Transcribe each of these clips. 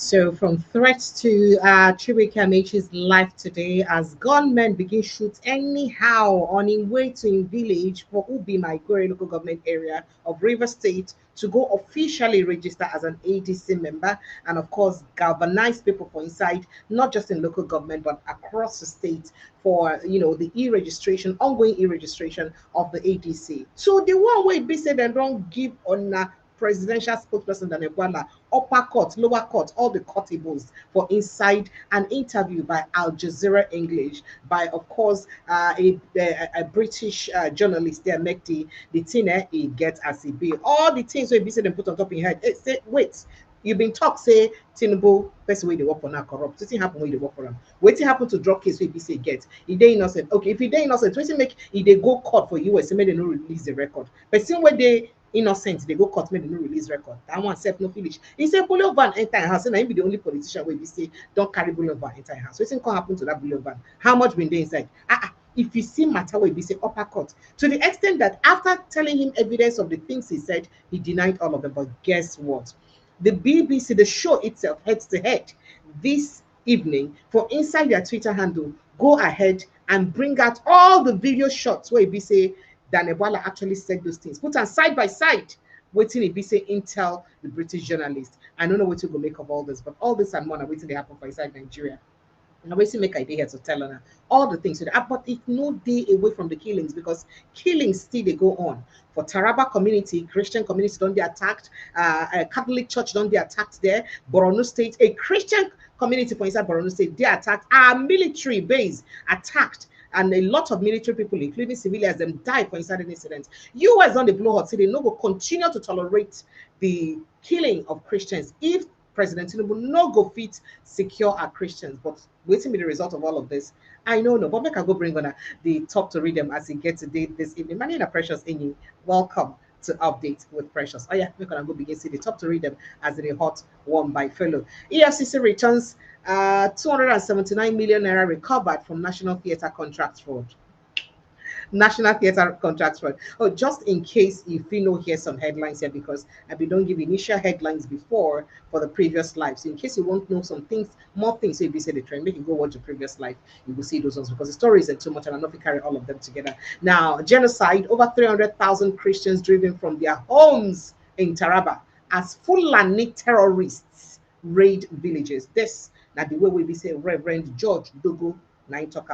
So, from threats to Chibuike Amechi's life today, as gunmen begin shoot anyhow on his way to his village for Ubi, my local government area of River State, to go officially register as an ADC member, and of course galvanize people for inside, not just in local government but across the state for the e-registration, ongoing e-registration of the ADC. So the one way be said and don't give on presidential spokesperson than Bwala, upper court, lower court, all the courtables for inside an interview by Al Jazeera English by, of course, a British journalist there, make the thing he gets as he be. All the things we be said and put on top in head. Say, wait, you've been talk say Tinubu person way they work for now corrupt. Wetin happen when they work for them? Wetin happen to drug case we be say get? If they innocent, okay. If he they innocent, wetin make if they go court for US, make they no release the record. But since when they innocent, they go court, make they no release record. That one self no finish. He say bullion van enter house, and I be the only politician where be say don't carry bullion van enter house. Wetin can happen to that bullion van? How much been there inside? If you see matter where be say upper court, to the extent that after telling him evidence of the things he said, he denied all of them. But guess what? The BBC, the show itself, head to head this evening for inside their Twitter handle, go ahead and bring out all the video shots where be say that Bwala actually said those things. Put on side by side, waiting if be say intel the British journalist. I don't know what to go make of all this, but all this and more are waiting to happen for inside Nigeria. And I always make idea here to tell her all the things. But it's no day away from the killings because killings still they go on. For Taraba community, Christian community don't be attacked. A Catholic church don't be attacked there. Borno State, a Christian community for inside Borno State, they attacked. Our military base attacked. And a lot of military people, including civilians, them died for inside an incident. US on the blow hot city, no go continue to tolerate the killing of Christians if President Tinubu no go fit secure our Christians. But waiting be the result of all of this. I know no, but make I go bring on the top to read them as he gets today this evening. My name is Precious Inyi. Welcome to Update with Precious. Oh yeah, we're gonna go begin see the top to read them as the hot one by fellow. EFCC returns 279 million naira recovered from National Theatre contract fraud. National Theatre contracts fraud. Oh, just in case if you know, hear some headlines here because I be don't give initial headlines before for the previous live. So in case you won't know some things, more things, so if you say the trend, make you go watch the previous live, you will see those ones because the story isn't too much and I'm not to carry all of them together. Now, genocide, over 300,000 Christians driven from their homes in Taraba as Fulani terrorists raid villages. This now the way we be say Reverend George Dogo nine talk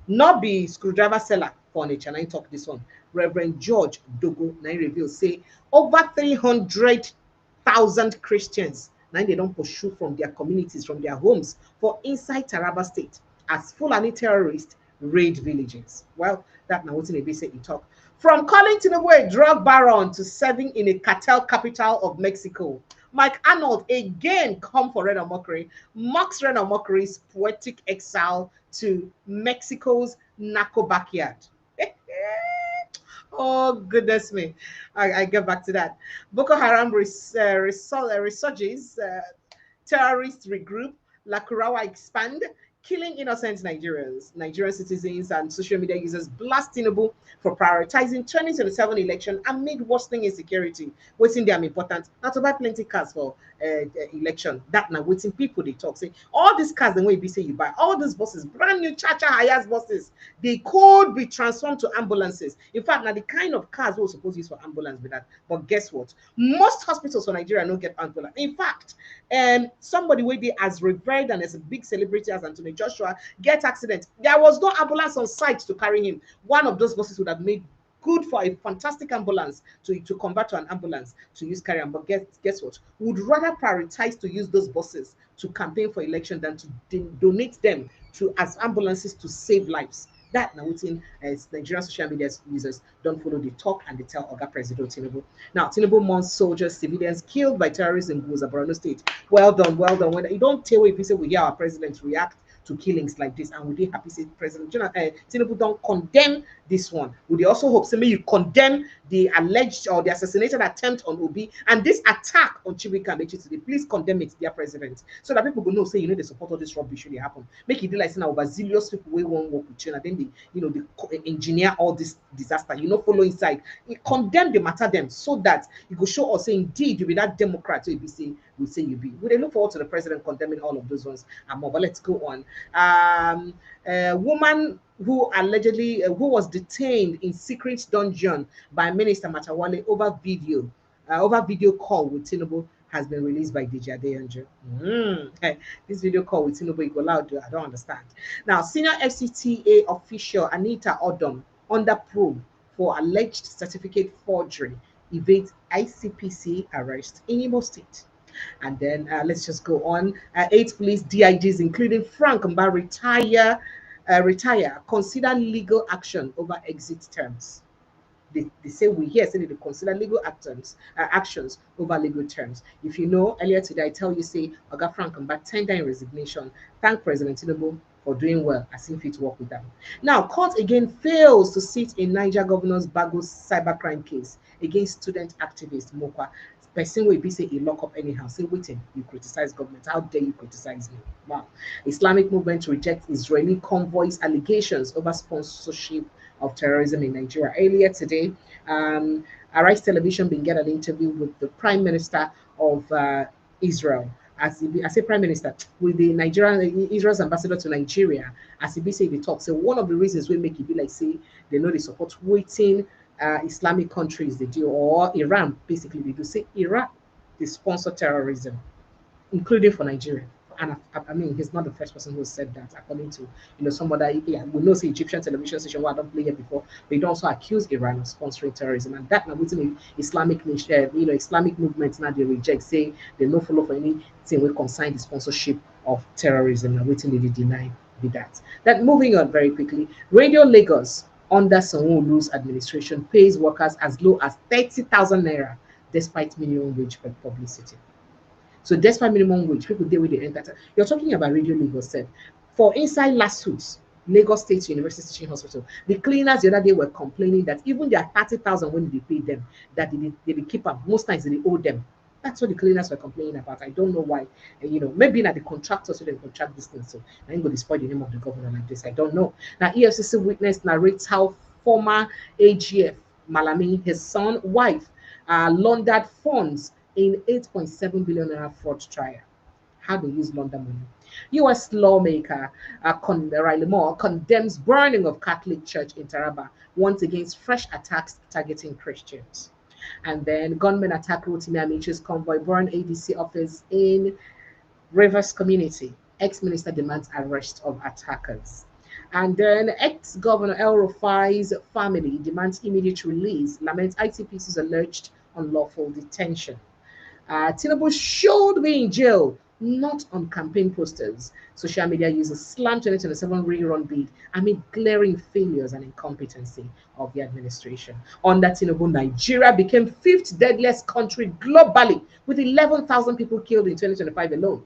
not be screwdriver seller for nature. And I talk this one. Reverend George Dogo nine reveal say over 300,000 Christians now they don't pursue from their communities, from their homes for inside Taraba State as Fulani terrorists raid villages. Well, that now what's in a say he talk. From calling Tinubu a drug baron to serving in a cartel capital of Mexico. Mike Arnold again come for Red and Mockery, mocks Red and Mockery's poetic exile to Mexico's narco backyard. Oh, goodness me. I get back to that. Boko Haram resurges, terrorists regroup, La Kurawa expand, killing innocent Nigerians. Nigerian citizens and social media users blast Tinubu for prioritizing 2027 election amid worsening insecurity. Waiting them important. Not to buy plenty cars for election. That now waiting people they talk. Say all these cars the way you say you buy, all these buses, brand new Chacha Hayas buses, they could be transformed to ambulances. In fact, now the kind of cars we're supposed to use for ambulance with that. But guess what? Most hospitals for Nigeria don't get ambulance. In fact, somebody will be as revered and as a big celebrity as Anthony Joshua get accident. There was no ambulance on site to carry him. One of those buses would have made good for a fantastic ambulance to convert to an ambulance to use carry. But guess what? Would rather prioritize to use those buses to campaign for election than to donate them to as ambulances to save lives. That now within as Nigerian social media users don't follow the talk and they tell Oga President Tinubu. Now Tinubu mourns soldiers, civilians killed by terrorists in Buza, Borno State. Well done, well done. When you don't tell if you say we hear our president react to killings like this, and would they happy say President Tinubu don't condemn this one? Would they also hope say you condemn the alleged or the assassination attempt on Obi and this attack on Chibuike Amechi today? Please condemn it, dear president, so that people will know say they support all this rubbish really happen. Make it like now overzealous people we won't work with you, and then they engineer all this disaster. Follow inside. You condemn the matter them so that you go show us say indeed you be that Democrat. So you be saying we say you be. We they look forward to the president condemning all of those ones and more. But let's go on. Um, a woman who allegedly who was detained in secret dungeon by Minister Matawale over video call with Tinubu has been released by DJ Adeyanju. This video call with Tinubu go loud. I don't understand. Now, senior FCTA official Anita Odom under probe for alleged certificate forgery evades ICPC arrest in Imo State. And then let's just go on. Eight police DIGs, including Frank Mba, retire, consider legal action over exit terms. They say we here say they consider legal actions over legal terms. If you know, earlier today I tell you say Oga Frank Mba tender in resignation, thank President Tinubu for doing well as if it work with them. Now, court again fails to sit in Niger Governor's Bago's cybercrime case against student activist Mokwa. Person will be say he lock up anyhow. Say, waiting, you criticize government. How dare you criticize me? Wow. Islamic movement rejects Israeli convoys allegations over sponsorship of terrorism in Nigeria. Earlier today, Arise Television been get an interview with the Prime Minister of Israel. As I say, Prime Minister with the Nigerian Israel's ambassador to Nigeria, as he be say the talk. So one of the reasons we make it be like say they know they support waiting Islamic countries they do, or Iran basically they do say Iraq they sponsor terrorism, including for Nigeria. And I mean, he's not the first person who said that. According to somebody, yeah, we know the Egyptian television station. Well, I don't play it before, but they also accuse Iran of sponsoring terrorism, and that now within Islamic nation, Islamic movements now they reject, say they no follow for anything we consign the sponsorship of terrorism. And waiting they deny be that. That moving on very quickly, Radio Lagos under Sanwo-Olu's administration pays workers as low as 30,000 naira despite minimum wage publicity. So despite minimum wage, people deal with the enter. You're talking about Radio Lagos said. For inside lawsuits, Lagos State University Teaching Hospital, the cleaners the other day were complaining that even their 30,000 when they pay them, that they keep up. Most times they owe them. That's what the cleaners were complaining about. I don't know why. Maybe not the contractors who didn't contract this thing. So I ain't going to spoil the name of the governor like this. I don't know. Now, EFCC witness narrates how former AGF Malami, his son, wife, laundered funds in 8.7 billion naira fraud trial. How they use launder money. U.S. lawmaker Riley Moore condemns burning of Catholic Church in Taraba, once against fresh attacks targeting Christians. And then gunmen attack Rotimi Amichu's convoy, burn ADC office in Rivers community. Ex-minister demands arrest of attackers. And then ex-governor El Rufai's family demands immediate release, laments ICPC's alleged unlawful detention. Tinubu should be in jail, not on campaign posters. Social media users slam 2027 rerun bid amid glaring failures and incompetency of the administration. Under Tinubu, Nigeria became fifth deadliest country globally, with 11,000 people killed in 2025 alone.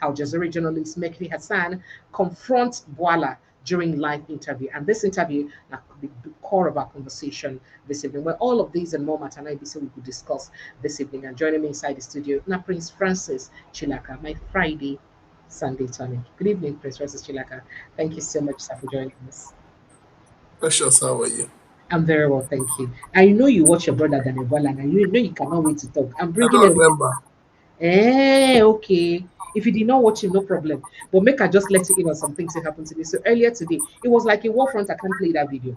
Al Jazeera journalist Mekri Hassan confronts Bwala during live interview. And this interview could be the core of our conversation this evening, where all of these and more matter we could discuss this evening. And joining me inside the studio, now Prince Francis Chilaka, my Friday Sunday tonic. Good evening, Prince Francis Chilaka. Thank you so much, sir, for joining us. Precious, how are you? I'm very well, thank you. I know you watch your brother Daniel Bwala, and you know you cannot wait to talk. I'm bringing I don't remember. Okay. If you did not watch him, no problem. But make I just let you in on some things that happened to me. So earlier today, it was like a war front. I can't play that video.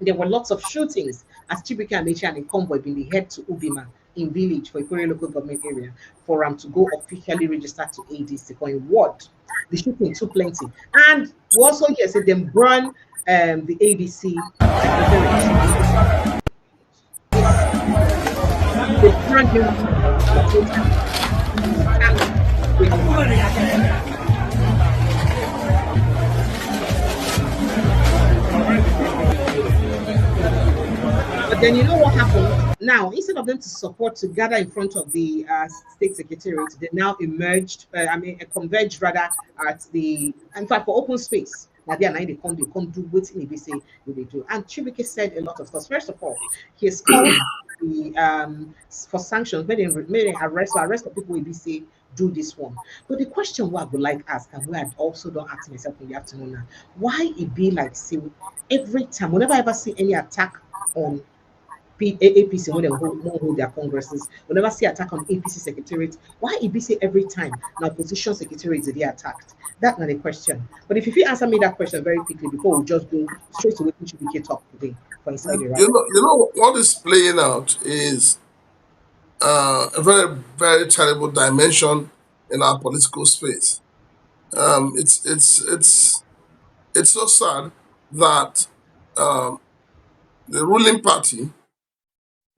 There were lots of shootings as Chibika Amechi and a convoy been the head to Ubima in village for Ikore local government area for him to go officially register to ADC for a ward. The shooting too plenty. And we also hear say them burn the ADC secretariat. They burned him. But then you know what happened? Now, instead of them to support to gather in front of the state secretariat, they now emerged, converged rather at in fact, for open space. Now they are now they can't do what they say they do. And Chibike said a lot of stuff. First of all, he has called for sanctions, made arrest of people will be say do this one. But the question what I would like ask, and where I also don't ask myself in the afternoon now, why it be like say every time, whenever I ever see any attack on APC when they hold their congresses. We never see attack on APC secretariat. Why APC every time now opposition secretariat they attacked? That's not a question. But if you answer me that question very quickly before we just go straight to what we should talk today for inside the right. You know what is playing out is a very, very terrible dimension in our political space. It's so sad that um, the ruling party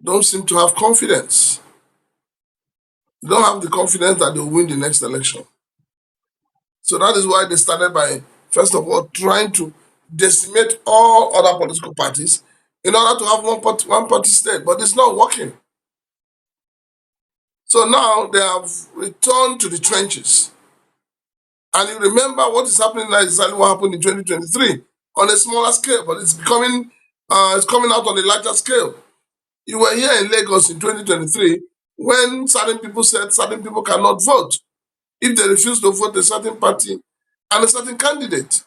don't seem to have confidence. They don't have the confidence that they'll win the next election. So that is why they started by, first of all, trying to decimate all other political parties in order to have one party state. But it's not working. So now they have returned to the trenches. And you remember what is happening now is exactly what happened in 2023 on a smaller scale, but it's coming out on a larger scale. You were here in Lagos in 2023 when certain people said certain people cannot vote if they refuse to vote a certain party and a certain candidate.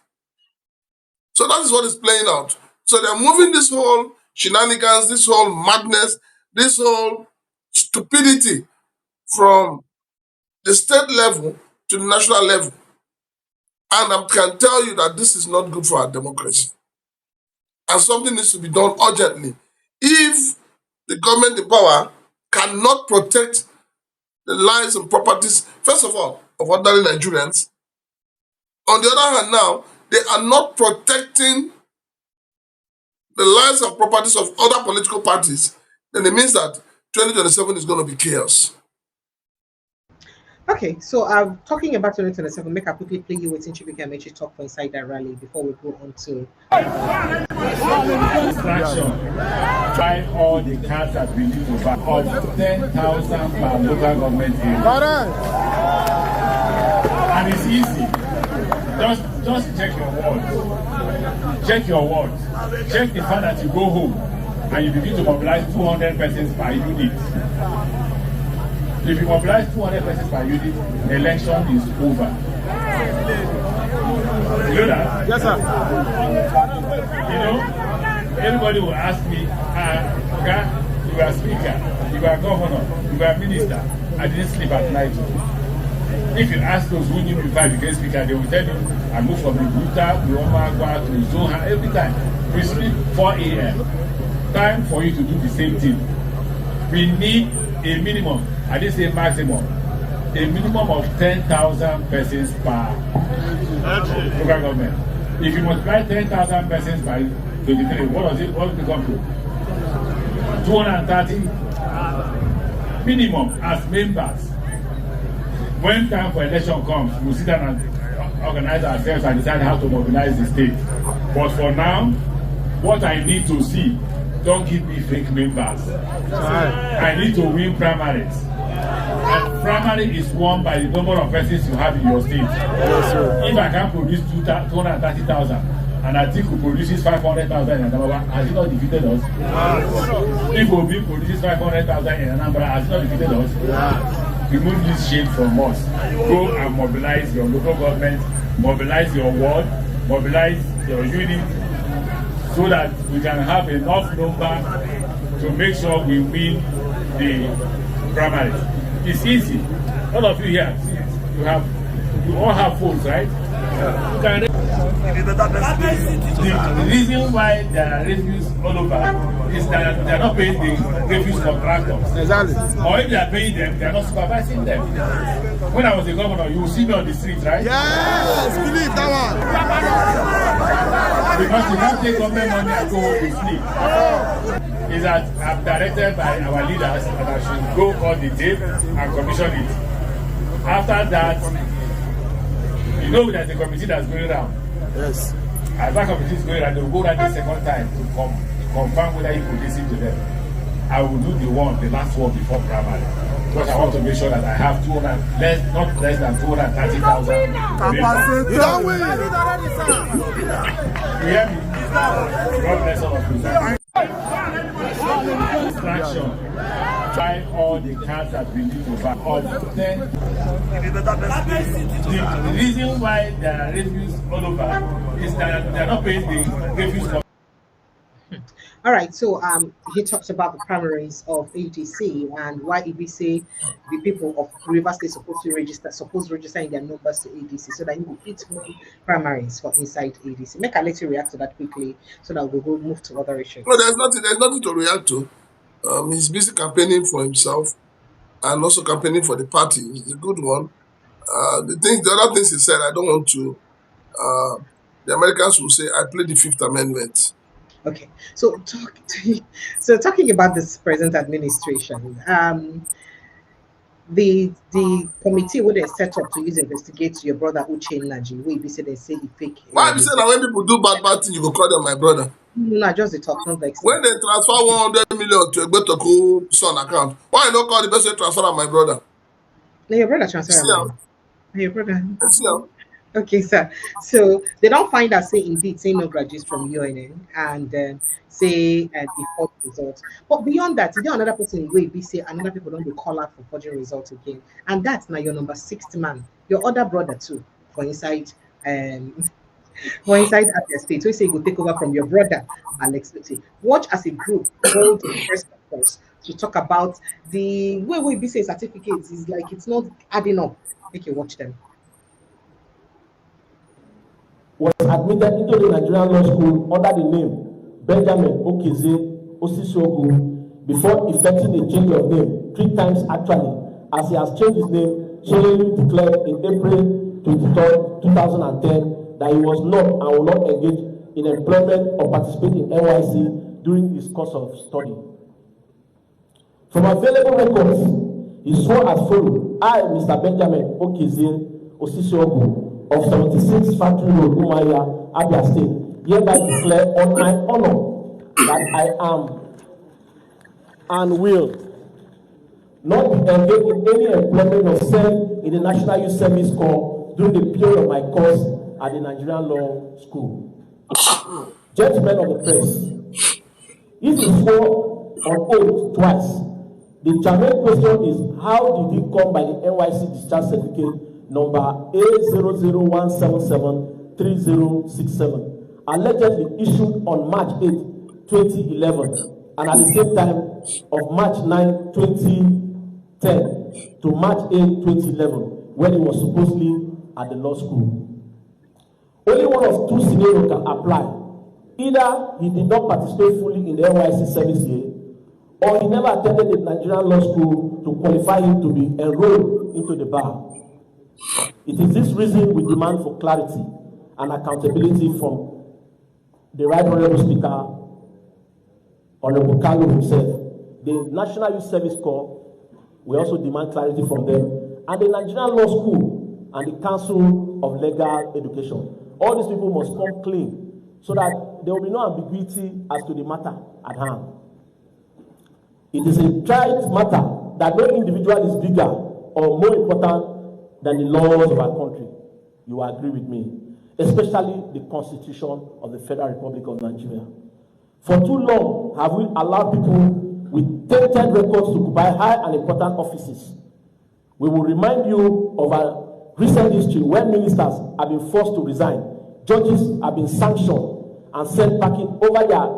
So that is what is playing out. So they're moving this whole shenanigans, this whole madness, this whole stupidity from the state level to the national level. And I can tell you that this is not good for our democracy. And something needs to be done urgently. If the government in power cannot protect the lives and properties, first of all, of ordinary Nigerians, on the other hand now, they are not protecting the lives and properties of other political parties, then it means that 2027 is going to be chaos. Okay, so talking about 2027, make I quickly play you waiting Chibuike Amechi talk for inside that rally before we go on to Fraction. Try all the cards that we need to buy of 10,000 per local government area. And it's easy. Just check your words. Check your words. Check the fact that you go home and you begin to mobilize 200 persons per unit. If you mobilize 200 persons per unit, the election is over. You know that? Yes, sir. You know, everybody will ask me, okay, you are speaker, you are governor, you are minister. I didn't sleep at night. If you ask those who knew me before I became speaker, they will tell you, I moved from Ibuta to Omagwa to Zoha every time. We sleep 4 a.m. Time for you to do the same thing. We need a minimum, I didn't say maximum, a minimum of 10,000 persons per local government. If you multiply 10,000 persons by 23, what does it come to? 230 minimum as members. When time for election comes, we'll sit down and organize ourselves and decide how to mobilize the state. But for now, what I need to see, don't give me fake members. I need to win primaries. And primary is won by the number of persons you have in your state. If I can produce 230,000 and Atiku produces 500,000 in Anambra, has he not defeated us? If Obi produces 500,000 in Anambra, has he not defeated us? Remove this shame from us. Go and mobilize your local government, mobilize your ward, mobilize your unit, so that we can have enough number to make sure we win the primaries. It's easy. All of you here, you all have phones, right? You can. The reason why there are refugees all over is that they are not paying the refuse contractors. Exactly. Or if they are paying them, they are not supervising them. When I was a governor, you will see me on the street, right? Yes, believe that one. Because you can't take government money and go home to sleep. Is that I'm directed by our leaders that I should go on the tape and commission it. After that, you know there's a committee that's going around. Yes. As that committee is going around, they will go around the second time to confirm whether you could listen to them. I will do the last one before primary. Because I want to make sure that I have not less than 230,000. You don't win. You hear me? God bless all of you. Distraction. Try all the cards that we need to buy. The reason why there are refugees all over is that they are not paying the refuse. All right, so he talked about the primaries of ADC and why EBC, the people of River State supposed to register in their numbers to ADC so that you will fit one primaries for inside ADC. Make I let you react to that quickly so that we will move to other No, issues. there's nothing to react to. He's busy campaigning for himself and also campaigning for the party. It's a good one. The other things he said, I don't want to. Uh, the Americans will say, I play the Fifth Amendment. Okay, so so talking about this present administration, the committee would they set up to use investigate your brother Uche Naji, we be say they say he fake Why be saying that result. when people do bad things, you go call them my brother? No, just the talk, not vexing. When they transfer 100 million to a Egbetoko son account, why you don't call the person transfer am my brother? No, your brother You transfer see mine. am? Your brother. You see am? Okay, sir. So they don't find that say indeed say no graduates from UNN and say he forged results. But beyond that, there another person will be say another people don't be call out for forging results again. And that's now your number sixth man, your other brother too, for inside um for inside Abia State. So you say you go take over from your brother, Alex Otti. Watch as a group hold a press conference to talk about the way we be say certificates is like it's not adding up. Make you watch them. Was admitted into the Nigerian Law School under the name Benjamin Okeze Osisogu before effecting a change of name 3 times actually, as he has changed his name, solely declared in April 23rd, 2010 that he was not and will not engage in employment or participate in NYC during his course of study. From available records, he swore as follows: I, Mr. Benjamin Okeze Osisogu, of 76 Factory Road, Umuahia, Abia State, hereby declare on my honor that I am and will not be engaged in any employment or serve in the National Youth Service Corps during the period of my course at the Nigerian Law School. Gentlemen of the press, if he swore on oath twice, the germane question is, how did he come by the NYC discharge certificate number A001773067, allegedly issued on March 8, 2011, and at the same time of March 9, 2010 to March 8, 2011, when he was supposedly at the law school. Only one of two scenarios can apply. Either he did not participate fully in the NYC service year, or he never attended the Nigerian Law School to qualify him to be enrolled into the bar. It is this reason we demand for clarity and accountability from the Right Honorable Speaker, Honorable Kalu himself. The National Youth Service Corps, we also demand clarity from them, and the Nigerian Law School and the Council of Legal Education. All these people must come clean so that there will be no ambiguity as to the matter at hand. It is a tried matter that no individual is bigger or more important than the laws of our country. You agree with me, especially the Constitution of the Federal Republic of Nigeria. For too long have we allowed people with tainted records to occupy high and important offices. We will remind you of our recent history when ministers have been forced to resign, judges have been sanctioned and sent packing over their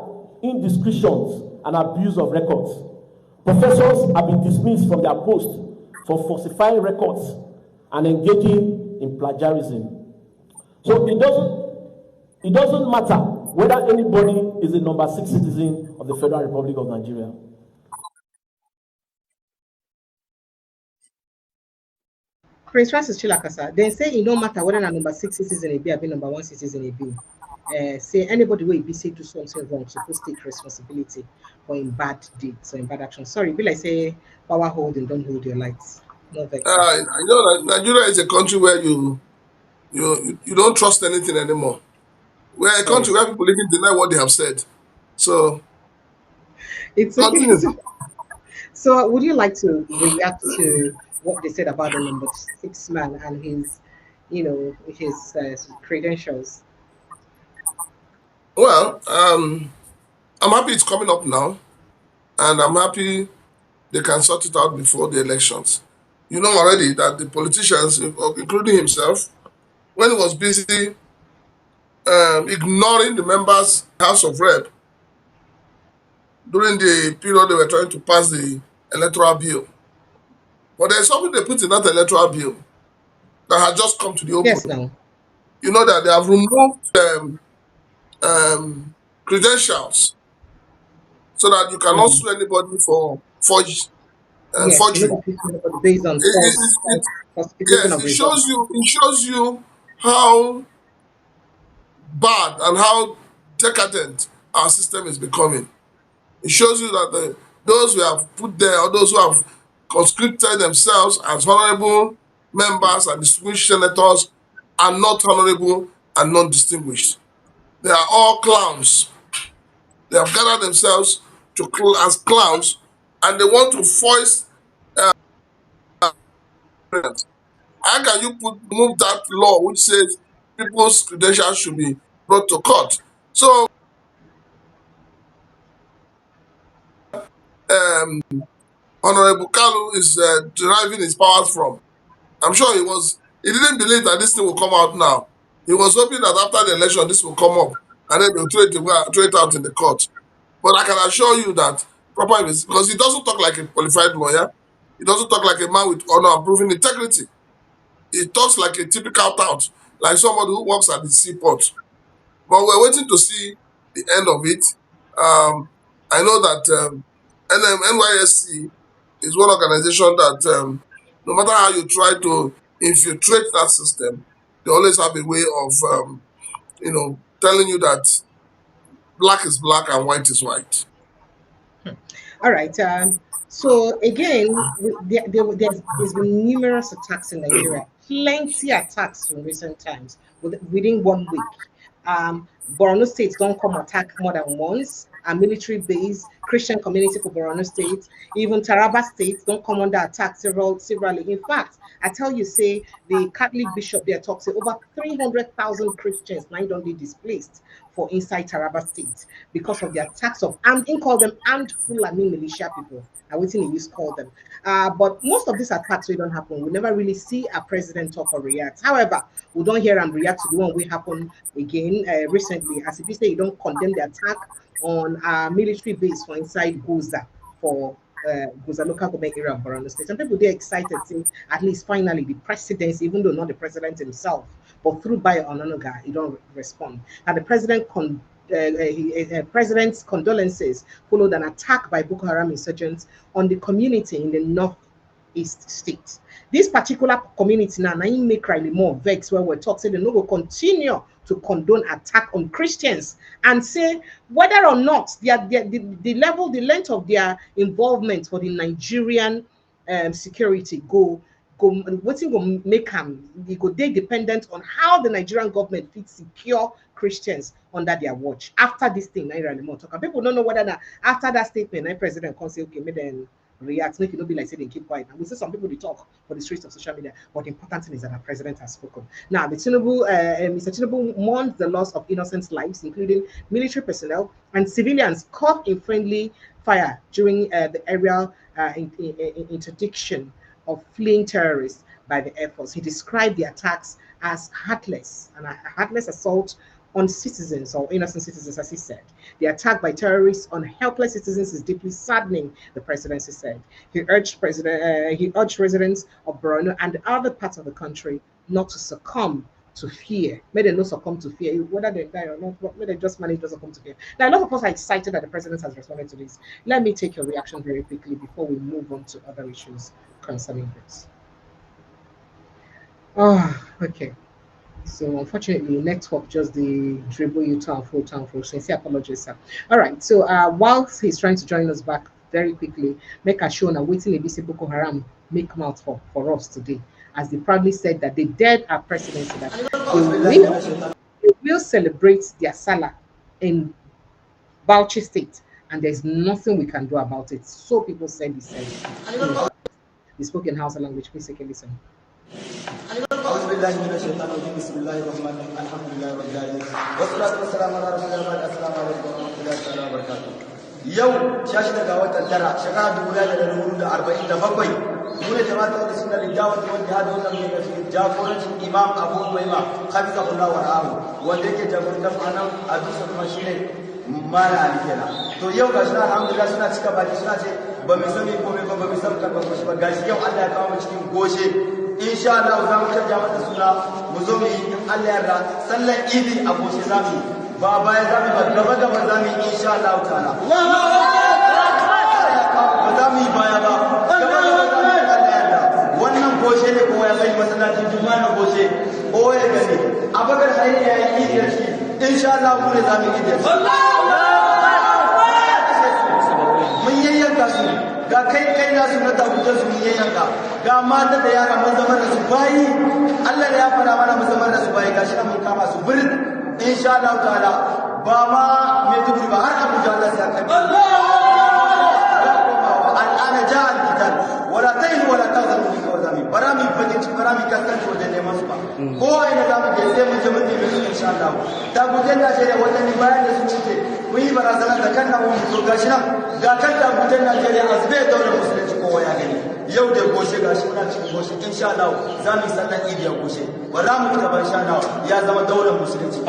indiscretions and abuse of records. Professors have been dismissed from their posts for falsifying records and engaging in plagiarism. So it doesn't matter whether anybody is a number 6 citizen of the Federal Republic of Nigeria. Prince Francis Chilakasa, they say it don't matter whether a number six citizen a B or be number one citizen a B. Say anybody will be say do something wrong, supposed to take responsibility for in bad deeds or in bad actions. Sorry, be like say power holding, don't hold your lights. No vexing. I know that Nigeria is a country where you don't trust anything anymore. We're a Sorry. country where people even deny what they have said. So It's okay. continue. So would you like to react to what they said about the number six man and his, his credentials? Well, I'm happy it's coming up now, and I'm happy they can sort it out before the elections. You know already that the politicians, including himself, when he was busy ignoring the members House of Rep, during the period they were trying to pass the electoral bill. But there's something they put in that electoral bill that had just come to the Yes, open. now. You know that they have removed credentials so that you cannot Mm. sue anybody for Yes, you know forgery. the people based on falsification Yes, of it shows results. you. It shows you how bad and how decadent our system is becoming. It shows you that those who have put there, or those who have conscripted themselves as honorable members and distinguished senators, are not honorable and non-distinguished. They are all clowns. They have gathered themselves as clowns, and they want to foist. How can you move that law which says people's credentials should be brought to court? So, um, Honorable Kalu is deriving his powers from. I'm sure he didn't believe that this thing will come out now. He was hoping that after the election, this will come up and then they'll throw it out in the court. But I can assure you that because he doesn't talk like a qualified lawyer, he doesn't talk like a man with honor and proven integrity. He talks like a typical tout, like somebody who works at the seaport. But we're waiting to see the end of it. I know that NYSC is one organization that no matter how you try to infiltrate that system, they always have a way of, telling you that black is black and white is white. All right. So again, there's been numerous attacks in Nigeria, plenty attacks in recent times within 1 week. Borno State don't come attack more than once. A military base, Christian community for Borno State, even Taraba State don't come under attack severally. In fact, I tell you, say the Catholic bishop there talks say over 300,000 Christians now don't be displaced for inside Taraba State because of the attacks of armed, he call them armed Fulani militia people. I waiting he used call them. But most of these attacks we don't happen. We never really see a president talk or react. However, we don't hear him react to the one we happen again recently. As if you say you don't condemn the attack on a military base for inside Goza for Goza local government area of Borno State. And people they're excited, saying at least finally the presidency, even though not the president himself, but through Bayo Ononuga, he don't respond. And the president's condolences followed an attack by Boko Haram insurgents on the community in the northeast state. This particular community now, make Riley more vex where we're talking, they no go continue to condone attack on Christians and say whether or not the level, the length of their involvement for the Nigerian security wetin go make am e go dey dependent on how the Nigerian government fit secure Christians under their watch. After this thing, Naira more talk. People don't know whether na after that statement, the president can say, okay, make them react, make it not be like say they keep quiet. And we see some people they talk for the streets of social media, but the important thing is that our president has spoken. Now, Mr. Tinubu mourns the loss of innocent lives, including military personnel and civilians caught in friendly fire during the aerial interdiction of fleeing terrorists by the Air Force. He described the attacks as heartless and a heartless assault on citizens or innocent citizens, as he said. The attack by terrorists on helpless citizens is deeply saddening, the presidency said. He urged residents of Borno and other parts of the country not to succumb to fear. May they not succumb to fear, whether they die or not, may they just manage to succumb to fear. Now, a lot of us are excited that the president has responded to this. Let me take your reaction very quickly before we move on to other issues concerning this. Oh, okay. So unfortunately, network just the dribble you town for. Sincere apologies, sir. All right. So whilst he's trying to join us back very quickly, make a show now waiting ABC Boko Haram make mouth for us today, as they proudly said that they dared our presidency that they will celebrate their Salah in Bauchi State, and there's nothing we can do about it. So people said he said it. He spoke in Hausa language. Please take a listen. أعوذ بالله من الشيطان الرجيم بسم الله الرحمن الرحيم الحمد لله رب العالمين والصلاة والسلام على رسول الله السلام عليكم ورحمة الله تعالى وبركاته يوم شاشة دعوة الدرع شكرا بولاية الأمور 47 من جماعة السنة للدعوة والجهاد والتبليغ في جاكورة إمام أبو بيما حفظه الله ورعاه وديك جاكورة أنا أدوس المشينة mala ali kenan to yau gashi na alhamdulillah suna cika baki suna ce ba mu sani komai ba mu san kan goshi ba gashi yau Allah ya kawo mu cikin goshe insha Allah za mu canja mata suna mu zo mu yi Allah ya yarda sallar idi a goshe za mu ba baya za mu ba gaba gaba za mu yi insha Allah ta'ala ba za mu yi baya ba gaba gaba za mu yi Allah ya yarda wannan goshe ne kowa ya sai masallacin juma'a na goshe kowa ya gani abakar hayya ya yi idi da shi insha Allah mu ne za mu yi idi mun yayyanka su ga kai nasu na tabutar su mun yayyanka ga mata da yara mun zama da su bayi Allah ya fara mana mun zama da su bayi gashi nan mun kama su bir insha Allah ta'ala ba ma mai dubri ba har Abuja Allah sai aka al'ana ja al-qital wala tayin wala tazanu bi kawzami barami fadin ci barami kasance wajen neman su ba ko ina za mu je sai mun je mun nemi su insha Allah tabutar Najeriya wannan bayan da su wuce mun yi barazana da kan nan mun zo gashi nan ga kan tabutar Najeriya azbe daular musulunci kowa ya gani yau da goshe gashi muna cikin goshe insha Allah za mu yi sallar idi ya goshe ba za mu ci gaba insha Allah ya zama daular musulunci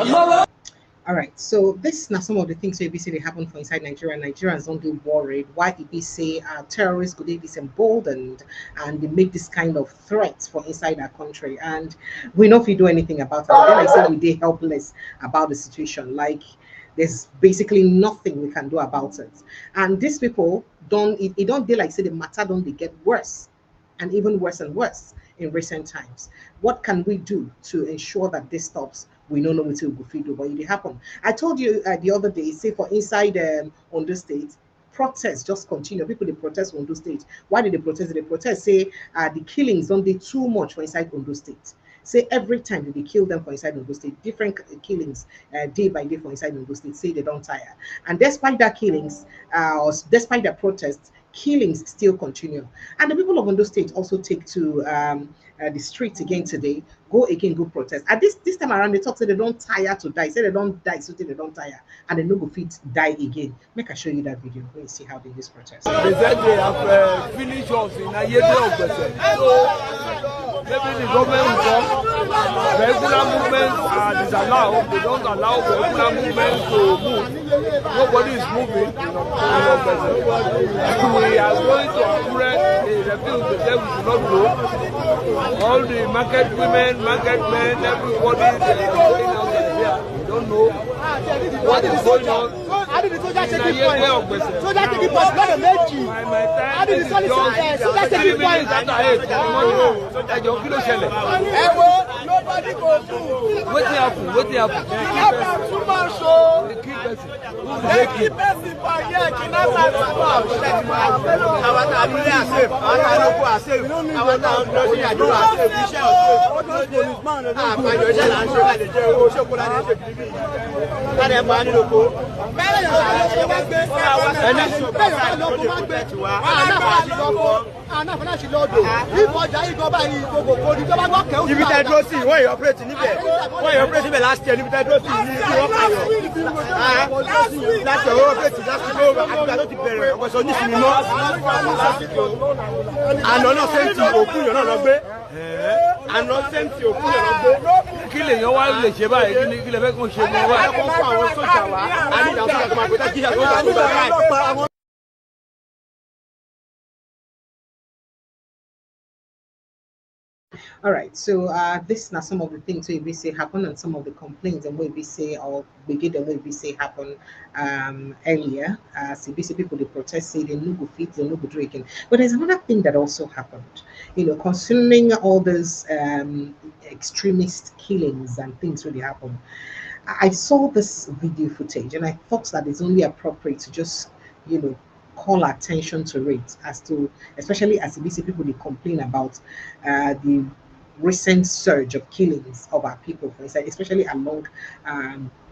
All right, so this now some of the things we say they happen for inside Nigeria. Nigerians don't get worried. Why did they say terrorists could they be emboldened and they make this kind of threats for inside our country? And we know if we do anything about it. Then I say we they helpless about the situation. Like there's basically nothing we can do about it. And these people don't it don't they like say the matter don't they get worse and even worse and worse in recent times. What can we do to ensure that this stops? We don't know what will go feed, but it happen. I told you the other day, say for inside Ondo State, protests just continue. People they protest Ondo State. Why did they protest? They protest say the killings don't do too much for inside Ondo State. Say every time that they kill them for inside Ondo State, different killings day by day for inside Ondo State. Say they don't tire, and despite that killings, or despite the protests, killings still continue. And the people of Ondo State also take to the streets again today, go protest. At this time around, they talk say they don't tire to die. Say they don't die, so they don't tire, and they no go fit die again. Make I show you that video. Go and see how they use protest. They said they have finished us in a year of percent. So maybe the government will come. Regular movements are disallowed. They don't allow regular movements to move. Nobody is moving in We are going to Akure. They refuse to say we should not go. All the market women, market men, everybody they are going out there. We don't know what is going on. How did the soldiers take it point? Soldiers take it point, not a méjì. How did the soldiers take it point? Nobody goes through. What happened? Too much show. The key person by here cannot Ibi tẹ́ dúró sí wọ́n yọ pírẹ́tì níbẹ̀ last year níbi tẹ́ dúró sí ní ìwọ́n pààyàn láti ọwọ́ pírẹ́tì láti ọwọ́ àgbà ló ti bẹ̀rẹ̀ ọ̀pọ̀sọ̀ nísìnyí mọ́ àná náà sẹ́ńtì òkú yọ̀ náà lọ gbé àná sẹ́ńtì òkú yọ̀ lọ gbé. Kí lèèyàn wá lè ṣe báyìí kí lè fẹ́ kó ṣe mọ́ wá. Ẹ̀kọ́ fún àwọn sójà wa a ní ìdáhùn sójà tó máa pẹ́ kí àwọn sójà tó gbà báyìí. All right, so this now some of the things we say happen and some of the complaints and what we say or we did and what we say happen earlier. CBC people they protest say they no go fit, they no go drinking. But there's another thing that also happened, concerning all those extremist killings and things really happen. I saw this video footage and I thought that it's only appropriate to just call attention to it, as to especially as CBC people they complain about the recent surge of killings of our people, especially along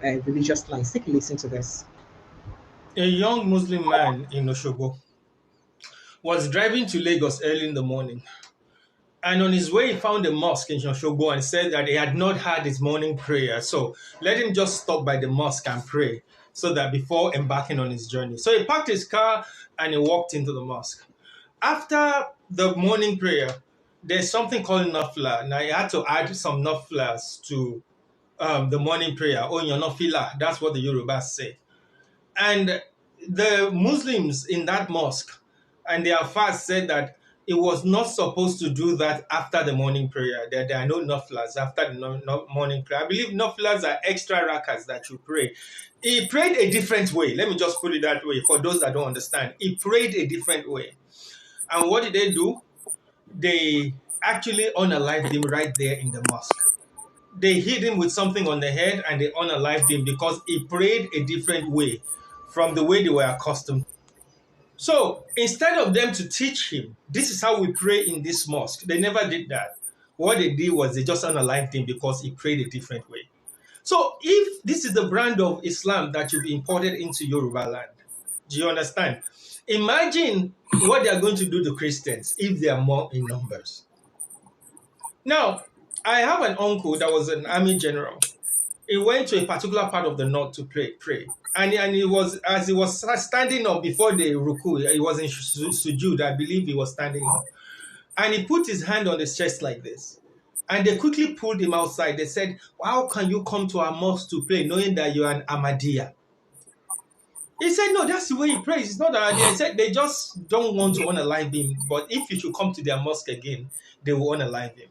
religious lines. Take a listen to this. A young Muslim man in Osogbo was driving to Lagos early in the morning, and on his way he found a mosque in Osogbo and said that he had not had his morning prayer, so let him just stop by the mosque and pray, so that before embarking on his journey. So he parked his car and he walked into the mosque. After the morning prayer, there's something called nafla. Now he had to add some naflas to the morning prayer. Oh, your nafila, that's what the Yorubas say. And the Muslims in that mosque and their fast said that it was not supposed to do that after the morning prayer. There are no naflas after the morning prayer. I believe naflas are extra rakas that you pray. He prayed a different way. Let me just put it that way for those that don't understand. He prayed a different way. And what did they do? They actually unalived him right there in the mosque. They hit him with something on the head and they unalived him because he prayed a different way from the way they were accustomed. So instead of them to teach him, this is how we pray in this mosque, they never did that. What they did was they just unalived him because he prayed a different way. So if this is the brand of Islam that you've imported into Yoruba land, do you understand? Imagine what they are going to do to Christians if they are more in numbers. Now, I have an uncle that was an army general. He went to a particular part of the north to pray. And he was, as he was standing up before the ruku, he was in sujud, I believe he was standing up. And he put his hand on his chest like this. And they quickly pulled him outside. They said, how can you come to our mosque to pray knowing that you're an Ahmadiyya? He said, no, that's the way he prays. It's not that idea. He said they just don't want to unalive him. But if you should come to their mosque again, they will unalive him.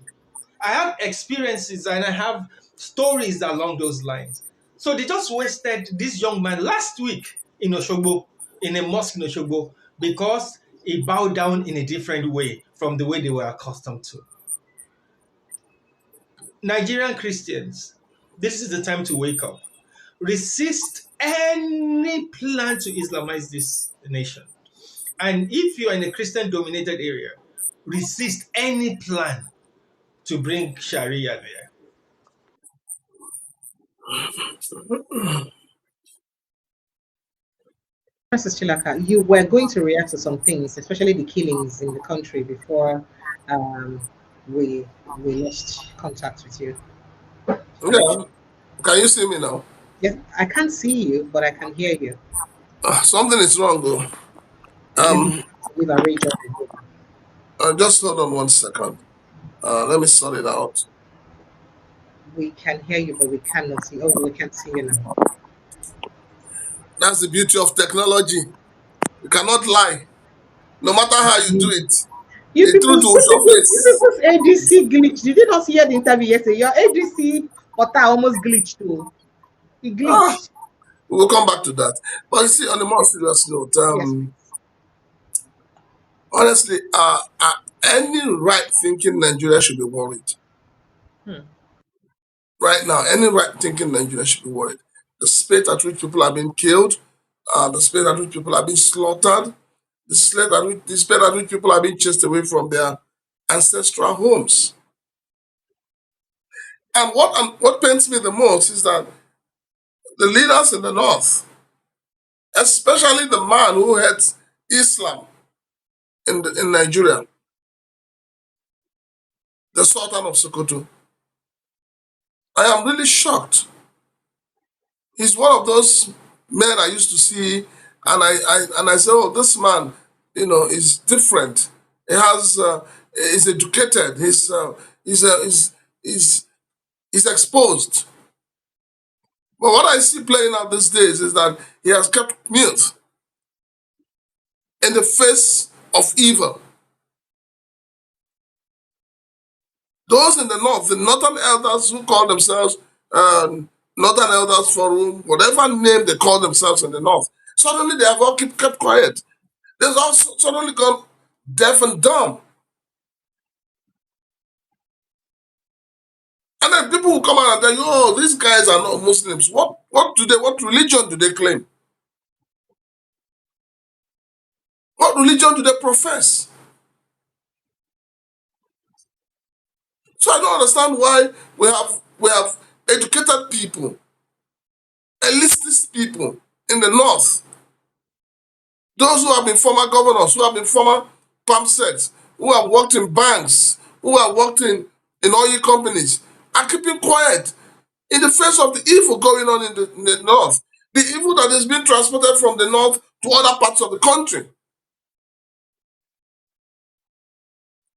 I have experiences and I have stories along those lines. So they just wasted this young man last week in Oshogbo, in a mosque in Oshogbo, because he bowed down in a different way from the way they were accustomed to. Nigerian Christians, this is the time to wake up. Resist any plan to Islamize this nation. And if you are in a Christian-dominated area, resist any plan to bring Sharia there. Francis Chilaka, you were going to react to some things, especially the killings in the country before um, we lost contact with you. Yeah. Can you see me now? Yes, I can't see you, but I can hear you. Something is wrong though. With a region. Just hold on 1 second. Let me sort it out. We can hear you, but we cannot see. Oh, we can't see you now. That's the beauty of technology. You cannot lie. No matter how you do it, You the truth will people's surface. ADC glitched. Did you not hear the interview yesterday? Your ADC portal almost glitched too. It glitched. We will come back to that. But you see, on a more serious note, Yes. honestly, any right-thinking Nigeria should be worried. Right now, any right-thinking Nigeria should be worried. The speed at which people are being killed, the speed at which people are being slaughtered, the speed at which people are being chased away from their ancestral homes. And what pains me the most is that the leaders in the north, especially the man who heads Islam in Nigeria, the Sultan of Sokoto, I am really shocked. He's one of those men I used to see, and I say, oh, this man, is different. He has, he's educated. He's exposed. But what I see playing out these days is that he has kept mute in the face of evil. Those in the north, the northern elders who call themselves Northern Elders Forum, whatever name they call themselves in the north, suddenly they have all kept quiet. They've all suddenly gone deaf and dumb. And then people will come out and tell you, oh, these guys are not Muslims. What religion do they claim? What religion do they profess? So I don't understand why we have educated people, elitist people in the north, those who have been former governors, who have been former PAMSECs, who have worked in banks, who have worked in oil companies, are keeping quiet in the face of the evil going on in the north, the evil that is being transported from the north to other parts of the country.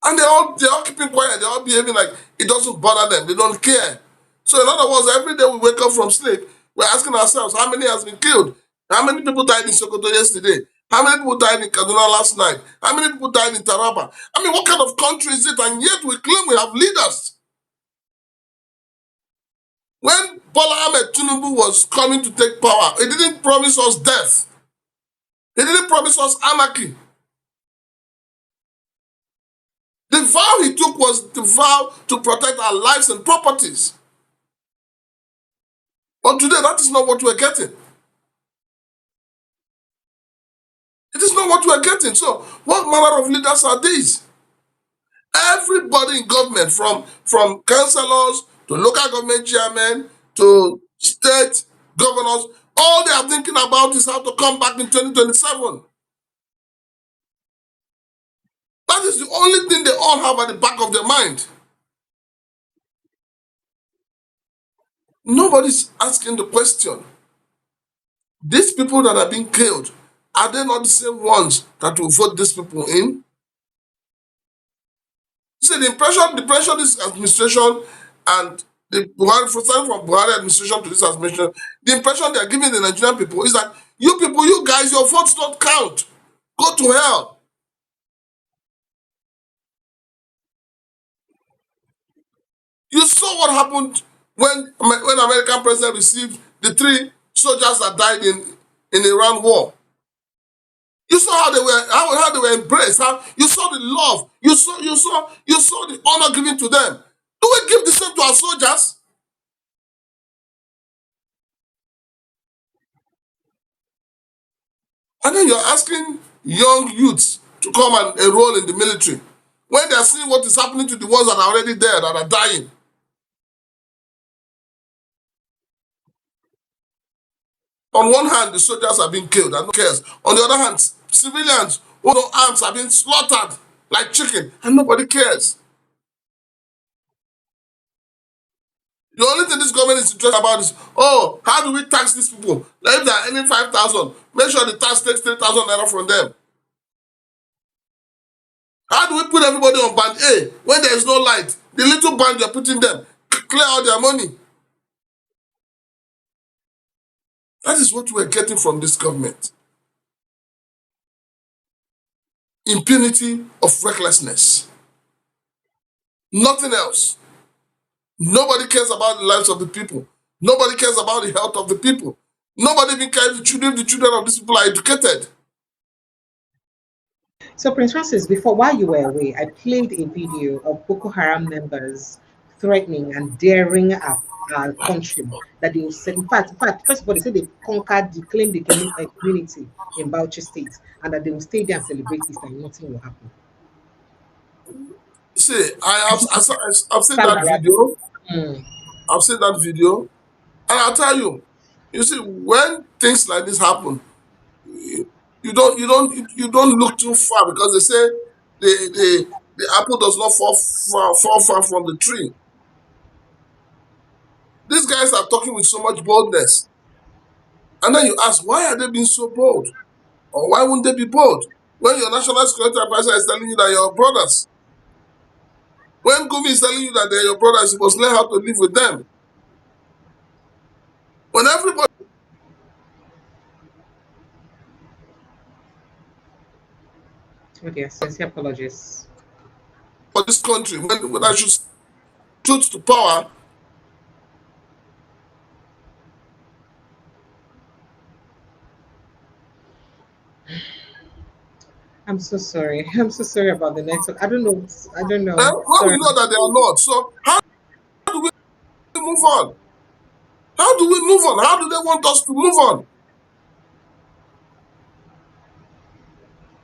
And they're all keeping quiet. They're all behaving like it doesn't bother them. They don't care. So in other words, every day we wake up from sleep, we're asking ourselves, how many has been killed? How many people died in Sokoto yesterday? How many people died in Kaduna last night? How many people died in Taraba? I mean, what kind of country is it? And yet we claim we have leaders. When Bwala and Tinubu was coming to take power, he didn't promise us death. He didn't promise us anarchy. The vow he took was the vow to protect our lives and properties. But today, that is not what we're getting. It is not what we're getting. So, what manner of leaders are these? Everybody in government, from councillors to local government chairmen to state governors, all they are thinking about is how to come back in 2027. That is the only thing they all have at the back of their mind. Nobody's asking the question. These people that are being killed, are they not the same ones that will vote these people in? See, the impression this administration and the Buhari, starting from Buhari administration to this administration, the impression they are giving the Nigerian people is that you people, you guys, your votes don't count. Go to hell. You saw what happened when American president received the 3 soldiers that died in Iran war. You saw how they were embraced. How you saw the love. You saw the honor given to them. Do we give the same to our soldiers? And then you're asking young youths to come and enroll in the military when they're seeing what is happening to the ones that are already there, that are dying. On one hand, the soldiers are being killed and no one cares. On the other hand, civilians who no arms are being slaughtered like chicken and nobody cares. The only thing this government is interested about is, oh, how do we tax these people? Like if they are earning 5,000, make sure the tax takes 3,000 naira from them. How do we put everybody on band A when there is no light? The little band you're putting them, clear out their money. That is what we're getting from this government. Impunity of recklessness. Nothing else. Nobody cares about the lives of the people. Nobody cares about the health of the people. Nobody even cares if the children of these people are educated. So, Prince Francis, while you were away, I played a video of Boko Haram members threatening and daring our country that they will set. In fact, first of all, they said they claimed the community in Bauchi State, and that they will stay there and celebrate Easter and nothing will happen. See, I've seen that video. I've seen that video, and I'll tell you. You see, when things like this happen, you don't look too far, because they say the apple does not fall far from the tree. These guys are talking with so much boldness, and then you ask, why are they being so bold, or why wouldn't they be bold when your national security advisor is telling you that you're brothers? When Gumi is telling you that they're your brothers, you must learn how to live with them. When everybody Okay, sincere apologies. for this country, when I should truth to power, I'm so sorry. I'm so sorry about the network. I don't know. when we know that they are not. So how do we move on? How do we move on? How do they want us to move on?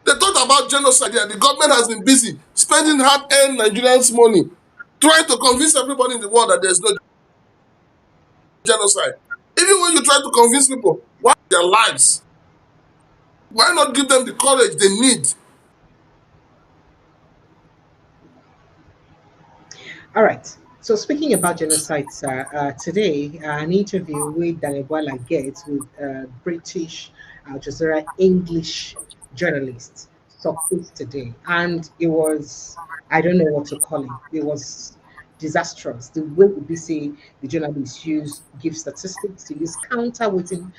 They talked about genocide here. The government has been busy spending hard-earned Nigerians' money, trying to convince everybody in the world that there's no genocide. Even when you try to convince people, why their lives? Why not give them the courage they need? All right. So speaking about genocide, sir, today an interview with Daniel Bwala gets with British Jazeera English journalist surfaced today, and it was, I don't know what to call it. It was disastrous. The way would be say the journalists give statistics, to use counterweighting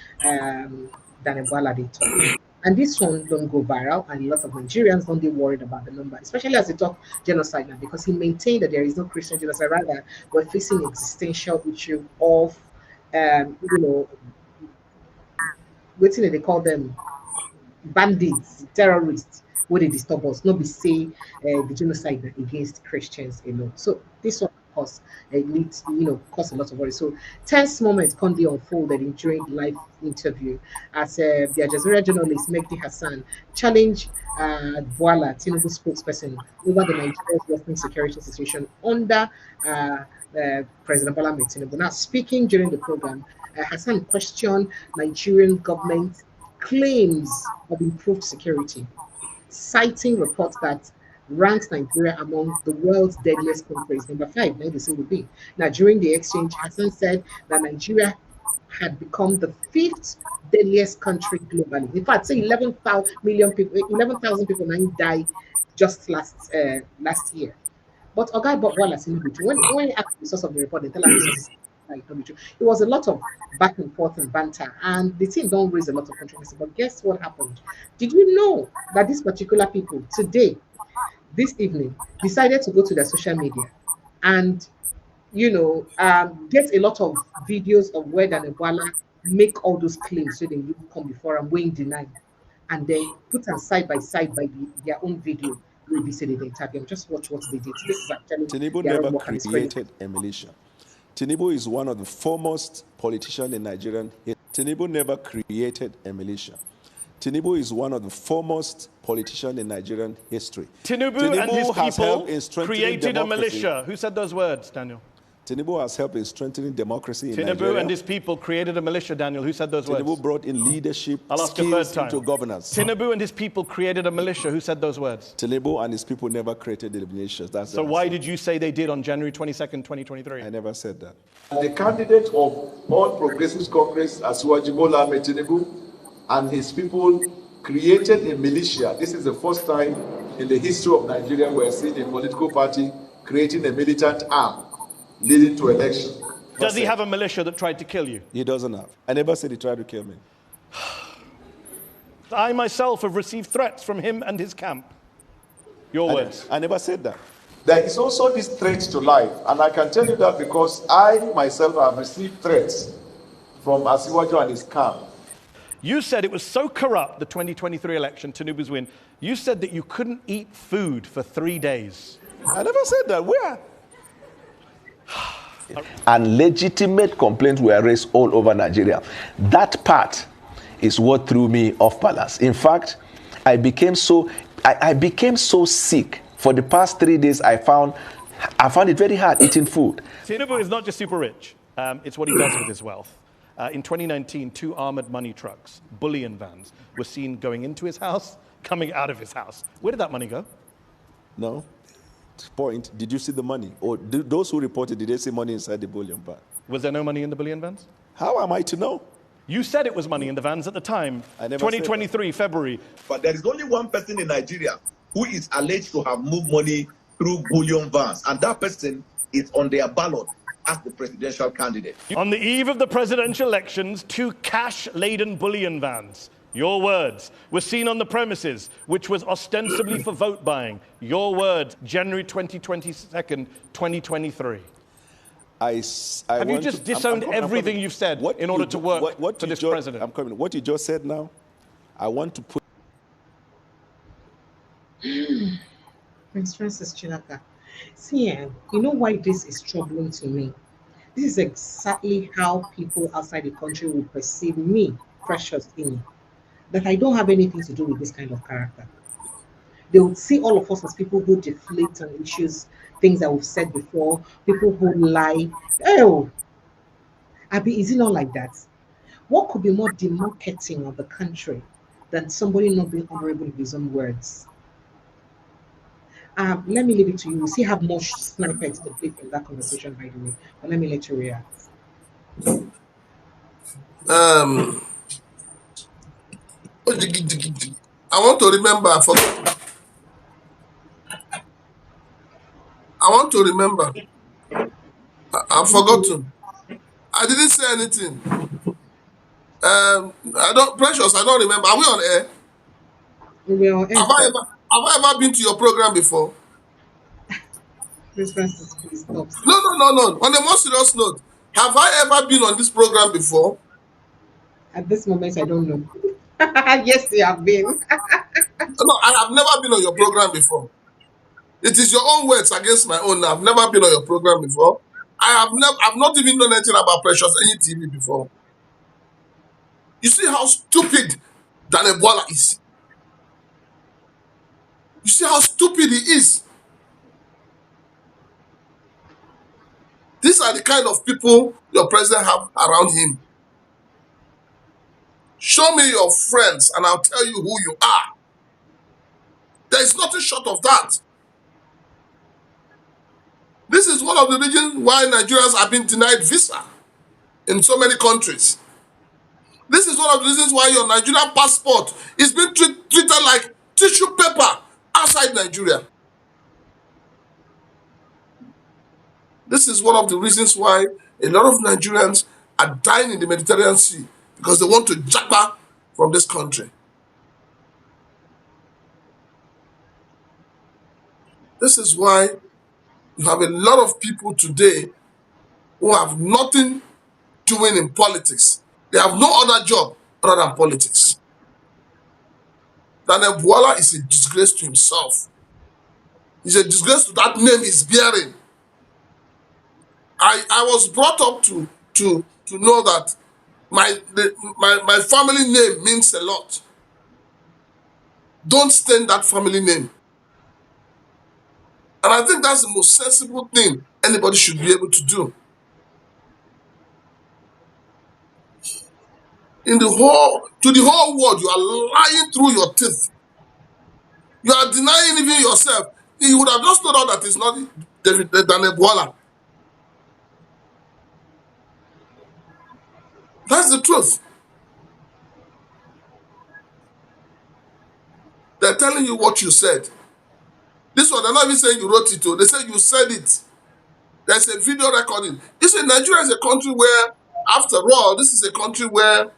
than Bwala they talk. And this one don't go viral, and a lot of Nigerians don't be worried about the number, especially as they talk genocide now, because he maintained that there is no Christian genocide. Rather, we're facing existential issue of, you know, waiting they call them bandits, terrorists, where they disturb us, not be say the genocide against Christians alone. So this one of course leads, cause a lot of worry. So tense moments can be unfolded during the live interview as the Jazeera journalist Mehdi Hassan challenged Bwala Tinubu spokesperson over the Nigeria's worsening security situation under President Bwala Tinubu. Now speaking during the program, Hassan questioned Nigerian government claims of improved security, citing reports that ranks Nigeria among the world's deadliest countries. Number five, now this will be. Now, during the exchange, Hassan said that Nigeria had become the fifth deadliest country globally. In fact, say 11,000 people, 11,000 people now died just last year. But Oga Bwala Tinubu, when he asked the source of the report, they tell him the source is like, not true. It was a lot of back and forth and banter, and the team don't raise a lot of controversy. But guess what happened? Did you know that these particular people today, this evening, decided to go to their social media and get a lot of videos of where Daniel Bwala make all those claims so they will come before and Wayne denied, and then put them side by side by their own video. Will be said in the interview. Just watch what they did. This is actually Tinubu never created a militia. Tinubu is one of the foremost politicians in Nigerian history. Tinubu never created a militia. Tinubu is one of the foremost politicians in Nigerian history. Tinubu and his people created a militia. Who said those words, Daniel? Tinubu has helped in strengthening democracy in Tinubu Nigeria. and his people created a militia, Daniel. Who said those words? Tinubu brought in leadership I'll ask a third skills time. into governance. Tinubu and his people created a militia. Who said those words? Tinubu and his people never created the militias. That's so why did you say they did on January 22nd, 2023? I never said that. The candidate of All Progressives Congress, Bwala Tinubu, and his people created a militia. This is the first time in the history of Nigeria we're seeing a political party creating a militant arm leading to election. Does he have a militia that tried to kill you? He doesn't have. I never said he tried to kill me. I myself have received threats from him and his camp. Your words. I never said that. There is also this threat to life, and I can tell you that because I myself have received threats from Asiwaju and his camp. You said it was so corrupt, the 2023 election, Tinubu's win. You said that you couldn't eat food for 3 days. I never said that. Where? And legitimate complaints were raised all over Nigeria. That part is what threw me off balance. In fact, I became so sick. For the past 3 days, I found it very hard eating food. Tinubu is not just super rich. It's what he does with his wealth. In 2019, 2 armored money trucks, bullion vans, were seen going into his house, coming out of his house. Where did that money go? No. Point, did you see the money? Or those who reported, did they see money inside the bullion van? Was there no money in the bullion vans? How am I to know? You said it was money in the vans at the time, I never 2023, February. But there is only one person in Nigeria who is alleged to have moved money through bullion vans, and that person is on their ballot as the presidential candidate. On the eve of the presidential elections, 2 cash-laden bullion vans, your words, were seen on the premises, which was ostensibly for vote buying. Your words, January 22nd, 2023. Have you just disowned everything you've said in order to work for this president? I'm coming. What you just said now, I want to put... Prince Francis Chinaka. See, you know why this is troubling to me? This is exactly how people outside the country will perceive me, Precious Amy, that I don't have anything to do with this kind of character. They would see all of us as people who deflate on issues, things that we've said before, people who lie. Oh, Abby, is it not like that? What could be more demarketing of the country than somebody not being honorable with his own words? Let me leave it to you. We still have more snipers to play in that conversation, by the way. But let me let you react. I want to remember. I've forgotten. I didn't say anything. I don't Precious, I don't remember. Are we on air? We are on air, Have I sir. ever have I ever been to your program before? Please, Francis, please stop, sir. No, no, no, no. On a more serious note, have I ever been on this program before? At this moment, I don't know. Yes, you have been. No, I have never been on your program before. It is your own words against my own. I've never been on your program before. I've not even known anything about Precious any TV before. You see how stupid Daniel Bwala is. You see how stupid he is. These are the kind of people your president have around him. Show me your friends and I'll tell you who you are. There is nothing short of that. This is one of the reasons why Nigerians have been denied visa in so many countries. This is one of the reasons why your Nigerian passport is being treated like tissue paper outside Nigeria. This is one of the reasons why a lot of Nigerians are dying in the Mediterranean Sea because they want to japa from this country. This is why you have a lot of people today who have nothing doing in politics. They have no other job other than politics. Daniel Bwala is a disgrace to himself. He's a disgrace to that name he's bearing. I was brought up to know that my family name means a lot. Don't stain that family name. And I think that's the most sensible thing anybody should be able to do. To the whole world, you are lying through your teeth. You are denying even yourself. You would have just told out that it's not Daniel Bwala. That's the truth. They're telling you what you said. This one, they're not even saying you wrote it. They say you said it. There's a video recording. You see, Nigeria is a country where, after all, this is a country where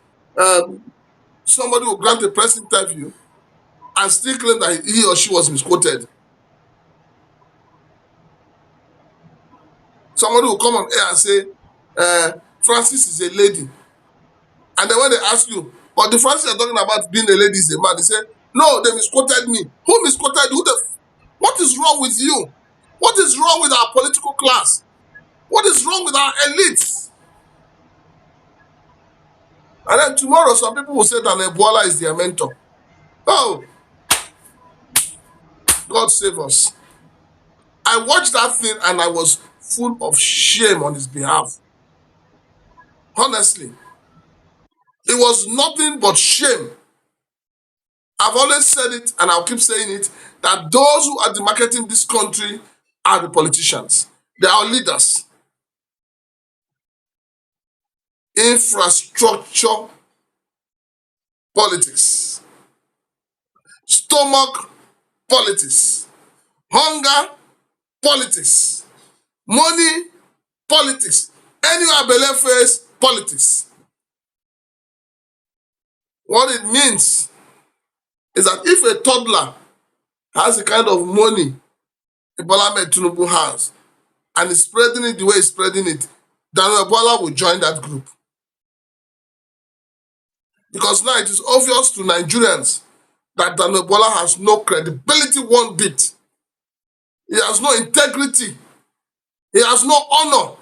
somebody will grant a press interview and still claim that he or she was misquoted. Somebody will come on air and say, Francis is a lady. And then when they ask you, but the Francis you're talking about being a lady is a man, they say, no, they misquoted me. Who misquoted you? What is wrong with you? What is wrong with our political class? What is wrong with our elites? And then tomorrow, some people will say that Bwala is their mentor. Oh, God save us. I watched that thing and I was full of shame on his behalf. Honestly, it was nothing but shame. I've always said it and I'll keep saying it, that those who are demarketing this country are the politicians. They are leaders. Infrastructure politics. Stomach politics. Hunger politics. Money politics. Anywhere belle face politics. What it means is that if a toddler has the kind of money Bwala Tinubu has and is spreading it the way he's spreading it, Daniel Bwala will join that group. Because now it is obvious to Nigerians that Daniel Bwala has no credibility one bit. He has no integrity. He has no honor.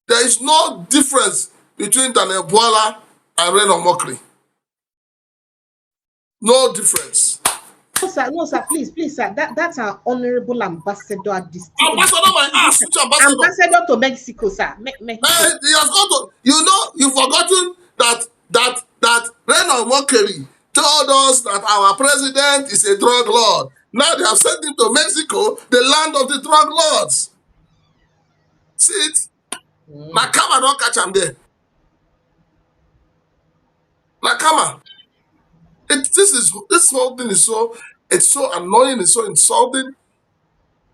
There is no difference between Daniel Bwala and Reno Mokri. No difference. No, sir, please, sir. That's our honorable ambassador at this. Ambassador my ass. Which ambassador? Ambassador to Mexico, sir. Mexico. He has gone to, you've forgotten that Reno Mokri told us that our president is a drug lord. Now they have sent him to Mexico, the land of the drug lords. See it? Nakama don't catch him there. Nakama. This whole thing is so annoying, it's so insulting.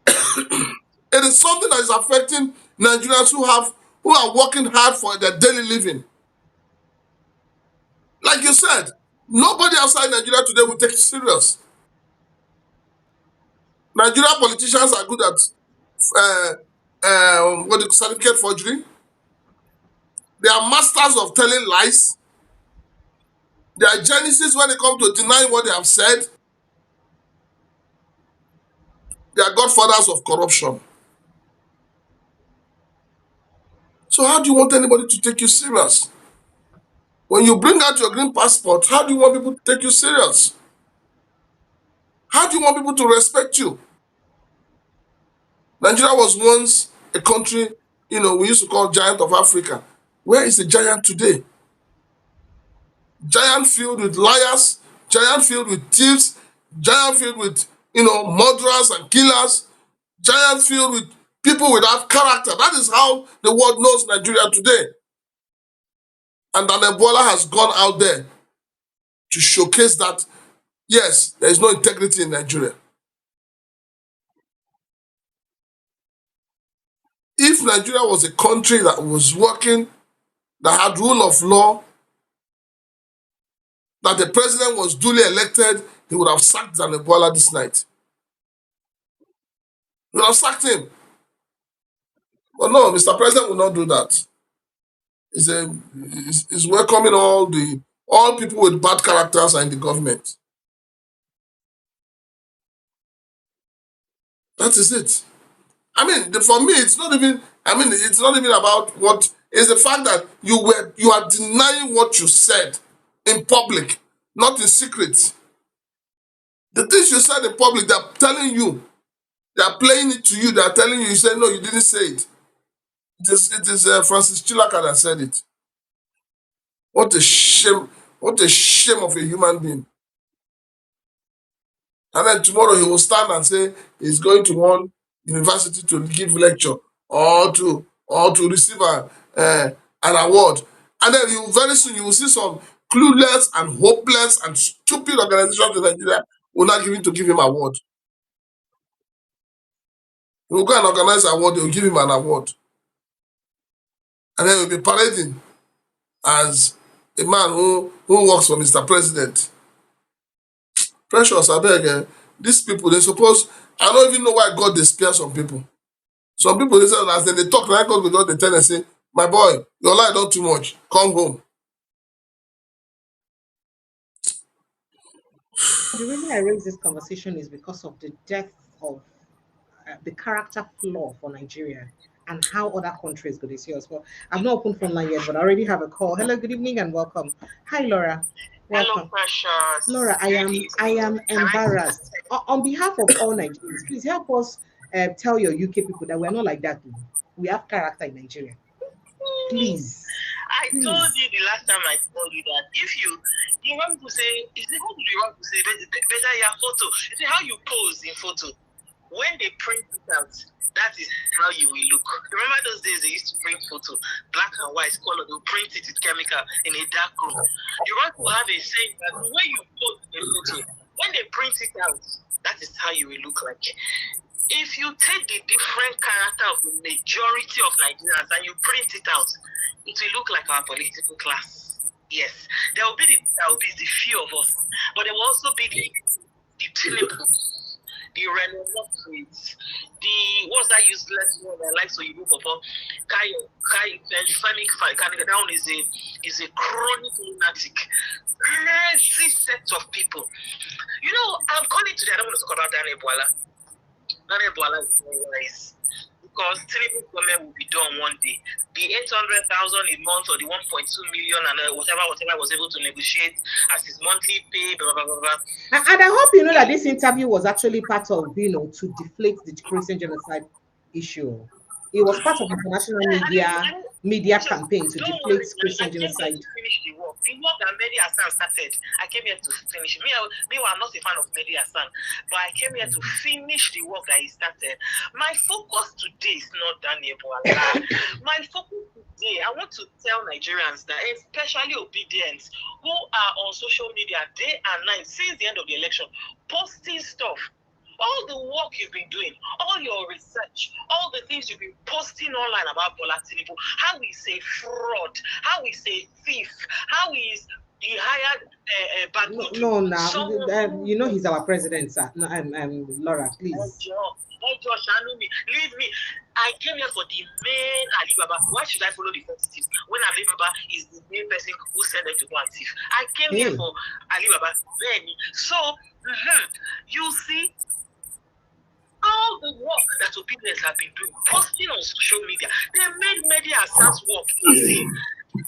It is something that is affecting Nigerians who are working hard for their daily living. Like you said, nobody outside Nigeria today will take it serious. Nigerian politicians are good at certificate forgery. They are masters of telling lies. They are geniuses when it comes to denying what they have said. They are godfathers of corruption. So how do you want anybody to take you serious? When you bring out your green passport, how do you want people to take you serious? How do you want people to respect you? Nigeria was once a country, we used to call giant of Africa. Where is the giant today? Giant filled with liars, giant filled with thieves, giant filled with, murderers and killers, giant filled with people without character. That is how the world knows Nigeria today. And Bwala has gone out there to showcase that, yes, there is no integrity in Nigeria. If Nigeria was a country that was working, that had rule of law, that the president was duly elected, he would have sacked Bwala this night. He would have sacked him. But no, Mr. President will not do that. He's welcoming all people with bad characters are in the government. That is it. For me, it's not even about what is the fact that you are denying what you said in public, not in secret. The things you said in public, they're telling you, they're playing it to you, they're telling you, you said, no, you didn't say it. It is Francis Chilaka that said it. What a shame of a human being. And then tomorrow he will stand and say he's going to one university to give lecture or to receive an award. And then very soon you will see some clueless and hopeless and stupid organizations in Nigeria will not give him award. He will go and organize an award, they will give him an award. And then he will be parading as a man who works for Mr. President. Precious, I beg, these people, they suppose, I don't even know why God they spare some people. Some people, they say, as they talk like God, because they tell and say, my boy, your lie not too much, come home. The reason I raise this conversation is because of the depth of the character flaw for Nigeria and how other countries go to see us. Well, I've not opened phone line yet, but I already have a call. Hello, good evening and welcome. Hi, Laura. Welcome. Hello, Precious. Laura, I am embarrassed. On behalf of all Nigerians, please help us tell your UK people that we're not like that. We have character in Nigeria. Please. I told you the last time I told you that if you want to say, how do you want to say better your photo? You see how you pose in photo. When they print it out, that is how you will look. Remember those days they used to print photo, black and white color, they'll print it with chemical in a dark room. You want to have a saying that the way you pose in a photo, when they print it out, that is how you will look like. If you take the different character of the majority of Nigerians and you print it out, it will look like our political class. Yes, there will be the few of us, but there will also be the Tinubu, the Renaissance, what's that useless one that likes to you for that one is a chronic lunatic, crazy set of people. You know, I'm calling today, I don't want to talk about Bwala. Bwala is no wise. Because Tinubu government will be done one day. The 800,000 a month or the 1.2 million and whatever was able to negotiate as his monthly pay, blah, blah, blah, blah. And I hope you know that this interview was actually part of, to deflate the Christian genocide issue. It was part of international media campaign to deflate Christian genocide. The work that Mehdi Hassan started, I came here to finish. Meanwhile, I'm not a fan of Mehdi Hassan, but I came here to finish the work that he started. My focus today is not Daniel Bwala. My focus today, I want to tell Nigerians that, especially obedience, who are on social media day and night since the end of the election, posting stuff. All the work you've been doing, all your research, all the things you've been posting online about Bwala Tinubu, how he's a fraud, how he's a thief, how he's He hired No, Bagudu. no, now Someone you know who he's our president, sir. No, Laura, please. Leave me. I came here for the main Alibaba. Why should I follow the fugitives when Alibaba is the main person who sent them to go and thief? I came here for Alibaba. So, you see, all the work that opinions have been doing, posting on social media, they made media assets work easy.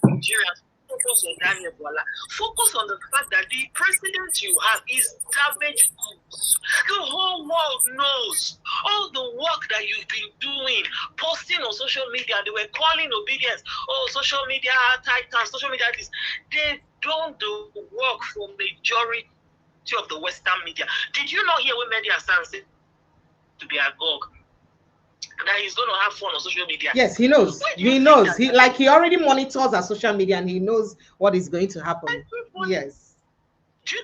Nigerians focus on Daniel Bwala. Focus on the fact that the president you have is damaged goods. The whole world knows all the work that you've been doing, posting on social media. They were calling obedience. Oh, social media titans, social media this. They've done the work for majority of the Western media. Did you not hear when media said to be agog that he's going to have fun on social media? Yes, he knows. He knows. He already monitors our social media and he knows what is going to happen. Yes.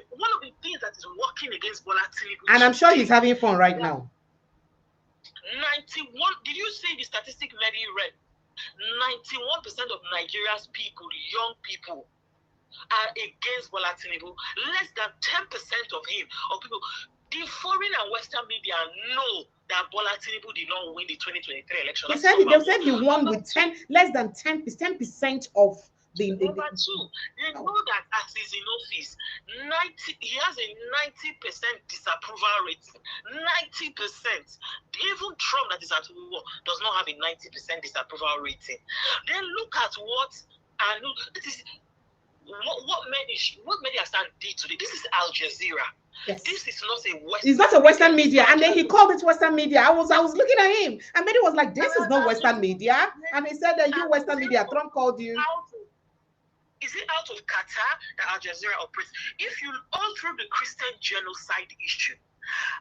One of the things that is working against Bwala Tinubu, and I'm sure he's having fun right now. 91. Did you see the statistic Mary read? 91% of Nigeria's people, young people, are against Bwala Tinubu. Less than 10% of people. The foreign and Western media know that Bwala Tinubu did not win the 2023 election. They said he won with less than 10% of the. Number two, they know that as he's in office, he has a 90% disapproval rating. 90%. Even Trump, that is at war, does not have a 90% disapproval rating. Then look at what media stand did today. This is Al Jazeera. Yes. This is not a Western. It's not a Western media, and then he called it Western media. I was looking at him, and then he was like, "This is not Western media," and he said that you Western media. Trump called you. Is it out of Qatar that Al Jazeera operates? If you all through the Christian genocide issue,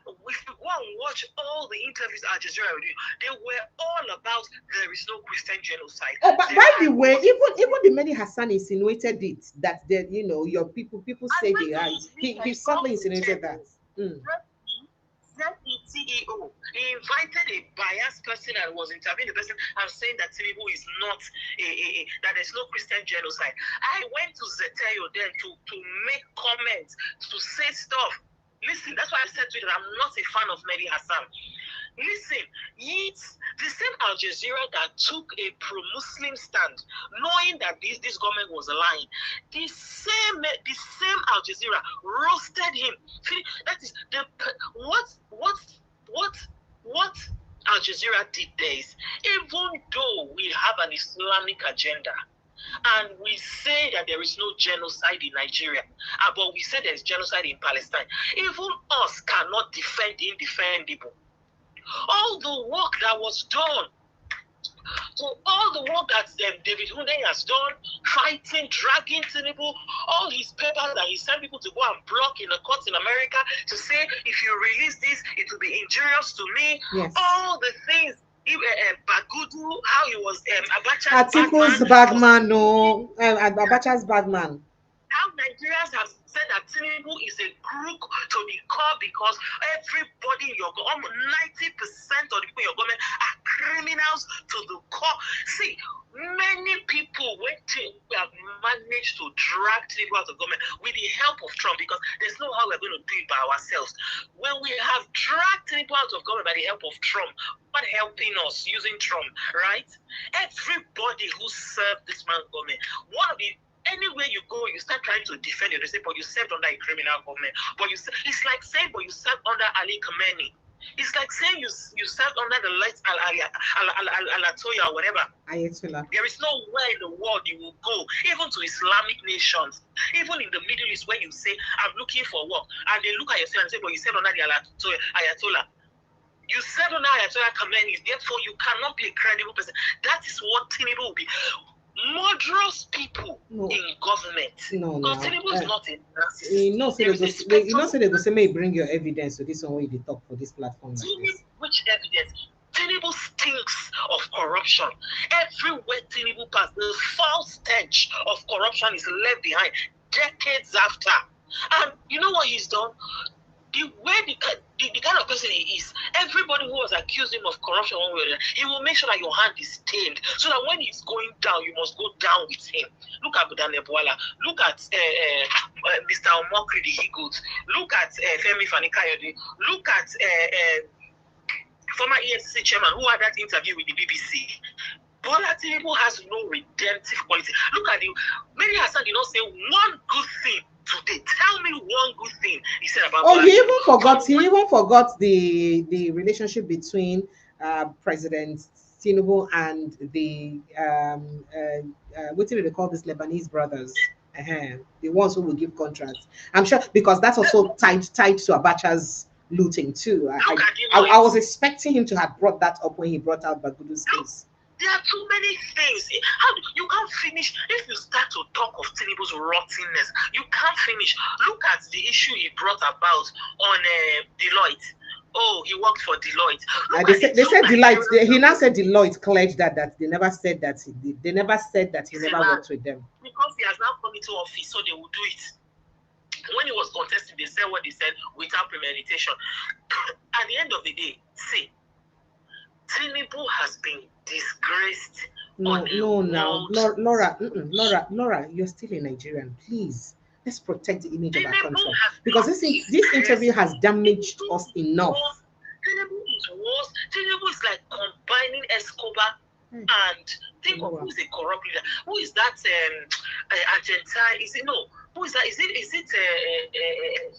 if you go and watch all the interviews Al Jazeera with you, they were all about there is no Christian genocide. Oh, but by the way, even the Mehdi Hassan insinuated it that your people say they are. He certainly insinuated that. CEO. He invited a biased person that was interviewing the person and saying that Tinubu is not that there's no Christian genocide. I went to Zeteo then to make comments, to say stuff. Listen, that's why I said to you that I'm not a fan of Mehdi Hassan. Listen, it's the same Al Jazeera that took a pro-Muslim stand, knowing that this government was lying. The same Al Jazeera roasted him. See, that is what Al Jazeera did there is, even though we have an Islamic agenda, and we say that there is no genocide in Nigeria, but we say there is genocide in Palestine, even us cannot defend the indefendable. All the work that was done, so all the work that David Hunde has done, fighting, dragging Tinubu, all his papers that he sent people to go and block in the courts in America to say, if you release this, it will be injurious to me. Yes. All the things, Bagudu, how he was Abacha's Atiku's bagman, no, Abacha's bagman. How Nigerians have said that Tinubu is a crook to the core because everybody in your government, 90% of the people in your government are criminals to the core. See, many people have managed to drag Tinubu out of government with the help of Trump, because there's no how we're going to do it by ourselves. When we have dragged Tinubu out of government by the help of Trump, not helping us using Trump, right? Everybody who served this man's government, anywhere you go, you start trying to defend your say, but you served under a criminal government. But it's like saying, but you served under Ali Khamenei. It's like saying you served under the late Alatoya or whatever. Ayatollah. There is nowhere in the world you will go, even to Islamic nations, even in the Middle East, where you say, I'm looking for work, and they look at yourself and say, but you served under the Ayatollah. You served under Ayatollah Khamenei, therefore you cannot be a credible person. That is what Tinubu will be. Murderous people in government. Tinubu is not a narcissist. They go say, may bring your evidence to this one where they talk for this platform. Which evidence? Tinubu stinks of corruption. Everywhere Tinubu passes, the foul stench of corruption is left behind decades after. And you know what he's done? the way the kind of person he is, everybody who has accused him of corruption one way or the other, he will make sure that your hand is stained, so that when he's going down, you must go down with him. Look at Bwala. Look at Mr. Omokri, the Higot. Look at Femi Fani-Kayode. Look at former EFCC chairman who had that interview with the BBC. Bwala Tinubu has no redemptive quality. Look at you. Mary Hassan did not say one good thing today. Tell me one good thing he said about. Oh, he even forgot. He even forgot the relationship between President Tinubu and the what do they call this Lebanese brothers? The ones who will give contracts. I'm sure because that's also tied to Abacha's looting too. I was expecting him to have brought that up when he brought out Bagudu's case. There are too many things. How you can't finish if you start to talk of Tinubu's rottenness. You can't finish. Look at the issue he brought about on Deloitte. Oh, he worked for Deloitte. They said Deloitte. He now said Deloitte cleared that they never said that he did. They never said that he never worked with them. Because he has now come into office, so they will do it. When he was contesting, they said what they said without premeditation. At the end of the day, see, Tinubu has been disgraced. Laura, you're still a Nigerian. Please, let's protect the image of our country because this interview has damaged us enough. Tinubu is worse. Tinubu is like combining Escobar and think of who is a corrupt leader. Who is that Argentine? Is it no? Who is that? Is it a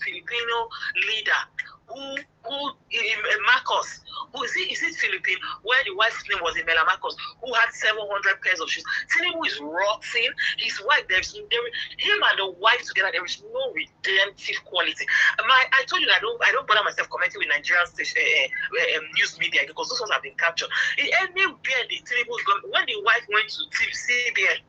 Filipino leader who Marcos? Who is it Philippine? Where the wife's name was Imela Marcos, who had 700 pairs of shoes. Tinubu is rotting. His wife, him and the wife together, there is no redemptive quality. I told you that I don't bother myself commenting with Nigerian news media because those ones have been captured. Anywhere the Tinubu is going, when the wife went to CBN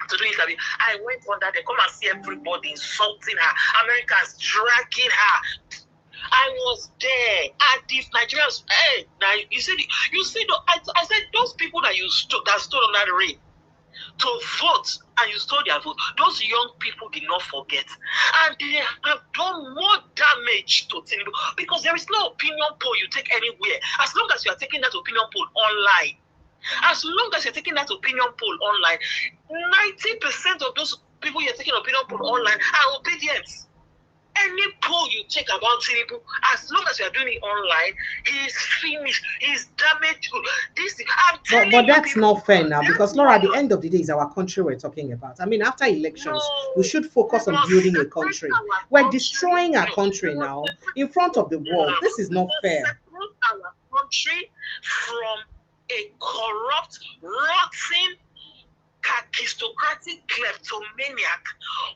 to do interview, I went on that. They come and see everybody insulting her. Americans dragging her. I was there at the Nigerians. Hey, now you see, I said those people that stood on that rail to vote and you stole their vote. Those young people did not forget, and they have done more damage to Tinubu because there is no opinion poll you take anywhere. As long as you are taking that opinion poll online, as long as you're taking that opinion poll online, 90% of those people you're taking opinion poll online are obedient. Any poll you check about Tinubu, as long as you are doing it online, he's finished, he's damaged. But that's not fair now because Laura, at the end of the day, is our country we're talking about. I mean, after elections, we should focus on building a country. We're destroying our country now in front of the world. This is not fair. Our country from a corrupt, rotten, aristocratic kleptomaniac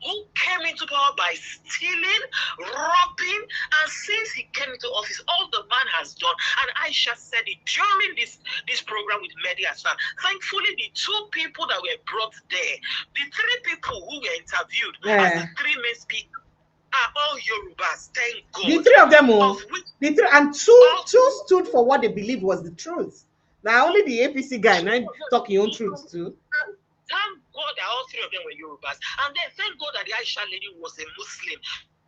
who came into power by stealing, robbing, and since he came into office, all the man has done, and Aisha said it during this program with Mehdi Hassan. Thankfully, the two people that were brought there, the three people who were interviewed as the three main speakers, are all Yorubas. Thank God. The three of them, two stood for what they believed was the truth. Now only the APC guy now talking own truth too. Thank God that all three of them were Yorubas. And then thank God that the Aisha lady was a Muslim.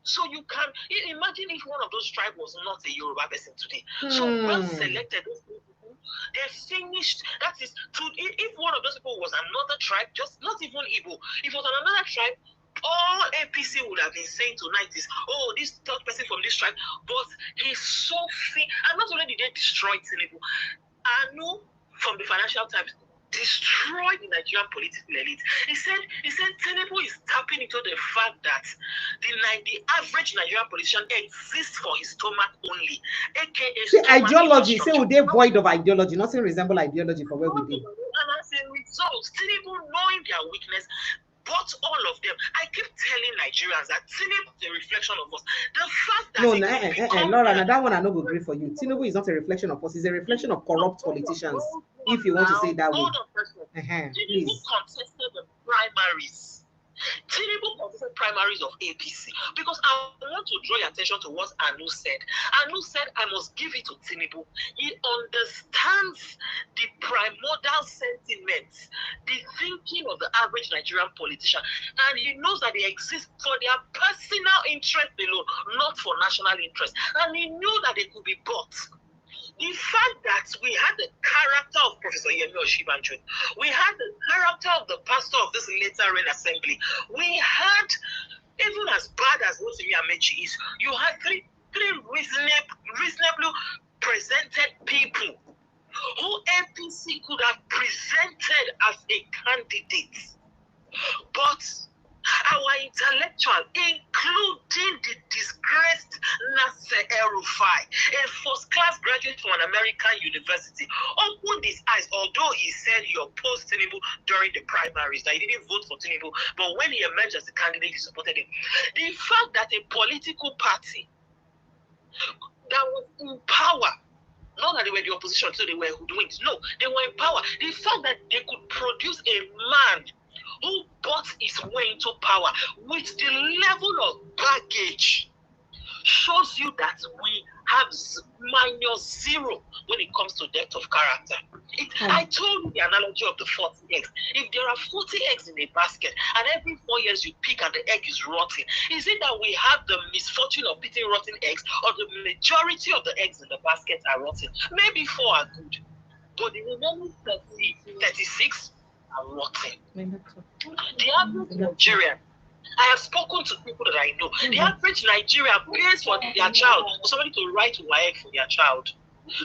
So you can imagine if one of those tribes was not a Yoruba person today. So well selected, those people, they finished. That is, if one of those people was another tribe, just not even Igbo, if it was another tribe, all APC would have been saying tonight is, oh, this third person from this tribe, but he's so fit. And not only did they destroy Tinubu, Anu from the Financial Times destroyed the Nigerian political elite. He said Tinubu is tapping into the fact that the average Nigerian politician exists for his stomach only, aka ideology. Say we are void of ideology, nothing resemble ideology for where we be. And as a result, Tinubu knowing their weakness, but all of them, I keep telling Nigerians that Tinubu is a reflection of us. The fact that Laura, that one I not agree for you. Tinubu is not a reflection of us; it's a reflection of corrupt politicians. If you want to say that way, Tinubu contested the primaries. Tinubu contested primaries of APC because I want to draw your attention to what Anu said. Anu said, I must give it to Tinubu. He understands the primordial sentiments, the thinking of the average Nigerian politician, and he knows that they exist for their personal interest alone, not for national interest. And he knew that they could be bought. The fact that we had the character of Professor Yemi Oshibanjo, we had the character of the pastor of this later reign assembly, we had, even as bad as Rotimi Amechi is, you had three reasonably presented people who APC could have presented as a candidate. But our intellectual, including the disgraced Nasser El-Rufai, a first-class graduate from an American university, opened his eyes, although he said he opposed Tinubu during the primaries, that he didn't vote for Tinubu, but when he emerged as a candidate, he supported him. The fact that a political party that was in power, not that they were the opposition, so they were doing it. No, they were in power. The fact that they could produce a man who bought his way into power with the level of baggage shows you that we have -0 when it comes to depth of character. I told you the analogy of the 40 eggs. If there are 40 eggs in a basket and every 4 years you pick and the egg is rotten, is it that we have the misfortune of picking rotten eggs, or the majority of the eggs in the basket are rotten? Maybe 4 are good, but the remaining 36 are rotten. The average Nigerian, I have spoken to people that I know, the average Nigerian pays for their child, for somebody to write WAEC for their child,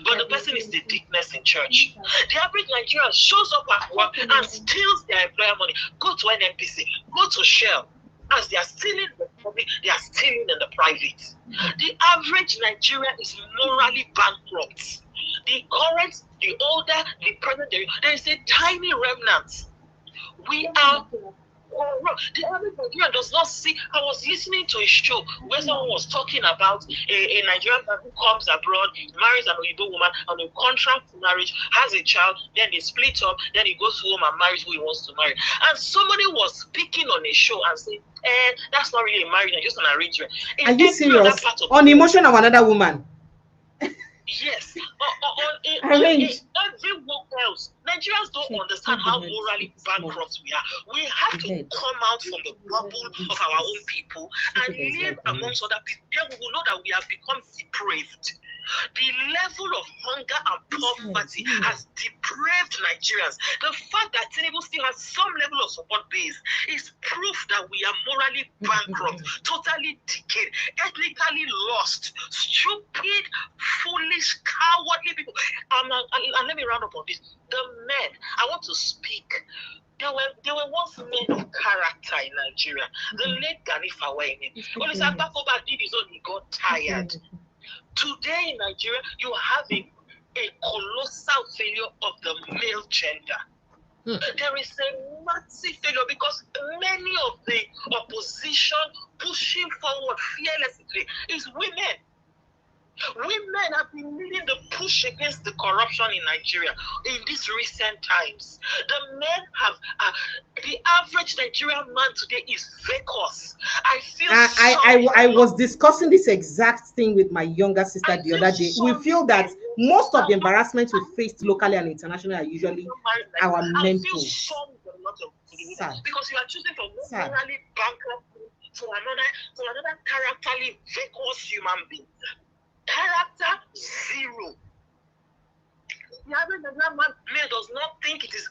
but the person is the deaconess in church. The average Nigerian shows up at work and steals their employer money. Go to NNPC, go to Shell. As they are stealing the public, they are stealing in the private. The average Nigerian is morally bankrupt. The current, the older, the present, there is a tiny remnant. We are the average Nigerian does not see. I was listening to a show where someone was talking about a Nigerian man who comes abroad, marries an Oyibo woman on a contract marriage, has a child, then they split up, then he goes home and marries who he wants to marry. And somebody was speaking on a show and saying, that's not really a marriage, just an arrangement. Are you serious? On the emotion of another woman? Yes. Everyone else, Nigerians don't understand how morally bankrupt we are. We have to come out from the bubble of our own people and live amongst other people. Then we will know that we have become depraved. The level of hunger and poverty has depraved Nigerians. The fact that Tinubu still has some level of support base is proof that we are morally bankrupt, totally decayed, ethnically lost, stupid, foolish, cowardly people. And let me round up on this. The men, I want to speak. There were once men of character in Nigeria. The late Gani Fawehinmi. When Bakoba did his own, he got tired. Today in Nigeria, you have a colossal failure of the male gender. There is a massive failure because many of the opposition pushing forward fearlessly is women. Women have been leading the push against the corruption in Nigeria in these recent times. The men have, the average Nigerian man today is vacuous. I feel I was discussing this exact thing with my younger sister the other day. We feel that most of the embarrassments we faced locally and internationally are usually our mentors. Because you are choosing from morally bankrupt to another characterly vacuous human being. Character zero. The average man does not think it is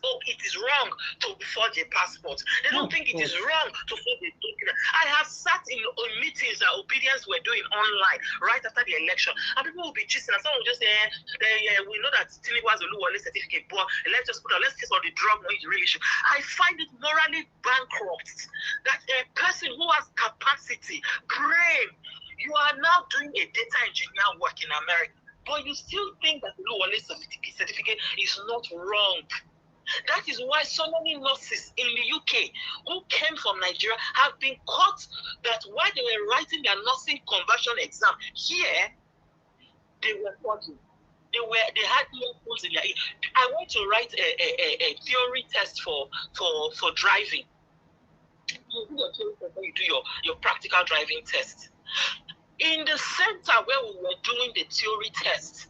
wrong to forge a passport. They don't think it is wrong to forge a document. I have sat in meetings that obedience were doing online right after the election, and people will be gisting, and someone will just say, we know that Tinubu has a Oluwole certificate, but let's test on the drug when it's really issue. I find it morally bankrupt that a person who has capacity, brain, you are now doing a data engineer work in America, but you still think that the Oluwole certificate is not wrong. That is why so many nurses in the UK who came from Nigeria have been caught that while they were writing their nursing conversion exam here, they were forging. They had earphones in their ear. I want to write a theory test for driving. You do your theory test, then you do your practical driving test. In the center where we were doing the theory test,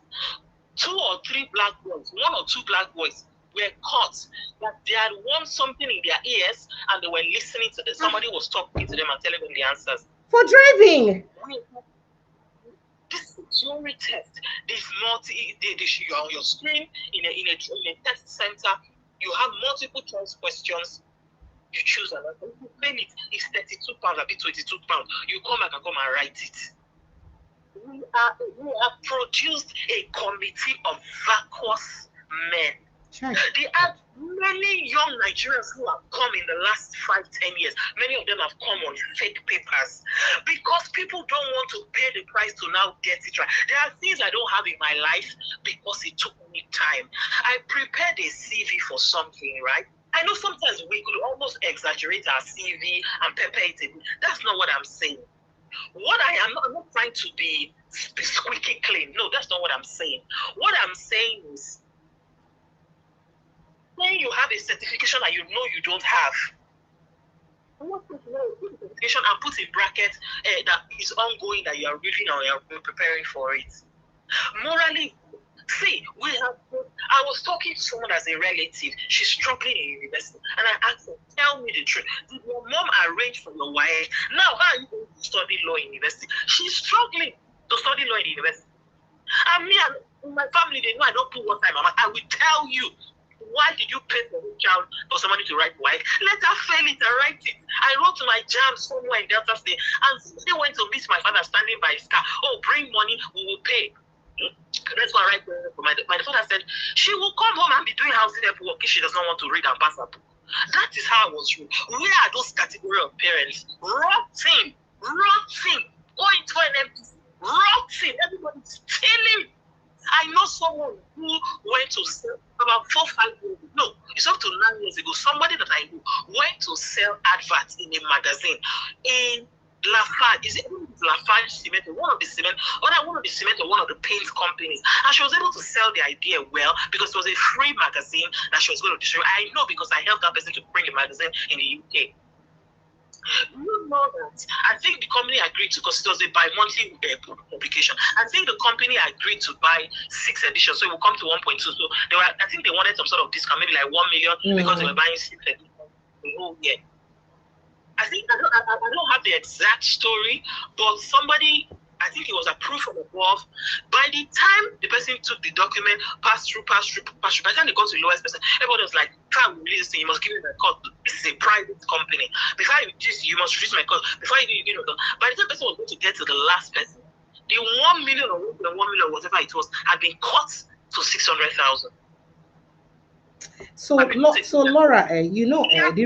2 or 3 black boys, 1 or 2 black boys were caught that they had worn something in their ears and they were listening to them. Somebody was talking to them and telling them the answers. For driving. This theory test, this you're on your screen in a test center. You have multiple choice questions. You choose another. If you fail it, it's 32 pounds, a bit 22 pounds. You come back and come and write it. We have produced a committee of vacuous men. There are many young Nigerians who have come in the last 5-10 years. Many of them have come on fake papers because people don't want to pay the price to now get it right. There are things I don't have in my life because it took me time. I prepared a CV for something, right? I know sometimes we could almost exaggerate our CV and pepper it a bit. That's not what I'm saying. What I'm not trying to be squeaky clean. No, that's not what I'm saying. What I'm saying is, when you have a certification that you know you don't have, certification and put in bracket that is ongoing, that you are reading or you are preparing for it. Morally, see, I was talking to someone as a relative. She's struggling in university, and I asked her, "Tell me the truth. Did your mom arrange for your wife? Now, how are you going to study law in university?" She's struggling to study law in university. And me and my family, they know I don't put one time. I will tell you. Why did you pay for a child for somebody to write wife? Let her fail it and write it. I wrote my jam somewhere in Delta State, and they went to meet my father standing by his car. "Oh, bring money, we will pay." That's what I write for my father said, "She will come home and be doing house help work if she does not want to read and pass her book." That is how I was raised. Where are those category of parents? Rotting. Going to an empty, rotting. Everybody's stealing. I know someone who went to sell about 4-5 years ago. No, it's up to 9 years ago. Somebody that I knew went to sell adverts in a magazine in Lafarge. Is it Lafarge Cement or one of the cement, or one of the cement or one of the paint companies? And she was able to sell the idea well because it was a free magazine that she was going to distribute. I know because I helped that person to bring a magazine in the UK. You know that. I think the company agreed to, because it was a bi-monthly publication. I think the company agreed to buy 6 editions, so it will come to 1.2. So I think they wanted some sort of discount, maybe like 1 million, because they were buying 6 editions the whole year. I think I don't have the exact story, but somebody, I think it was approved from above. By the time the person took the document, passed through. By the time they got to the lowest person, everybody was like, "Can't release this thing. You must give me my code. This is a private company. Before you must release my code. Before you do, By the time the person was going to get to the last person, the 1 million or 1 million, whatever it was, had been cut to 600,000. So Laura, the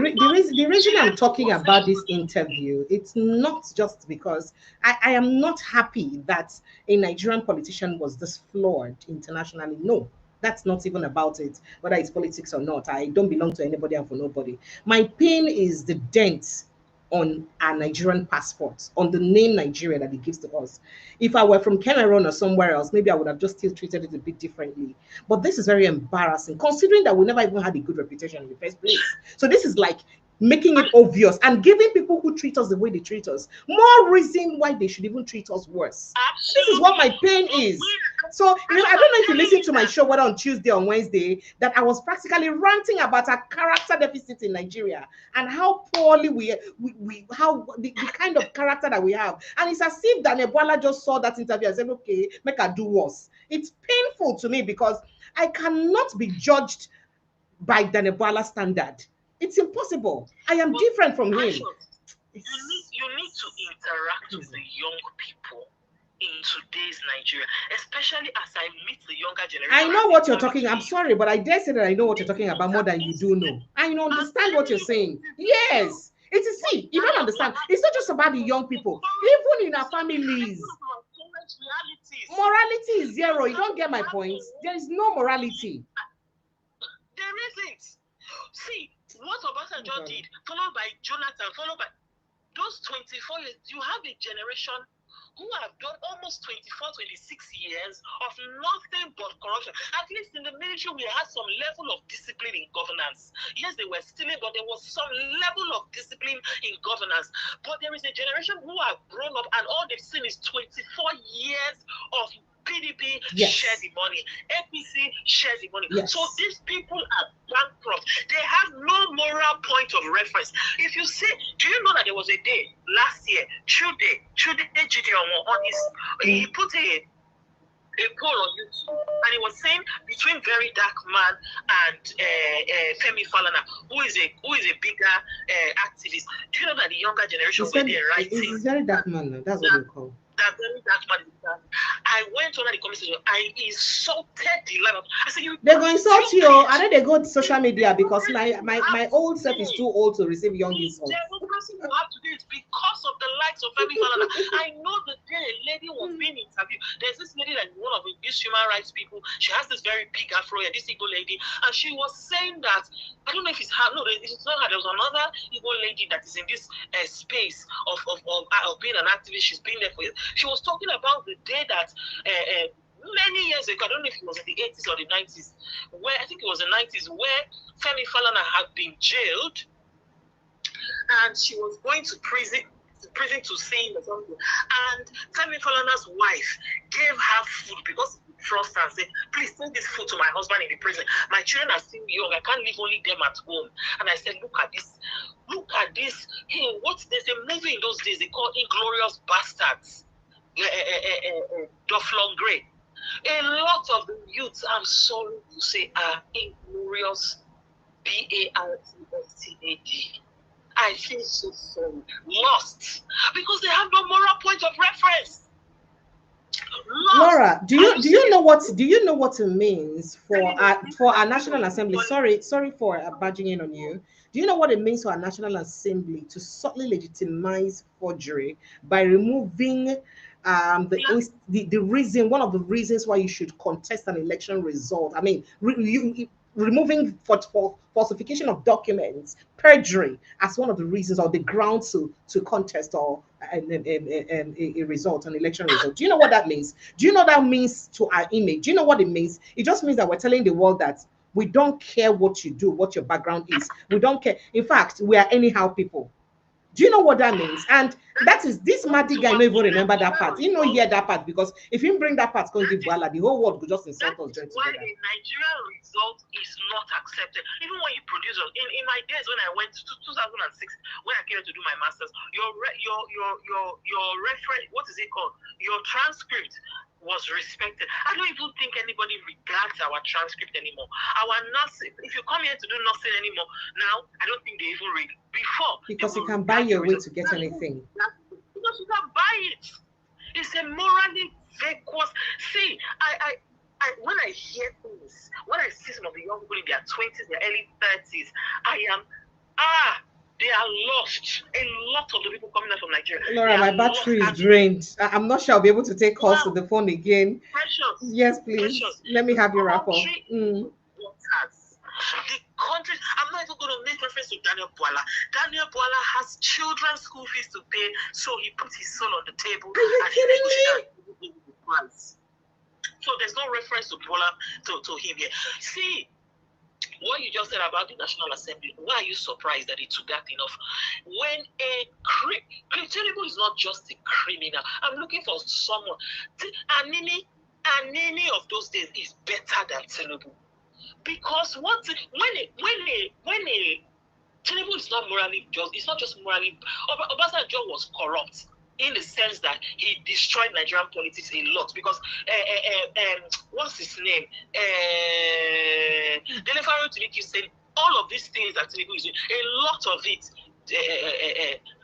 reason I'm talking about this interview, it's not just because I am not happy that a Nigerian politician was this flawed internationally. No, that's not even about it, whether it's politics or not. I don't belong to anybody and for nobody. My pain is the dent on our Nigerian passports, on the name Nigeria that it gives to us. If I were from Cameroon or somewhere else, maybe I would have just still treated it a bit differently. But this is very embarrassing, considering that we never even had a good reputation in the first place. So this is like making it obvious and giving people who treat us the way they treat us more reason why they should even treat us worse. This is what my pain is. So I don't know if you listened to my show, whether on Tuesday or Wednesday, that I was practically ranting about our character deficit in Nigeria and how poorly the kind of character that we have. And it's as if Bwala just saw that interview and said, "Okay, make her do worse." It's painful to me because I cannot be judged by Bwala standard. It's impossible. I am different from him. You need to interact with the young people in today's Nigeria, especially as I meet the younger generation. I know what you're talking. I'm sorry, but I dare say that I know what you're talking about more than you do know. I understand what you're saying. Yes. It is, see, you don't understand. It's not just about the young people. Even in our families. Morality is zero. You don't get my point. There is no morality. There isn't. See, what Obasanjo did, followed by Jonathan, followed by those 24 years, you have a generation who have done almost 24, 26 years of nothing but corruption. At least in the military, we had some level of discipline in governance. Yes, they were stealing, but there was some level of discipline in governance. But there is a generation who have grown up and all they've seen is 24 years of PDP share the money, APC share the money. So these people are bankrupt. They have no moral point of reference. If you say, do you know that there was a day last year, Chude Gideon on his, he put a poll on YouTube, and he was saying between Very Dark Man and Femi Falana, who is a bigger activist. Do you know that the younger generation were there writing? It's Very Dark Man. That's what they call. That Very Dark Man. I went on the conversation. I insulted the life of. I said, they're going to insult you, and then they go to social media because my old self is too old to receive young insults. Democracy you have today is because of the likes of Femi Falana. I know the day a lady was being interviewed. There's this lady that one of these human rights people. She has this very big afro, this Igbo lady, and she was saying that I don't know if it's her. No, it's not her. There was another Igbo lady that is in this space of being an activist. She's been there for years. She was talking about the day that many years ago, I don't know if it was in the 80s or the 90s, where I think it was the 90s, where Femi Falana had been jailed and she was going to prison to sing or something. And Femi Falana's wife gave her food because he trust her and said, please take this food to my husband in the prison. My children are still young. I can't leave only them at home. And I said, look at this. Look at this. Hey, there's a movie in those days they call Inglorious Bastards. Doflon Gray. A lot of the youths, I'm sorry to say, are inglorious. BARTSTAD. I feel so sorry. Lost. Because they have no moral point of reference. Lost. Laura, do you know what it means for our National Assembly? Sorry for barging in on you. Do you know what it means for our National Assembly to subtly legitimize forgery by removing the reason, one of the reasons why you should contest an election result? I mean, removing falsification of documents, perjury, as one of the reasons or the ground to contest or a result, an election result. Do you know what that means? Do you know what that means to our image? Do you know what it means? It just means that we're telling the world that we don't care what you do, what your background is. We don't care. In fact, we are anyhow people. Do you know what that means? And that is, this Madi guy don't even remember that part. He don't hear that part, because if he bring that part, going to give Bwala, the whole world could just insult us. That's why a Nigerian result is not accepted. Even when you produce in my days when I went to 2006, when I came to do my master's, your reference, what is it called? Your transcript was respected. I don't even think anybody regards our transcript anymore. Our nursing, if you come here to do nothing anymore, now I don't think they even read. Before, because you can buy your way to get anything. Because you can buy it. It's a morally vacuous. See, I when I hear things, when I see some of the young people in their 20s, their early 30s, I am they are lost. A lot of the people coming out from Nigeria. Laura, my battery is drained. I'm not sure I'll be able to take calls to the phone again. Precious. Yes, please. Precious. Let me have your wrap up. The country, I'm not even going to make reference to Daniel Bwala. Daniel Bwala has children's school fees to pay, so he put his soul on the table. Are you kidding me? So there's no reference to Bwala to him here. See, what you just said about the National Assembly, why are you surprised that it took that enough? When Tinubu is not just a criminal. I'm looking for someone. Anini of those days is better than Tinubu. Because when Tinubu is not morally just, it's not just morally. Obasanjo was corrupt in the sense that he destroyed Nigerian politics a lot, because what's his name? Delefaro to make you say all of these things that Tinubu is doing, a lot of it.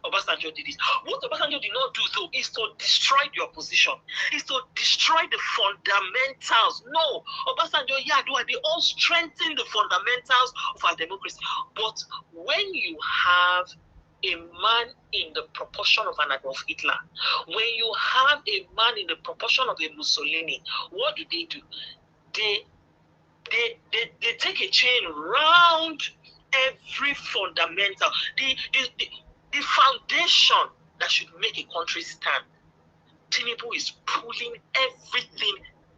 Obasanjo did it. What Obasanjo did not do, though, is to destroy the opposition, is to destroy the fundamentals. No, Obasanjo, Yadua, they all strengthen the fundamentals of our democracy. But when you have a man in the proportion of an Adolf Hitler, when you have a man in the proportion of a Mussolini, what do? They take a chain round every fundamental, the foundation that should make a country stand. Tinubu is pulling everything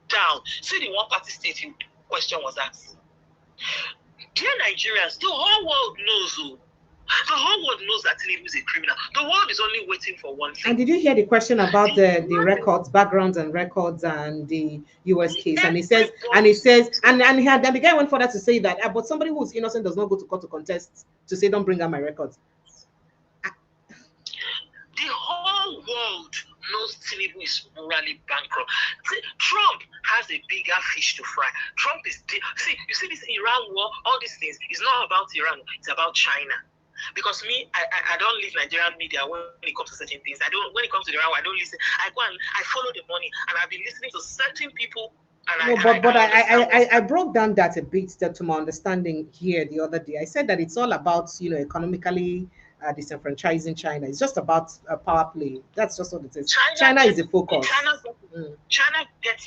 down. See, the one party state question was asked. Dear Nigerians, the whole world knows who. The whole world knows that Tinubu is a criminal. The world is only waiting for one thing. And did you hear the question about the records, backgrounds and records and the US case? And he says, and the guy went further to say that, but somebody who's innocent does not go to court to contest to say, don't bring out my records. The whole world knows Tinubu is morally bankrupt. See, Trump has a bigger fish to fry. Trump is you see this Iran war, all these things. It's not about Iran, it's about China. Because me, I don't leave Nigerian media when it comes to certain things. When it comes to Iran, I don't listen. I go and I follow the money, and I've been listening to certain people. And I broke down that a bit to my understanding here the other day. I said that it's all about, economically disenfranchising China. It's just about power play. That's just what it is. China is the focus. China gets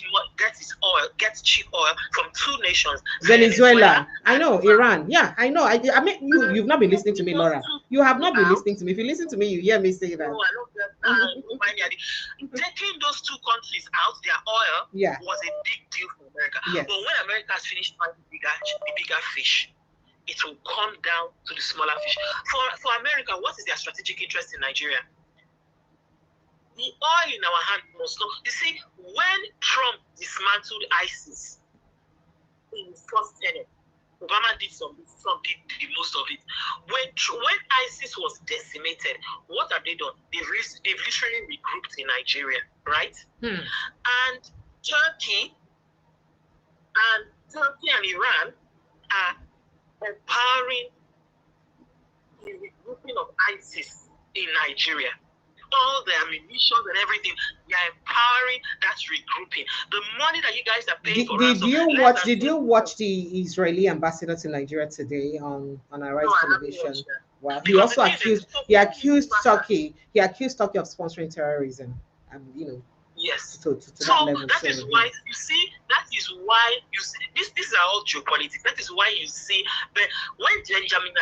cheap oil from two nations. Venezuela. I know. Iran. Yeah, I know. I mean, you've not been listening to me, Laura. You have not been listening to me. If you listen to me, you hear me say that. No, I don't get that. Taking those two countries out, their oil was a big deal for America. Yes. But when America has finished finding the bigger fish, it will come down to the smaller fish. For America, what is their strategic interest in Nigeria? The oil in our hand must know. You see, when Trump dismantled ISIS in his first tenure, Obama did some, Trump did most of it. When ISIS was decimated, what have they done? They've literally regrouped in Nigeria, right? And Turkey and Iran are empowering the regrouping of ISIS in Nigeria. All the ammunition and everything, they are empowering that regrouping. The money that you guys are paying for. Did you watch the Israeli ambassador to Nigeria today on Arise television? Well, he also accused Turkey of sponsoring terrorism. Yes. To that level. That is why you see. These are all geopolitics. That is why you see. But when Benjamin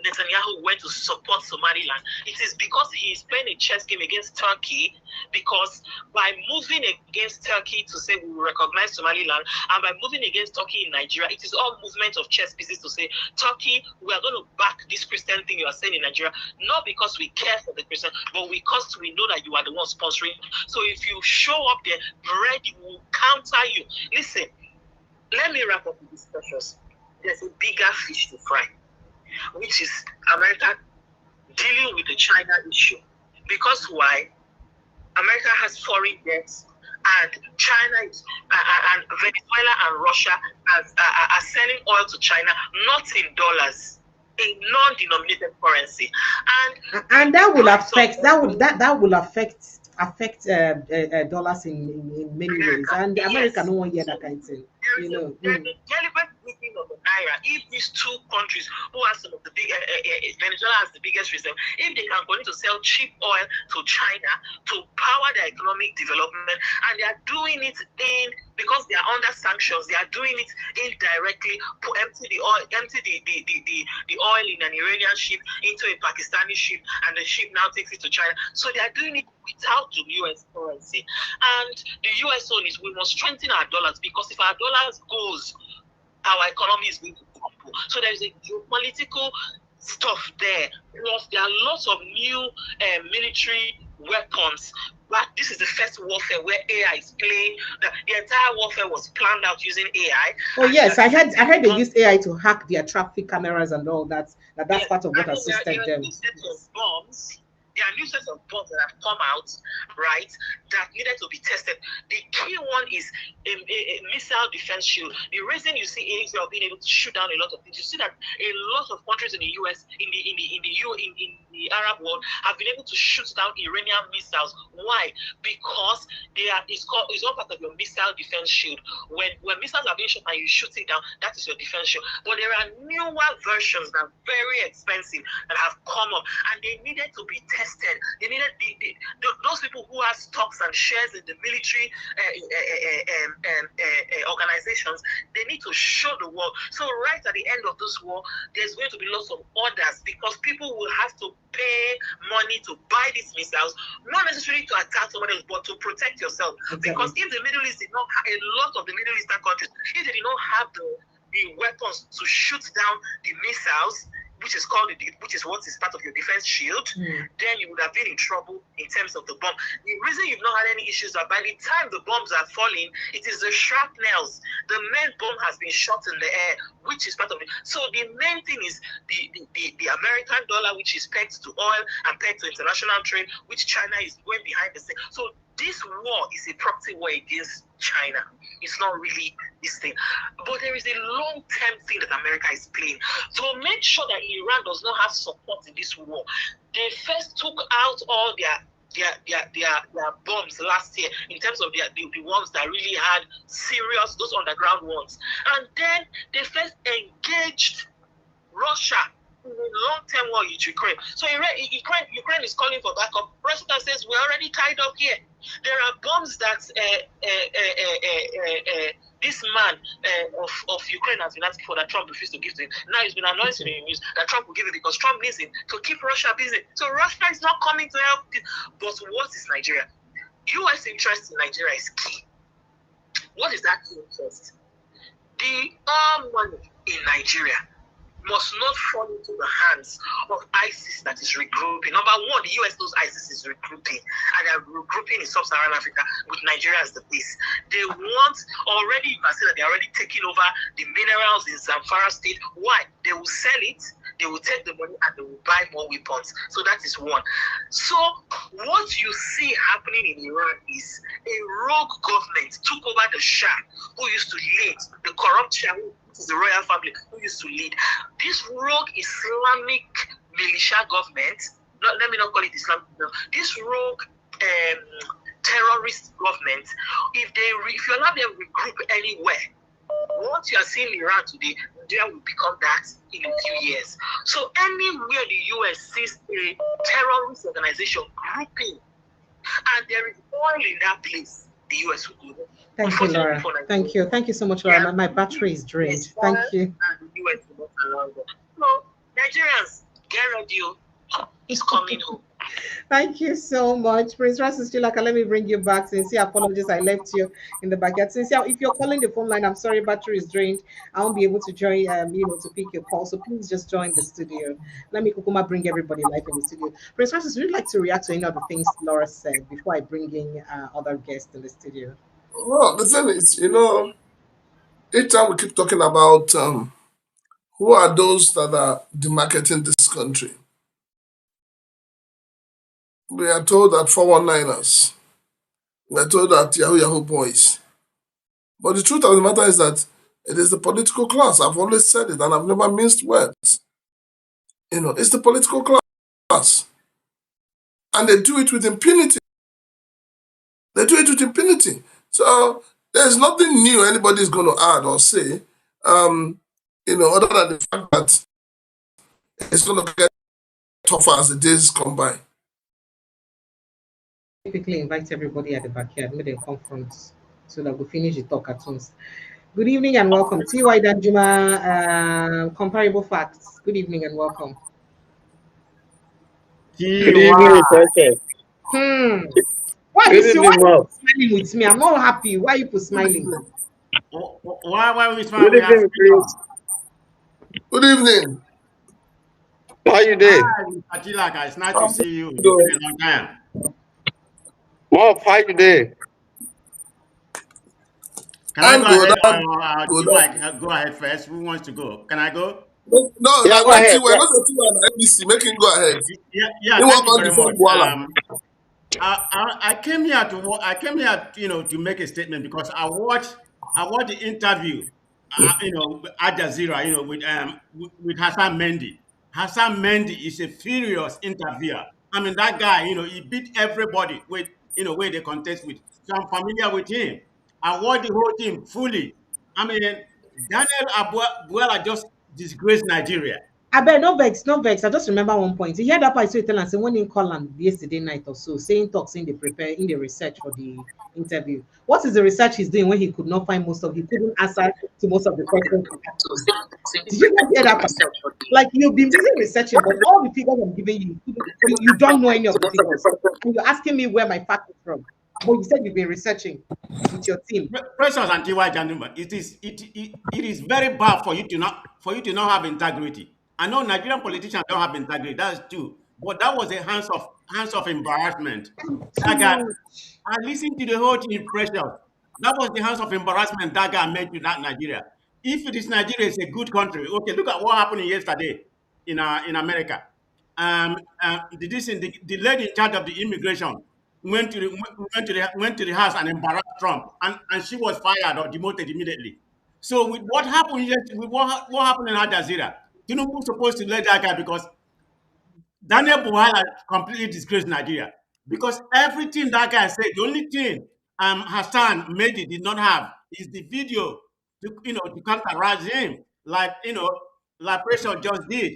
Netanyahu went to support Somaliland, it is because he is playing a chess game against Turkey. Because by moving against Turkey to say we will recognize Somaliland, and by moving against Turkey in Nigeria, it is all movement of chess pieces to say, Turkey, we are going to back this Christian thing you are saying in Nigeria, not because we care for the Christian, but because we know that you are the one sponsoring. So if you show up there, ready, will counter you. Listen, let me wrap up with this precious. There's a bigger fish to fry, which is America dealing with the China issue. Because why? America has foreign debts, and China and Venezuela and Russia are selling oil to China, not in dollars, in non-denominated currency, and that will affect dollars in many ways, and America no one hear that kind of thing. There's a deliberate weakening of the naira. If these two countries, who are some of the big, Venezuela has the biggest reserve, if they can continue to sell cheap oil to China to power their economic development, and they are doing it because they are under sanctions, they are doing it indirectly, empty the oil in an Iranian ship into a Pakistani ship, and the ship now takes it to China. So they are doing it without the US currency. And the US own is we must strengthen our dollars, because if our dollars goes, our economy is going to crumble. So there is a geopolitical stuff there. Plus, there are lots of new military weapons. But this is the first warfare where AI is playing. The entire warfare was planned out using AI. Oh yes, I heard they used AI to hack their traffic cameras and all that. That's part of what assisted them. There are new sets of bombs that have come out, right, that needed to be tested. The key one is a missile defense shield. The reason you see Israel being able to shoot down a lot of things, you see that a lot of countries in the US, in the Arab world, have been able to shoot down Iranian missiles. Why? Because it's all part of your missile defense shield. When missiles are being shot and you shoot it down, that is your defense shield. But there are newer versions that are very expensive that have come up, and they needed to be tested invested. They needed those people who have stocks and shares in the military organizations. They need to show the world. So right at the end of this war, there's going to be lots of orders because people will have to pay money to buy these missiles, not necessarily to attack somebody else, but to protect yourself. Exactly. Because if the Middle East did not have, a lot of the Middle Eastern countries, if they did not have the weapons to shoot down the missiles, which is what is part of your defense shield, then you would have been in trouble in terms of the bomb. The reason you've not had any issues are by the time the bombs are falling, it is the shrapnels. The main bomb has been shot in the air, which is part of it. So the main thing is the American dollar, which is pegged to oil and pegged to international trade, which China is going behind the scene. So this war is a proxy war against China. It's not really this thing. But there is a long-term thing that America is playing. To make sure that Iran does not have support in this war, they first took out all their bombs last year in terms of the ones that really had serious, those underground ones. And then they first engaged Russia in a long-term war with Ukraine. So Ukraine is calling for backup. President says we're already tied up here. There are bombs that this man of Ukraine has been asking for that Trump refused to give to him. Now he's been announcing in the news that Trump will give it because Trump needs him to keep Russia busy. So Russia is not coming to help. But what is Nigeria? U.S. interest in Nigeria is key. What is that key interest? The oil money in Nigeria must not fall into the hands of ISIS that is regrouping. Number one, the US knows ISIS is regrouping, and they're regrouping in sub-Saharan Africa with Nigeria as the base. They want, already, you can see that they're already taking over the minerals in Zamfara state. Why? They will sell it, they will take the money, and they will buy more weapons. So that is one. So what you see happening in Iran is a rogue government took over the Shah, who used to lead the corrupt Shah, the royal family who used to lead this rogue Islamic militia government. Let me not call it Islamic. No, this rogue terrorist government. If you allow them to regroup anywhere, what you are seeing in Iran today, Nigeria will become that in a few years. So anywhere the US sees a terrorist organization grouping, and there is oil in that place, the US will do that. Thank you, Laura. Thank you. Thank you so much, Laura. My battery is drained. Thank you. And the US will not allow that. So, Nigerians, get ready. He's coming home. Thank you so much. Prince Francis Chilaka, let me bring you back. Sincere apologies, I left you in the backyard. Sincere, if you're calling the phone line, I'm sorry, battery is drained. I won't be able to join, to pick your call. So please just join the studio. Let me Kukuma bring everybody live in the studio. Prince Francis, would you like to react to any of the things Laura said before I bring in other guests in the studio? Well, the thing is, each time we keep talking about who are those that are demarketing this country. We are told that 419ers. We are told that Yahoo boys. But the truth of the matter is that it is the political class. I've always said it, and I've never minced words. It's the political class. And they do it with impunity. So there's nothing new anybody's going to add or say, other than the fact that it's going to get tougher as the days come by. Quickly invite everybody at the backyard, make them come front so that we'll finish the talk at once. Good evening and welcome. T.Y. Danjuma, Comparable Facts. Good evening and welcome. Good evening, Why are you smiling with me? I'm not happy. Why are you smiling? Why are we smiling? Good evening, please. Good evening. How are you doing? Hi, Mr. It's nice to see you. It's been a long time. Mob, how you doing? Can I go ahead? Go ahead first. Who wants to go? Can I go? No, go ahead. We're not ABC. Make him go ahead. Yeah. Thank you very much. I came here to make a statement because I watched the interview, at Jazeera, with Hassan Mendy. Hassan Mendy is a furious interviewer. I mean, that guy, he beat everybody with, where they contest with. So I'm familiar with him. I watched the whole thing fully. I mean, Bwala just disgraced Nigeria. I bet no vex, no vex. I just remember one point. You hear that part, so tell and say when in call am yesterday night or so, saying talks in the prepare in the research for the interview. What is the research he's doing when he could not find most of he couldn't answer to most of the questions? Did you not hear that part? Like you've been busy researching, but all the figures I'm giving you, you don't know any of the figures. And you're asking me where my fact is from. But you said you've been researching with your team. Precious and TY gentlemen, it is very bad for you to not have integrity. I know Nigerian politicians don't have integrity, that's true. But that was a hands of embarrassment. That guy, I listened to the whole thing, Precious. That was the hands of embarrassment that guy made to that Nigeria. If it is Nigeria, it's a good country. Okay, look at what happened yesterday in America. The lady in charge of the immigration went to the house and embarrassed Trump, and she was fired or demoted immediately. So with what happened with what happened in Al Jazeera, Tinubu was supposed to let that guy because Daniel Bwala completely disgraced Nigeria because everything that guy said, the only thing Hassan Mehdi did not have is the video to counteract him, like Pressure just did.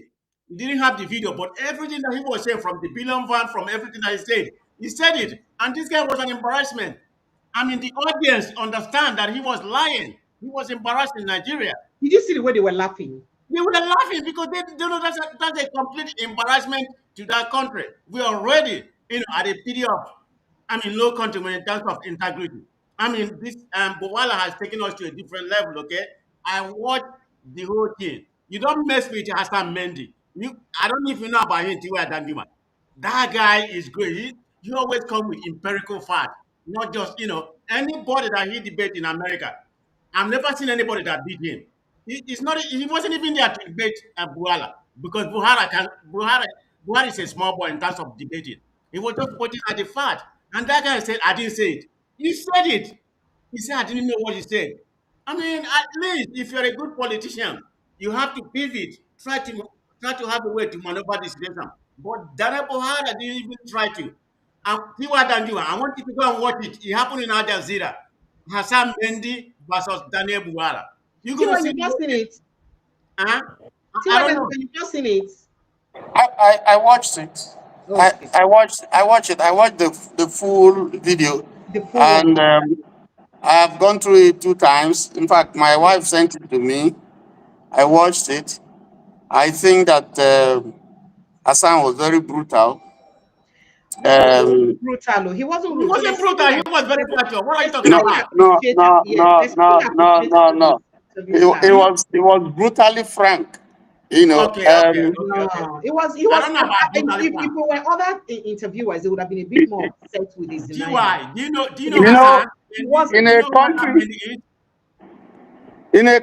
He didn't have the video, but everything that he was saying from the billion van, from everything that he said it. And this guy was an embarrassment. I mean, the audience understand that he was lying. He was embarrassed in Nigeria. Did you see the way they were laughing? They were laughing because they know that's a complete embarrassment to that country. We are already, at a period of, low country when in terms of integrity. This Bwala has taken us to a different level, okay? I watched the whole thing. You don't mess with Hassan Mendy. I don't know if you know about him, Tiwa Dandima. That guy is great. He always come with empirical fact, not just, anybody that he debate in America. I've never seen anybody that beat him. He wasn't even there to debate Bwala because Buhari is a small boy in terms of debating. He was just pointing at the fact. And that guy said, I didn't say it. He said it. He said, I didn't know what he said. At least if you're a good politician, you have to pivot, try to have a way to maneuver the situation. But Dana Buhari didn't even try to. I want you to go and watch it. It happened in Al Jazeera. Hassan Mendy versus Daniel Bwala. You're going to see You've not seen it. Huh? I don't know. You've not seen it. I watched it. Okay. I watched it. I watched the full video. And I've gone through it 2 times. In fact, my wife sent it to me. I watched it. I think that Hassan was very brutal. Brutal. He wasn't brutal. He wasn't brutal. He was very brutal. What are you talking about? No. He was brutally frank. Okay. It was. If we were other interviewers, it would have been a bit more upset with his denial. Do you know in a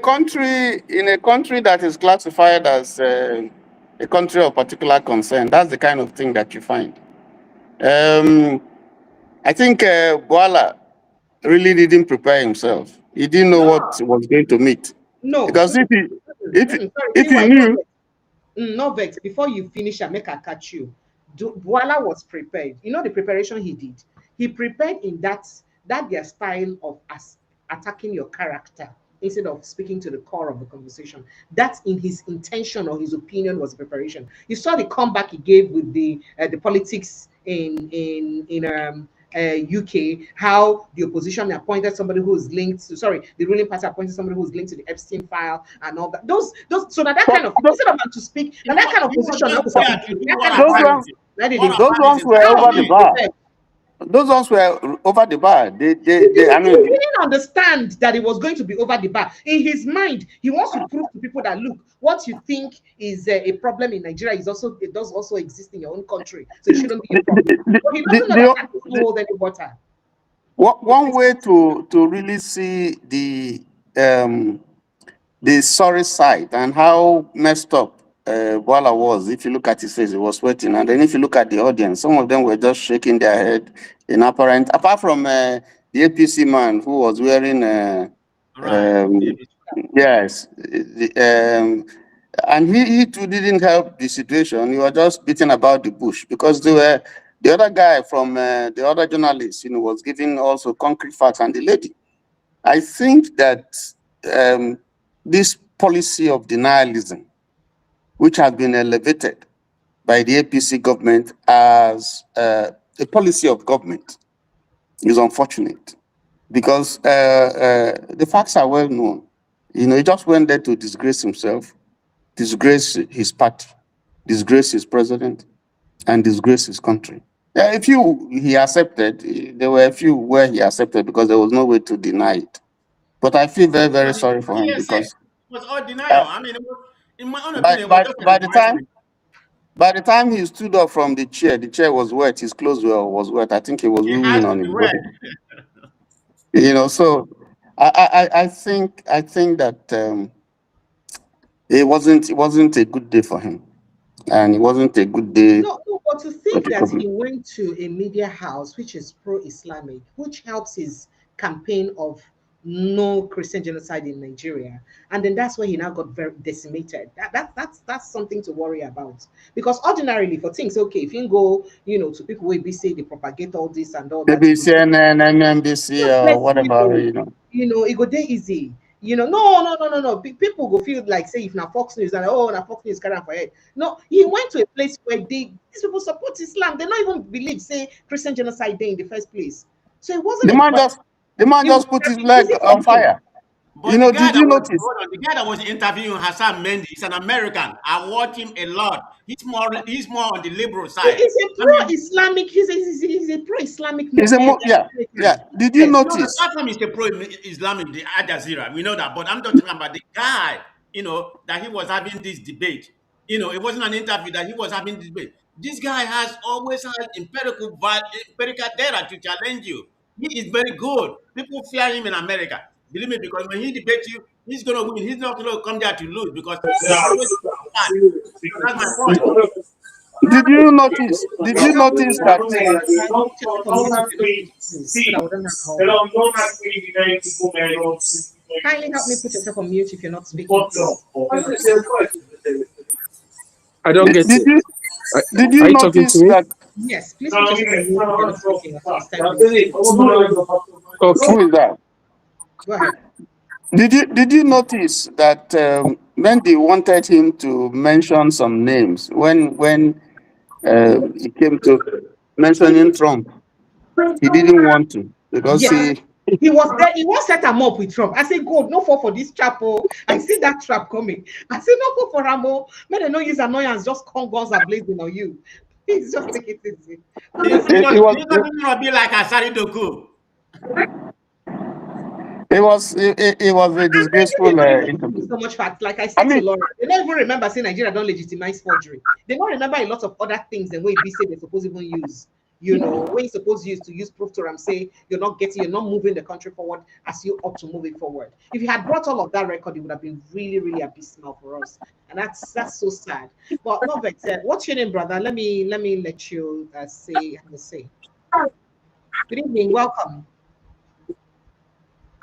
country that is classified as a country of particular concern, that's the kind of thing that you find. I think Bwala really didn't prepare himself. He didn't know what he was going to meet. No, because if he knew. No vex. Before you finish, I make a catch you. Bwala was prepared. You know the preparation he did. He prepared in that their style of attacking your character instead of speaking to the core of the conversation. That's in his intention or his opinion was preparation. You saw the comeback he gave with the politics in UK, how the opposition appointed somebody who is linked to, the ruling party appointed somebody who is linked to the Epstein file and all that. So that kind of, instead of to speak, that kind of position, those ones were over the bar. Those ones were over the bar. He didn't understand that it was going to be over the bar. In his mind, he wants to prove to people that, look, what you think is a problem in Nigeria it does also exist in your own country. So it shouldn't be a problem. But he doesn't know that doesn't hold any water. One way to really see the sorry side and how messed up Bwala was, if you look at his face, he was sweating. And then if you look at the audience, some of them were just shaking their head in apparent, apart from the APC man who was wearing, yes, and he too didn't help the situation. He was just beating about the bush because the other guy from the other journalist, was giving also concrete facts. And the lady, I think that this policy of denialism which has been elevated by the APC government as a policy of government, is unfortunate because the facts are well known. You know, he just went there to disgrace himself, disgrace his party, disgrace his president, and disgrace his country. A few he accepted. There were a few where he accepted because there was no way to deny it. But I feel very, very sorry for him because It was all denial. I mean, in my own opinion, it was just an embarrassment. by the time he stood up from the chair was wet. His clothes was wet. I think he was It wooing has to on be his wet. body. You know, so I think that it wasn't a good day for him, and it wasn't a good day. No, but to for think the that government. he went to a media house which is pro-Islamic, which helps his campaign of no Christian genocide in Nigeria, and then that's where he now got very decimated. That's something to worry about. Because ordinarily for things, okay, if you go, to people where be say they propagate all this and all that, Maybe CNN, MNBC, God or bless whatever, people. It go day easy. No. People go feel like say if na Fox News and na Fox News carry am for head. No, he went to a place where these people support Islam. They not even believe say Christian genocide there in the first place. So it wasn't the man just put his leg on fire. But the guy Did that you was notice? the guy that was interviewing Hassan Mendy is an American. I watch him a lot. He's more on the liberal side. He's a pro-Islamic. He's a pro-Islamic. Yeah. Did you No, the notice? platform is a pro-Islamic, the Jazeera. We know that, but I'm talking about the guy. That he was having this debate. It wasn't an interview that he was having this debate. This guy has always had empirical data to challenge you. He is very good. People fear him in America. Believe me, because when he debates you, he's going to win. He's not going to come there to lose because he's always bad. That's my point. Did you notice? Did you notice that? Kindly help me put yourself on mute if you're not speaking. I don't get it. Did you notice that? Yes, please put yourself on mute if you're not speaking until it's time to speak. Who is that? Go ahead. Did you notice that Mendy wanted him to mention some names when he came to mentioning Trump? He didn't want to because he was there. He was set him up with Trump. I said, God, no fall for this trap. I see that trap coming. I said, no fall for Ramo. May they not use annoyance. Just come guns are blazing on you. Please just take it easy. It was going to be like Asari Doku. It was a disgraceful interview. So much facts. Like I said to Laura, they don't even remember saying Nigeria don't legitimize forgery. They don't remember a lot of other things and way we say they're supposed to even use. When you're supposed to use proof to say you're not moving the country forward as you ought to move it forward. If you had brought all of that record, it would have been really, really abysmal for us. And that's so sad. But Novet, what's your name, brother? Let me let you say. Good evening, welcome.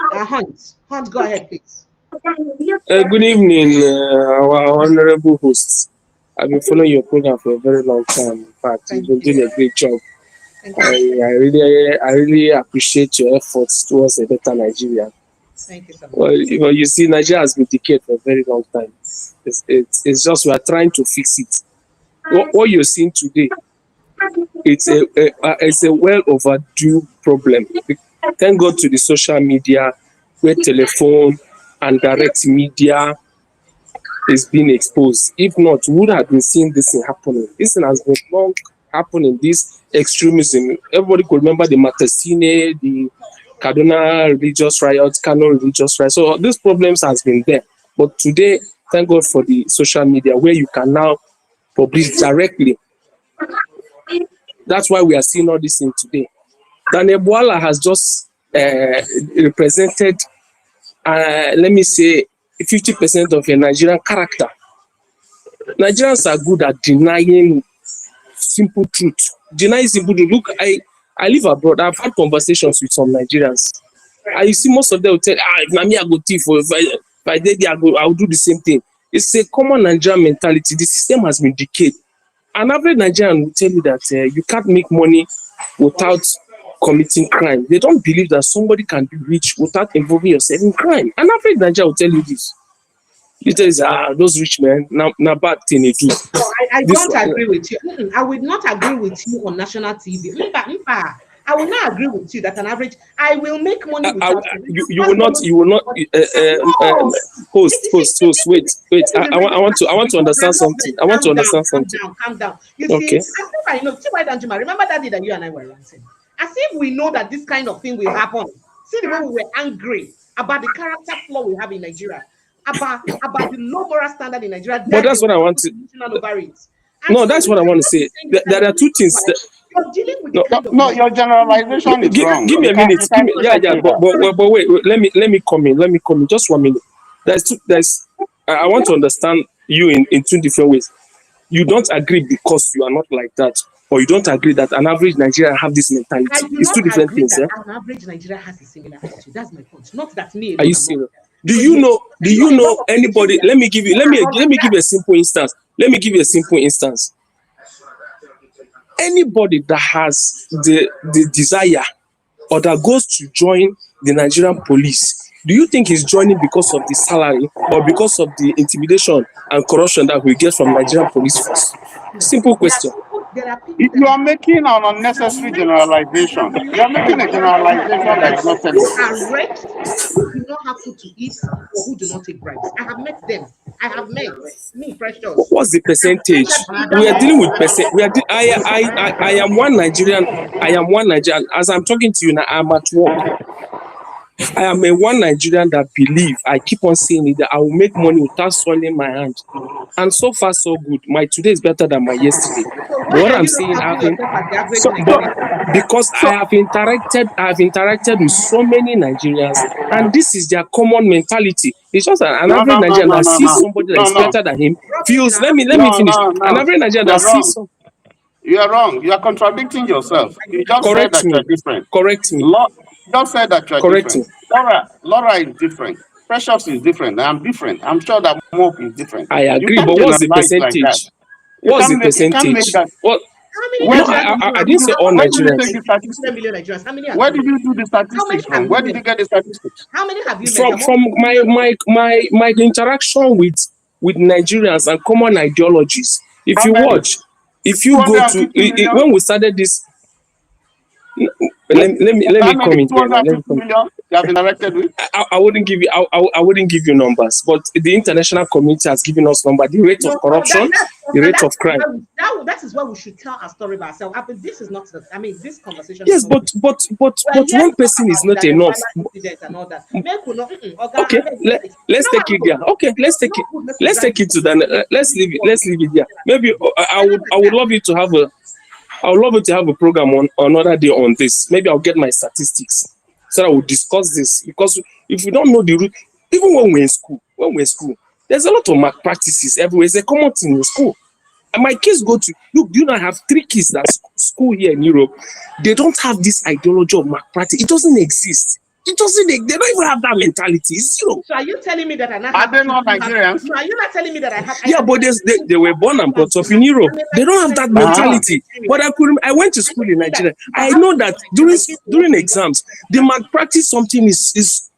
Hunt, go ahead, please. Good evening, our honorable hosts. I've been following your program for a very long time. In fact, you've been doing a great job. I really appreciate your efforts towards a better Nigeria. Thank you so much. Well, you see, Nigeria has been decayed for a very long time. It's just we are trying to fix it. What you're seeing today, it's a well overdue problem. Thank God to the social media, where telephone and direct media is being exposed. If not, we would have been seeing this thing happening. This thing has been long happening, this extremism. Everybody could remember the Matasine, the Kaduna religious riots, Kano religious riots. So these problems has been there. But today, thank God for the social media, where you can now publish directly. That's why we are seeing all this thing today. Daniel Bwala has just represented, let me say, 50% of a Nigerian character. Nigerians are good at denying simple truth. Denying simple truth. Look, I live abroad. I've had conversations with some Nigerians. I see most of them will tell, if me I go thief, or if I did there, I will do the same thing. It's a common Nigerian mentality. The system has been decayed. An average Nigerian will tell you that you can't make money without committing crime. They don't believe that somebody can be rich without involving yourself in crime. An average Nigerian will tell you this. You tell us, those rich men, now bad thing they do. No, I don't agree with you. I would not agree with you on national TV. I will not agree with you that an average. I will make money without you will not. Host. Wait. I want to understand something. I want to understand something. Calm down. You see, as if I know. See why don't you remember that day that you and I were ranting? As if we know that this kind of thing will happen. See the way we were angry about the character flaw we have in Nigeria, about the low moral standard in Nigeria. But that's what I want to. No, that's what I want to say. There are two things. No, your generalization is wrong. Give me a minute. But wait. Let me come in. Just 1 minute. I want to understand you in two different ways. You don't agree because you are not like that, or you don't agree that an average Nigerian have this mentality. It's two different things. An average Nigerian has a similar attitude. That's my point. Not that me. Are you serious? Do you know anybody? Let me give you a simple instance. Anybody that has the desire or that goes to join the Nigerian police, do you think he's joining because of the salary or because of the intimidation and corruption that we get from Nigerian police force? Simple question. You are making an unnecessary generalization. You are making a generalization that is not tenable. Arrest who do not have food to eat or who do not take bribes. I have met them. Me, Precious. What's the percentage? We are dealing with percent. I am one Nigerian. As I'm talking to you now, I'm at work. I am a one Nigerian that believe, I keep on saying it, that I will make money without soiling my hand. And so far, so good. My today is better than my yesterday. But what I'm saying, because I have interacted with so many Nigerians, and this is their common mentality. It's just an average Nigerian that sees somebody that is better than him, feels, let me finish. An average Nigerian that sees some. You are wrong. You are contradicting yourself. You just said that you are different. Correct me. Just said that you are different. Laura is different. Precious is different. I'm different. I'm sure that Mope is different. I agree, but what's the percentage? What's the percentage? What? I didn't say all Nigerians. Where did you do the statistics from? Where did you get the statistics? How many have you met? From my interaction with Nigerians and common ideologies. If you watch, if you go to when we started this. Let me come in. I wouldn't give you. I wouldn't give you numbers, but the international community has given us numbers. The rate of corruption, the rate of crime. That is why we should tell our story by ourselves. This is not. This conversation. Yes, but one person is not enough. Okay, let's take it there. Okay, let's take it to the. Let's leave it there. Maybe I would love you to have a. I would love to have a program on another day on this. Maybe I'll get my statistics so that we'll discuss this. Because if we don't know the root, even when we're in school, there's a lot of malpractices everywhere. It's a common thing in school. And my kids go to, look, do you not have 3 kids that school here in Europe? They don't have this ideology of malpractice. It doesn't exist. They don't even have that mentality. It's zero. So are you telling me that are they not Nigerians? No, are you not telling me that I have? Yeah, but they were born and brought up in Europe. They don't have that mentality. But I went to school in Nigeria. I know that during exams, the malpractice something is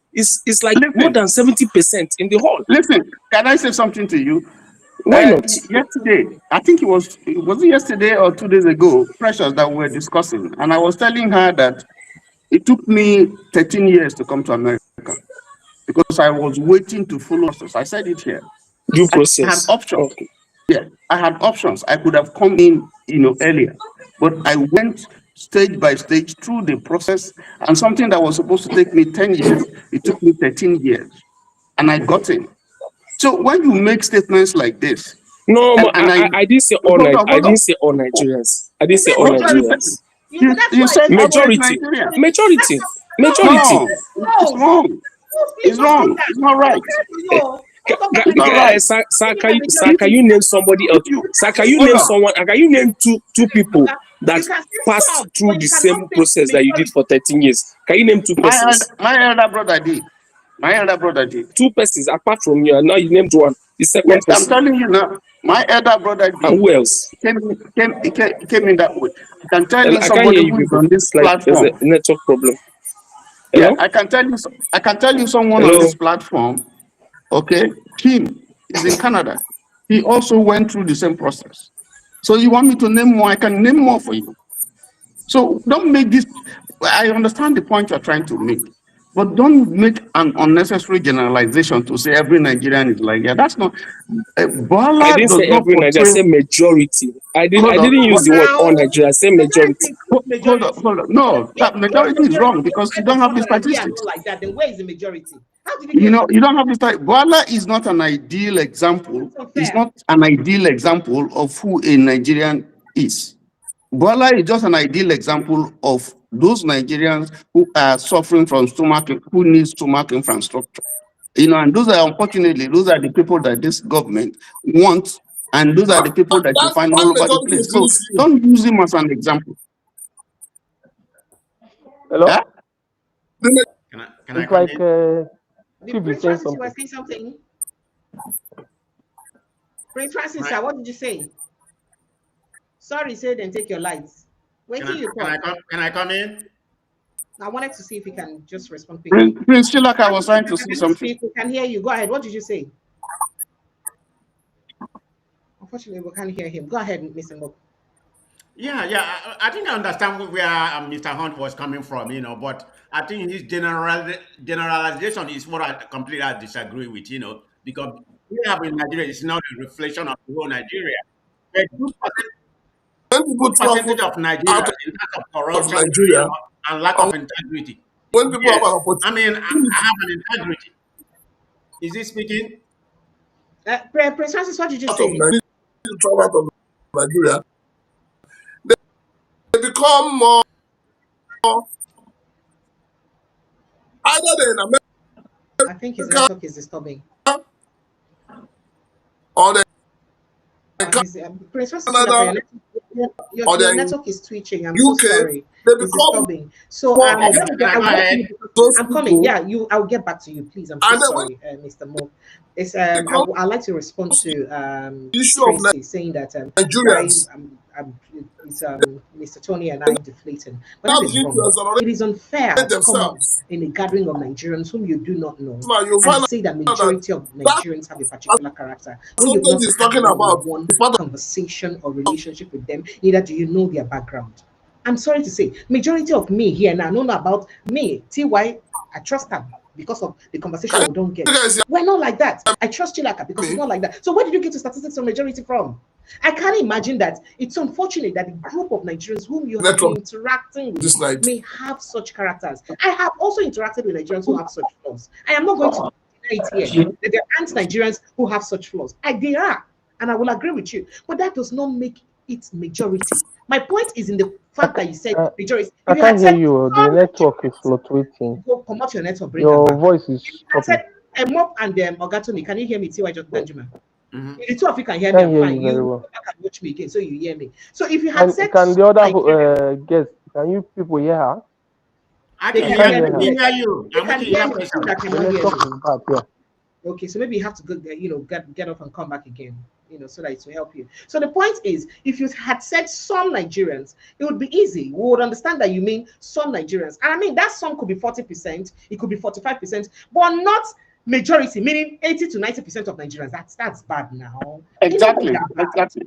like more than 70% in the hall. Listen, can I say something to you? Why not? Yesterday, I think it was yesterday or 2 days ago, Precious, that we were discussing, and I was telling her that it took me 13 years to come to America because I was waiting to follow process. I said it here. Due process. I had options. Okay. Yeah, I had options. I could have come in, earlier, but I went stage by stage through the process, and something that was supposed to take me 10 years, it took me 13 years, and I got in. So when you make statements like this, no, I didn't say all. I didn't say all Nigerians. I didn't say all Nigerians. You said majority. No, it's wrong. It's not right. Sir, can you name somebody else? Sir, can you name someone? Can you name two people that passed through the same process that you did for 13 years? Can you name 2 persons? My elder brother did. 2 persons apart from you, and now you named one. The second person. I'm telling you now. My elder brother did. And who else? Came in that way. I can tell you somebody who is on this platform. There's a network problem. Hello? Yeah, I can tell you someone on this platform. Okay, Kim is in Canada. He also went through the same process. So you want me to name more? I can name more for you. So don't make this, I understand the point you're trying to make, but don't make an unnecessary generalization to say every Nigerian is like that. That's not, I Bwala didn't does say not every Nigeria, I portray. said majority. I Hold didn't use the word all on. Nigeria, I said majority. Hold on. No, that majority is wrong because you don't have the statistics. Like that, then where is the majority? How did You know, you don't have the statistics. Bwala is not an ideal example. It's not an ideal example of who a Nigerian is. Bwala is just an ideal example of those Nigerians who are suffering from who need stomach infrastructure. You know, and those are, unfortunately, those are the people that this government wants, and those are the people that you find all over the place. So don't use him as an example. Hello? Yeah? It's like Did Prince Francis, you were saying something? Prince Francis, sir, what did you say? Sorry, say then take your lights. Wait till you talk. Can I come in? I wanted to see if you can just respond quickly. Prince Chilaka was trying to say something. People can hear you. Go ahead. What did you say? Unfortunately, we can't hear him. Go ahead, Mr. Mok. Yeah. I think I understand where Mr. Hunt was coming from, you know, but I think his generalization is what I completely disagree with, you know, because we have in Nigeria is not a reflection of the whole Nigeria. A good percentage of Nigeria in terms of corruption and lack of integrity. When people have an opportunity, I have an integrity. Is he speaking? Prince Francis, what did you say? Travel out of Nigeria, they become more either they're in America. I think his network is disturbing. Or they Prince Francis, your network is twitching. I'm so sorry. It's disturbing. So I'm coming. Yeah, I'll get back to you, please. I'm so sorry, Mr. Mo. It's I'd like to respond to Tracy saying that Mr. Tony and I deflating, but that is wrong. It is unfair to come up in a gathering of Nigerians whom you do not know and say that majority of Nigerians have a particular character. When you've not talking about one conversation or relationship with them, neither do you know their background. I'm sorry to say, majority of me here now know about me, TY, I trust them because of the conversation we don't get. We're not like that. I trust Chilaka because it's not like that. So where did you get the statistics on majority from? I can't imagine that. It's unfortunate that the group of Nigerians whom you have been interacting with may have such characters. I have also interacted with Nigerians who have such flaws. I am not going to deny it here that there aren't Nigerians who have such flaws. They are, and I will agree with you. But that does not make it majority. My point is in the fact that you said majority. I can't hear you. The network is fluctuating. Go come out your network. Your voice is stopping. Mop and Ogatoni, can you hear me? T.Y. Benjamin. The two of you can hear me. I'm fine. You can watch me again, so you hear me. So if you had said, can the other guest? Can you people hear her? I can hear you. They can hear me. That cannot hear me. Yeah. Okay, so maybe you have to go, get up and come back again, so that it will help you. So the point is, if you had said some Nigerians, it would be easy. We would understand that you mean some Nigerians. And I mean, that some could be 40%, it could be 45%, but not majority, meaning 80 to 90% of Nigerians. That's bad now. Exactly. That's the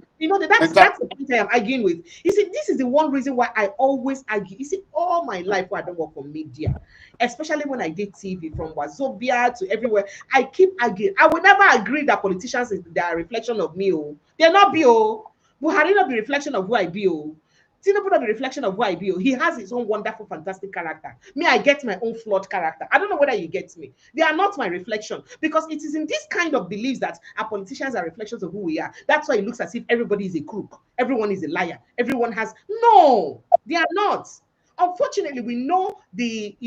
point I am arguing with. You see, this is the one reason why I always argue. You see, all my life why I don't work on media, especially when I did TV from Wazobia to everywhere, I keep arguing. I will never agree that politicians they are a reflection of me. They're not be. Buhari not be a reflection of who I be. Tinubu not be a reflection of who I be. He has his own wonderful, fantastic character. Me, I get my own flawed character. I don't know whether you get me. They are not my reflection because it is in this kind of beliefs that our politicians are reflections of who we are. That's why it looks as if everybody is a crook. Everyone is a liar. Everyone has no. They are not. Unfortunately, we know the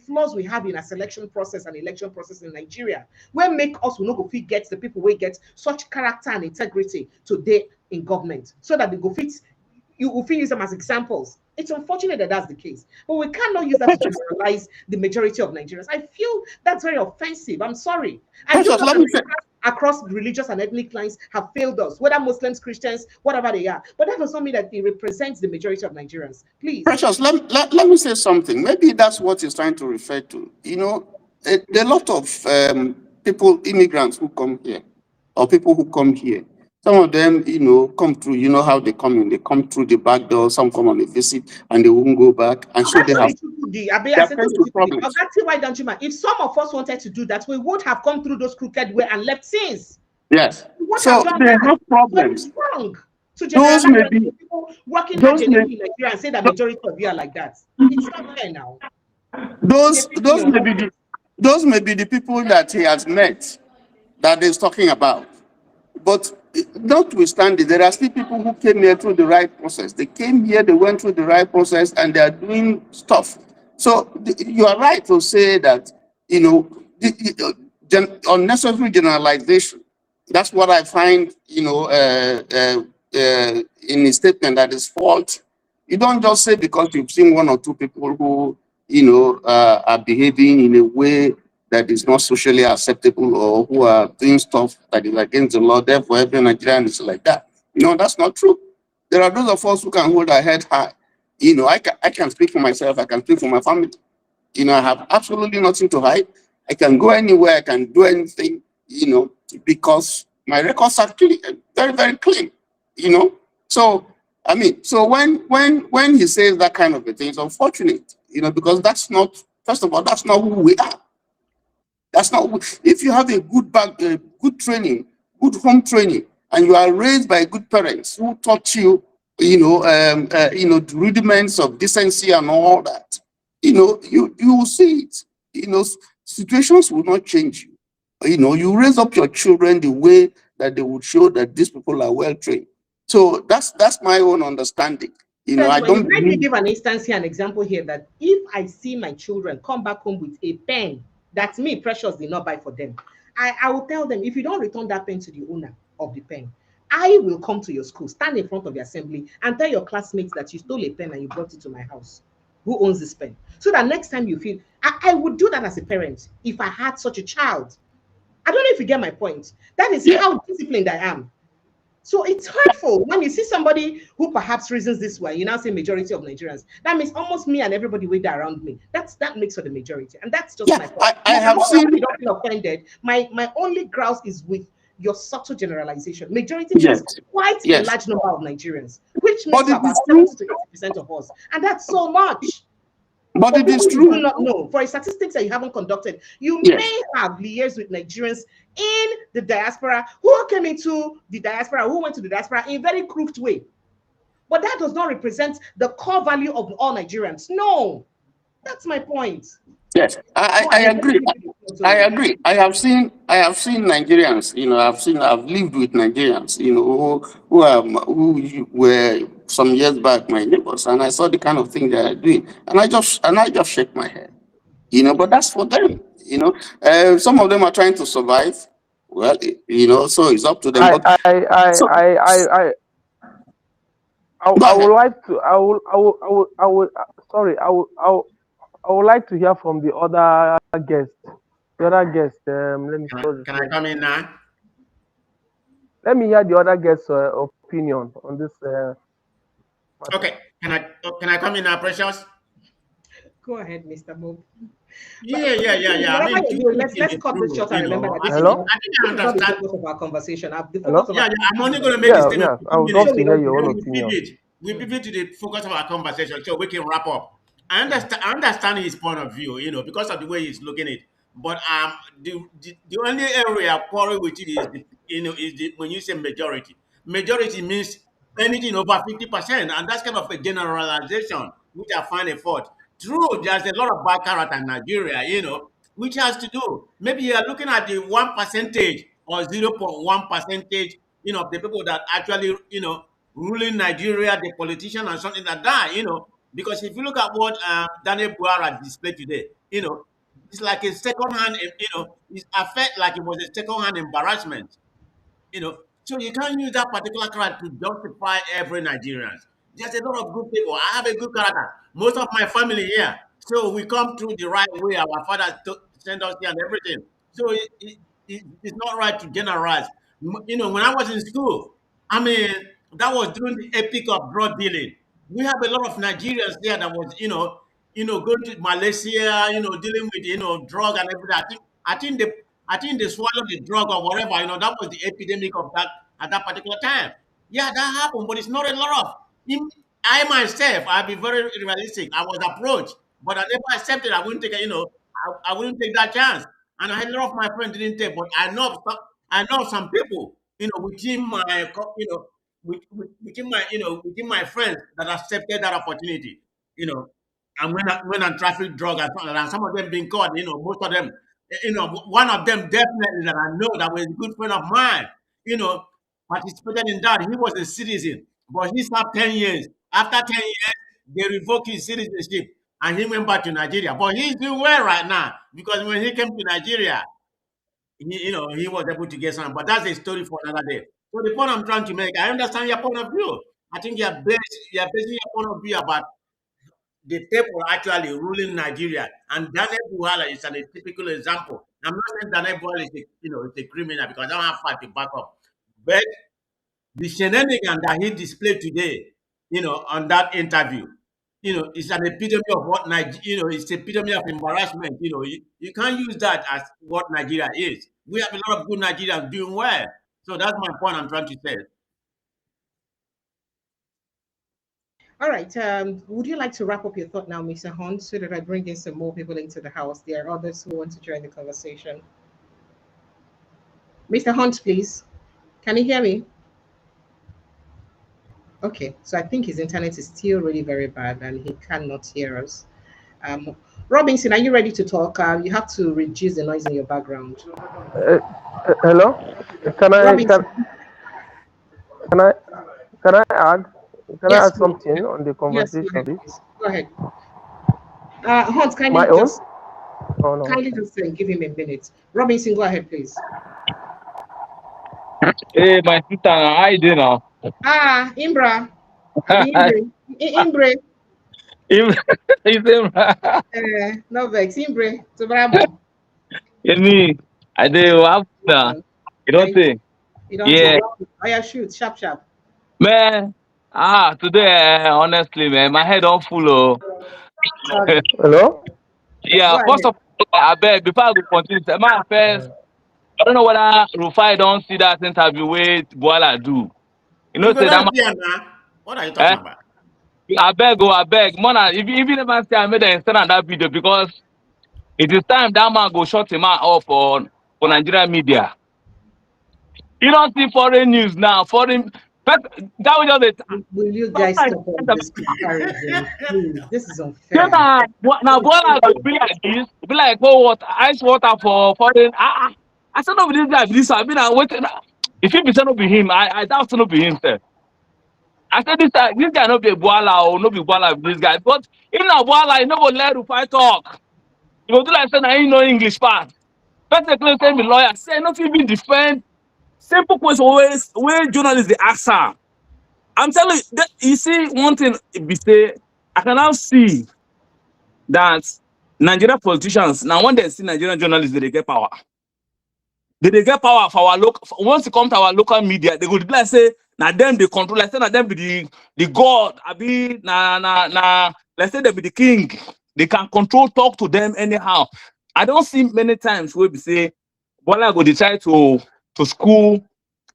flaws we have in our selection process and election process in Nigeria. Where make us not go fit get the people we get such character and integrity today in government, so that they go fit. You will use them as examples. It's unfortunate that that's the case, but we cannot use that to generalize the majority of Nigerians. I feel that's very offensive. I'm sorry. I do know across religious and ethnic lines have failed us, whether Muslims, Christians, whatever they are. But that does not mean that it represents the majority of Nigerians. Please. Precious, let me say something. Maybe that's what he's trying to refer to. There are a lot of people, immigrants who come here. or people who come here. Some of them, come through, how they come in. They come through the back door, some come on a visit and they won't go back. And so they have problems. Why don't you mind? If some of us wanted to do that, we would have come through those crooked way and left since. Yes. So they have problems. So it's wrong to those may be people working hard in Nigeria and say that majority of you are like that. It's not fair now. Those may be the people that he has met that he's talking about. But notwithstanding, there are still people who came here through the right process. They came here, they went through the right process, and they are doing stuff. So you are right to say that, unnecessary generalization. That's what I find, in a statement that is false. You don't just say because you've seen one or two people who, are behaving in a way that is not socially acceptable or who are doing stuff that is against the law, therefore every Nigerian is like that. That's not true. There are those of us who can hold our head high. I can speak for myself, I can speak for my family. I have absolutely nothing to hide. I can go anywhere, I can do anything, because my records are clean, very, very clean, So, so when he says that kind of a thing, it's unfortunate, because that's not, first of all, that's not who we are. That's not, if you have a good training, good home training, and you are raised by good parents who taught you, the rudiments of decency and all that, you will see it. Situations will not change you. You raise up your children the way that they would show that these people are well trained. So that's my own understanding. I don't. Let me give an instance here, an example here, that if I see my children come back home with a pen that me, Precious, did not buy for them, I will tell them, if you don't return that pen to the owner of the pen, I will come to your school, stand in front of the assembly, and tell your classmates that you stole a pen and you brought it to my house. Who owns this pen? So that next time you feel, I would do that as a parent if I had such a child. I don't know if you get my point. That is how disciplined I am. So it's hurtful when you see somebody who perhaps reasons this way. You now say majority of Nigerians. That means almost me and everybody way around me. That makes for the majority, and that's just my point. I have seen. Don't feel offended. My only grouse is with your subtle generalization. Majority means quite a large number of Nigerians, which makes about 70 to 80% of us, and that's so much. But it is true. You do not know. For statistics that you haven't conducted, you may have liaised with Nigerians in the diaspora who came into the diaspora, who went to the diaspora in a very crooked way. But that does not represent the core value of all Nigerians. No, that's my point. Yes, I agree. I agree. I have seen Nigerians. I've lived with Nigerians. Who were some years back my neighbors, and I saw the kind of thing they are doing, and I just shake my head. But that's for them. Some of them are trying to survive. Well, so it's up to them. I would like to. I would like to hear from the other guest. Let me. Can I come in now? Let me hear the other guest's opinion on this. Okay. Can I come in now, Precious? Go ahead, Mr. Bob. Yeah. I mean, let's cut this short and remember that this is not the focus of our conversation. I'm only going to make a statement. I would love to hear your own opinion. We pivot to the focus of our conversation so we can wrap up. I understand his point of view, because of the way he's looking at it. But the only area I quarrel with it is when you say majority. Majority means anything over 50%, and that's kind of a generalization, which I find a fault. True, there's a lot of bad character in Nigeria, which has to do. Maybe you are looking at the 1% or 0.1%, of the people that actually, ruling Nigeria, the politician and something like that, because if you look at what Daniel Bwala displayed today, it's like a second-hand, it affect like it was a second-hand embarrassment, So you can't use that particular character to justify every Nigerian. There's a lot of good people. I have a good character. Most of my family here. So we come through the right way. Our father sent us here and everything. So it's not right to generalize. When I was in school, that was during the epic of drug dealing. We have a lot of Nigerians there that was, going to Malaysia, dealing with, drug and everything. I think I think they swallowed the drug or whatever. You know, that was the epidemic of that at that particular time. Yeah, that happened, but it's not a lot of. I myself, I'll be very realistic. I was approached, but I never accepted. I wouldn't take, I wouldn't take that chance. And I had a lot of my friends didn't take, but I know some people, within my, within my, within my friends that accepted that opportunity, and when I traffic drug and some of them being caught, most of them, one of them definitely that I know that was a good friend of mine, participated in that. He was a citizen, but he served 10 years. After 10 years, they revoked his citizenship and he went back to Nigeria. But he's doing well right now because when he came to Nigeria, he was able to get some. But that's a story for another day. So the point I'm trying to make, I understand your point of view. I think you're basing your point of view about the people actually ruling Nigeria. And Daniel Bwala is a typical example. I'm not saying Daniel Bwala is a criminal because I don't have fight to back up. But the shenanigan that he displayed today, on that interview, it's an epitome of what Nigeria, it's epitome of embarrassment. You can't use that as what Nigeria is. We have a lot of good Nigerians doing well. So that's my point I'm trying to say. All right. Would you like to wrap up your thought now, Mr. Hunt, so that I bring in some more people into the house? There are others who want to join the conversation. Mr. Hunt, please. Can you hear me? Okay, so I think his internet is still really very bad and he cannot hear us. Robinson, are you ready to talk? You have to reduce the noise in your background. Hello? Can I Robinson. can I can I add can Yes, I add please. something on the Yes, conversation, please? go ahead. Hunt, kindly My own? just Oh no. give him a minute. Robinson, go ahead, please. Hey, my sister, how you doing now? Imbra. Imbre. Imbre. No vex. Imbre. To bravo. Me, I do have now. You don't say? You don't Yeah. Shoot. Sharp. Man, today, honestly, man, my head all full of. Hello? Yeah, first of all, I beg, before I go continue, my first, I don't know whether Rufai don't see that interview with Bwala do. You know, say that man. What are you talking about? I beg. Mona, if you never say I made an instead of that video because it is time that man go shut him out up on Nigerian media. You don't see foreign news now. That was just Will you guys stop all this comparison? Please, this is unfair. Now, Bwala go be like this. Be like, ice water for foreign. I said, no, this guy, this. I mean, I'm waiting. If he be said, no be him. I doubt no be him, sir. I said, this guy no be Bwala or no be Bwala this guy. But if not Bwala, he no go let Rufai talk. You go do like say, I ain't no English part. First, they say me lawyer. Say, not even defend. Simple question always where journalists they ask her. I'm telling you, you see one thing be say, I can now see that Nigerian politicians, now when they see Nigerian journalists, they get power. They get power for our local. Once it comes to our local media, they go like say, now them they control. Let's say now them be the god. I be let's say they be the king. They can control, talk to them anyhow. I don't see many times where we say, well, I go decide to school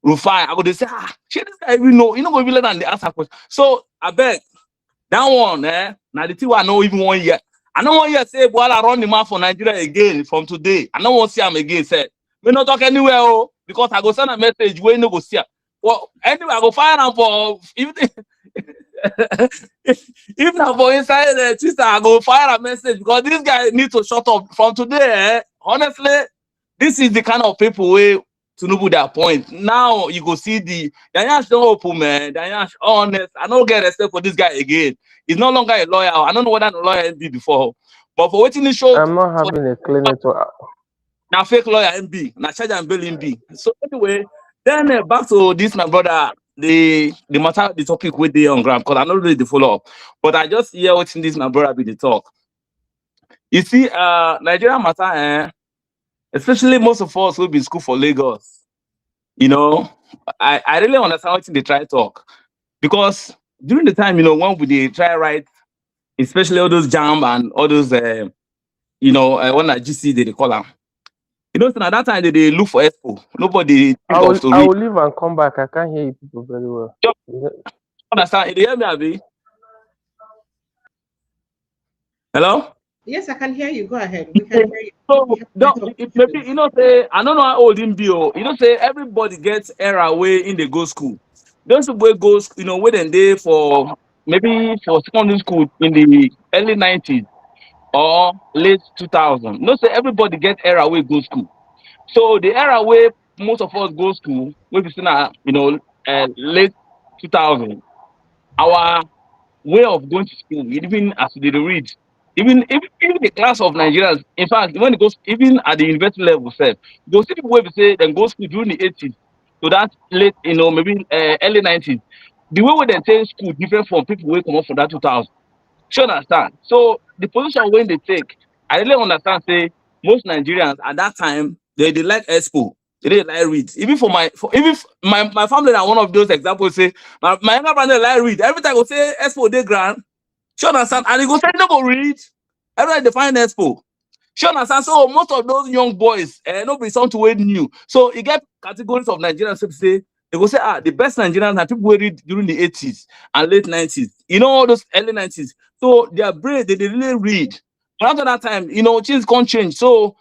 Rufai. I go they say, shit, this guy even know. You know, go even let them answer question. So I beg that one, now the thing I know even 1 year. I don't want you to say, well, I run the map for Nigeria again from today. I don't want to see him again. Said, we not talk anywhere, because I go send a message where no go see him. Well, anyway, I go fire him for if not for inside the Twitter, I go fire a message because this guy needs to shut up from today. Honestly, this is the kind of people where Tinubu their point. Now you go see the Yanyash don't open, man. Yanyash honest. I don't get respect for this guy again. He's no longer a lawyer. I don't know what a lawyer be before. But for waiting the show, I'm not having a clear network. Now fake lawyer MB, now charge and bill MB. So anyway, then back to this, my brother, the matter, the topic with the on ground, because I not really the follow up. But I just hear watching this, my brother, be the talk. You see, Nigeria matter, especially most of us will be in school for Lagos. You know, I really understand what they try to talk. Because during the time, when we try write, especially all those jam and all those, one at GC they call them. You know, so at that time they look for expo. Nobody think of to I read. will leave and come back. I can't hear you people very well. Understand? You hear me, Abi? Hello? Yes, I can hear you. Go ahead. We can hear you. So maybe you know say I don't know how old him be. You know say everybody gets era way in the go school. Those people go you know where they for maybe for secondary school in the early 90s or late 2000. You know say everybody get era way go school. So the era where most of us go school, we be saying you know late 2000. Our way of going to school, even as they read, even the class of Nigerians, in fact, when it goes even at the university level, self, those people will say then go school during the 80s to that late, you know, maybe early 90s. The way we then take school different from people who come up from that 2000. You understand? So the position when they take, I really understand. Say most Nigerians at that time they like expo, they didn't like read. Even my family are one of those examples. Say my younger brother like read. Every time I go say expo they grand. You understand? And he go say they go read. Every time they find expo. You understand? So most of those young boys, no be something way new. So you get categories of Nigerians who say they go say the best Nigerians are people who read during the 80s and late 90s. You know all those early 90s. So their brain they really read. But after that time, you know, things can't change. So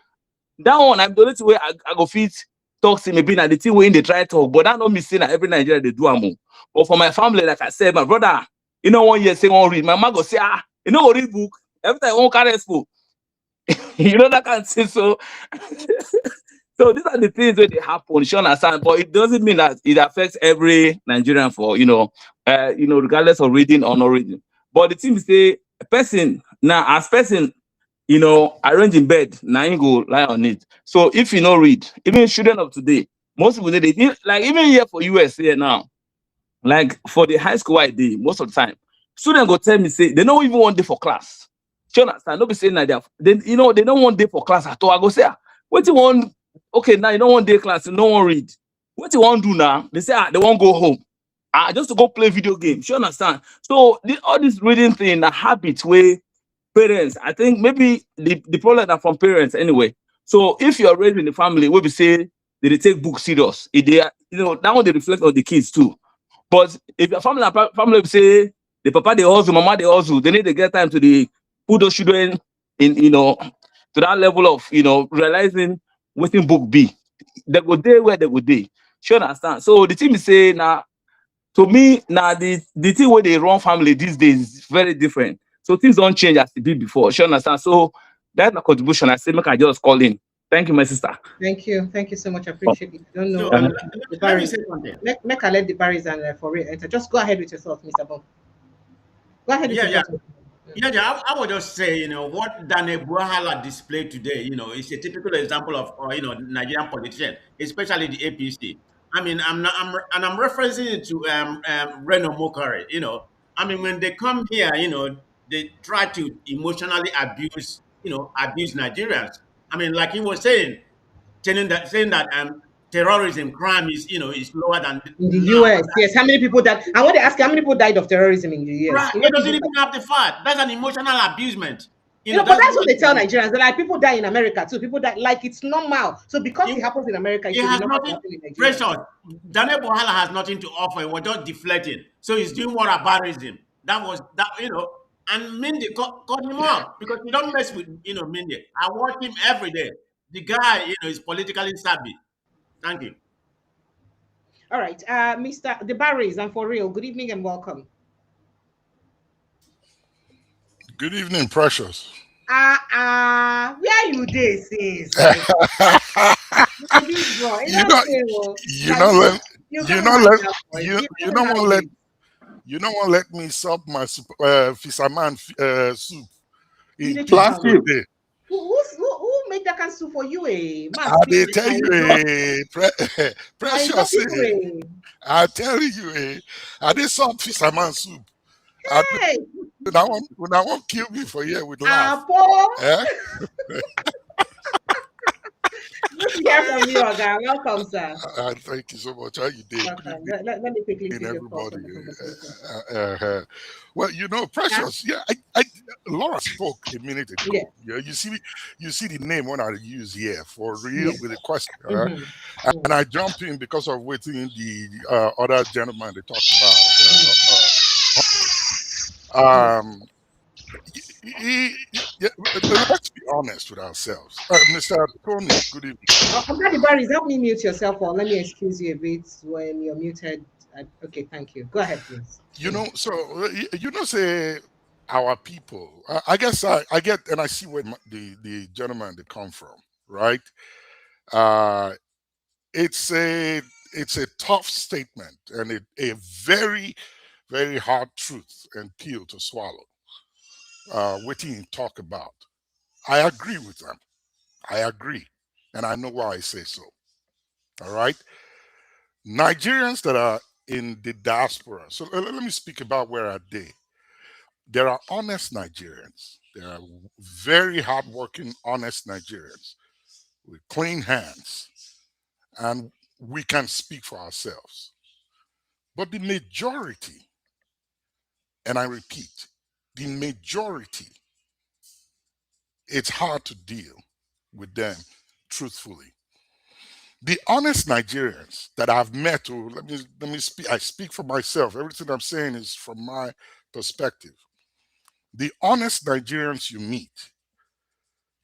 that one, I'm the only way I go fit talk to maybe na the thing when they try talk, but that don't mean say that every Nigerian they do am. But for my family, like I said, my brother, you know, 1 year say one read. My mom go say, you know, go read book. Every time I won't carry expo. You know that kind of thing. So so these are the things that they happen, you understand? But it doesn't mean that it affects every Nigerian for regardless of reading or not reading. But the thing is say a person now as person, you know, arrange in bed, now you go lie on it. So if you not read, even children of today, most people like even here for US here now, like for the high school ID, most of the time, students go tell me say they don't even want day for class. You understand? Nobody saying that they don't want day for class at all. I go say, what you want? Okay, now you don't want day class, you don't want read. What you want to do now? They say they won't go home. Just to go play video games. You understand? So all this reading thing, a habit where parents, I think maybe the problem are from parents anyway. So if you're raised in the family where we say they take books serious, that one they reflect on the kids too. But if your family say the papa they hustle, mama they hustle, they need to get time to put those children in to that level of realizing what in book be. They go there where they go there. You understand? So the thing is say now to me now the thing where they run family these days is very different. So things don't change as it did before. You understand? So that's my contribution. I say make I just call in. Thank you, my sister. Thank you. Thank you so much. I appreciate it. I don't know. So, The let me Barrys. say something. Make I let the Barrys and for real enter. Just go ahead with yourself, Mr. Bob. Go ahead with Yeah, yeah. yourself. I would just say, what Daniel Bwala displayed today, is a typical example of, Nigerian politicians, especially the APC. I mean, I'm referencing it to Reno Mokare. I mean, when they come here, they try to emotionally abuse Nigerians. I mean, like he was saying that terrorism, crime is lower than In the now. US, yes. How many people died? I want to ask you, how many people died of terrorism in the US? Right, it doesn't even have the fact. That's an emotional abusement. But that's what they tell Nigerians. They're like, people die in America too. People die, like it's normal. So because it happens in America, it It should be has normal to nothing. happen in Nigeria. Precious. Daniel Bwala has nothing to offer. He was just deflecting. So he's doing whataboutism. That was that. And Mindy cut him off because you don't mess with Mindy. I watch him every day. The guy is politically savvy. Thank you. All right, Mr. The Barrys, and for real, good evening and welcome. Good evening, Precious. Where you dey since? You don't want to let me sup my fisherman soup in peace Last year. today. Who make that kind of soup for you? They tell you, Precious. I tell you, I did some fisherman soup. Hey. That won't kill me for here with laugh. Good to hear from you, Oga. Welcome, sir. Thank you so much. How you doing? Good Welcome. evening, Let me quickly give you a pause everybody. on the conversation. Well, you know, Huh? Precious. Yeah, Laura spoke a minute Yeah. ago. Yeah, you see the name when I use here for real Yeah. with a question, and Mm-hmm. I jump in because of waiting the other gentleman they talked about. Um, yeah, let's be honest with ourselves. Mr. Tony, good evening. Daddy Barry, help me mute yourself, or let me excuse you a bit when you're muted. Okay, thank you. Go ahead, please. You know, so you know, say our people. I guess I get and I see where the gentleman they come from, right? Uh, it's a tough statement and a very very hard truth and pill to swallow. What you talk about, I agree with them. I agree, and I know why I say so. All right, Nigerians that are in the diaspora. So let me speak about where I they. There are honest Nigerians. There are very hardworking, honest Nigerians with clean hands, and we can speak for ourselves. But the majority, and I repeat, the majority, it's hard to deal with them truthfully. The honest Nigerians that I've met, or let me speak, I speak for myself. Everything I'm saying is from my perspective. The honest Nigerians you meet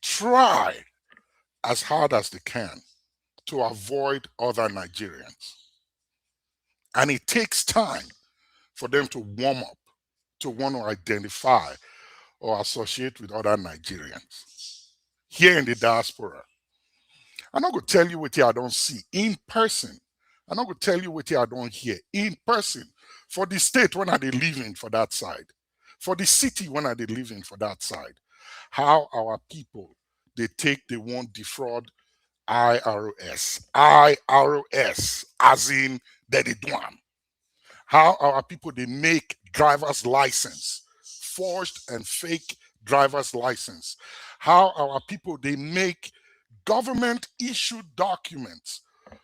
try as hard as they can to avoid other Nigerians. And it takes time for them to warm up, to want to identify or associate with other Nigerians. Here in the diaspora, I'm not going to tell you what I don't see in person. I'm not going to tell you what I don't hear in person. For the state, when are they living for that side? For the city, when are they living for that side? How our people, they won't defraud IRS, as in that they do am. How our people they make driver's license, forged and fake driver's license. How our people they make government issued documents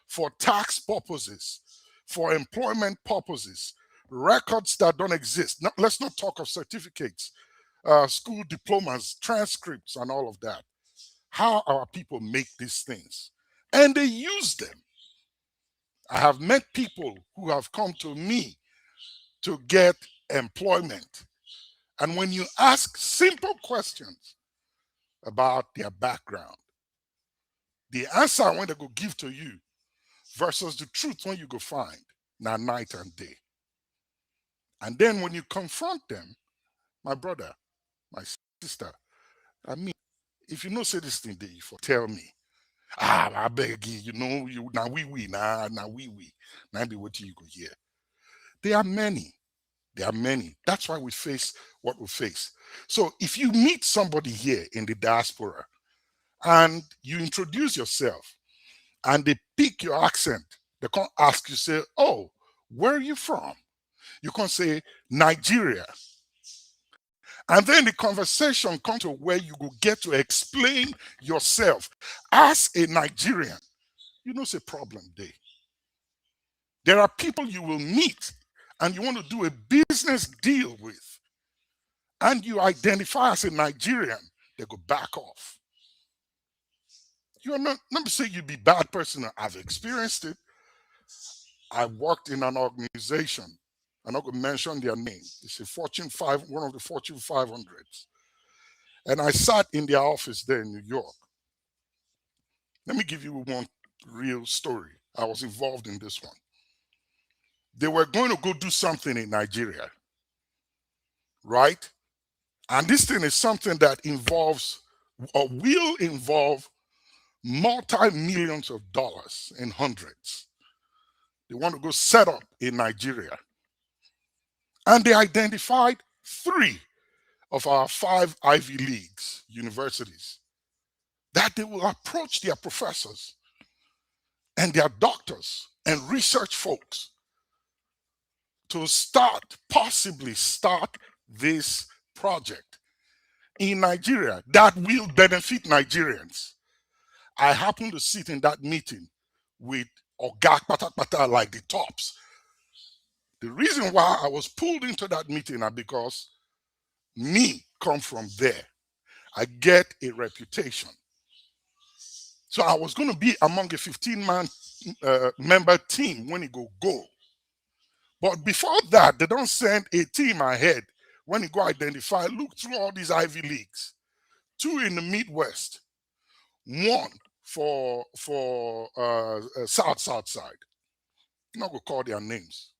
for tax purposes, for employment purposes, records that don't exist. Let's not talk of certificates, school diplomas, transcripts, and all of that. How our people make these things, and they use them. I have met people who have come to me to get employment. And when you ask simple questions about their background, the answer when they go give to you versus the truth when you go find, now night and day. And then when you confront them, my brother, my sister, I mean, if you know say this thing, they for tell me, I beg you, you now we now we now be what you go hear. There are many. There are many. That's why we face what we face. So if you meet somebody here in the diaspora and you introduce yourself and they pick your accent, they can't ask you, say, oh, where are you from? You can say Nigeria. And then the conversation comes to where you will get to explain yourself as a Nigerian. You know, it's a problem there. There are people you will meet and you want to do a business deal with, and you identify as a Nigerian, they go back off. You're not, let me say you be bad person. I've experienced it. I worked in an organization. I'm not going to mention their name. It's a one of the Fortune 500s. And I sat in their office there in New York. Let me give you one real story. I was involved in this one. They were going to go do something in Nigeria, right? And this thing is something that involves or will involve multi-millions of dollars in hundreds. They want to go set up in Nigeria. And they identified 3 of our 5 Ivy Leagues universities that they will approach their professors and their doctors and research folks to possibly start this project in Nigeria that will benefit Nigerians. I happened to sit in that meeting with Oga Patapata like the tops. The reason why I was pulled into that meeting is because me come from there. I get a reputation. So I was going to be among a 15-man member team when it go. But before that, they don't send a team ahead when you go identify, look through all these Ivy Leagues. 2 in the Midwest, 1 for South side. I'm not going to call their names.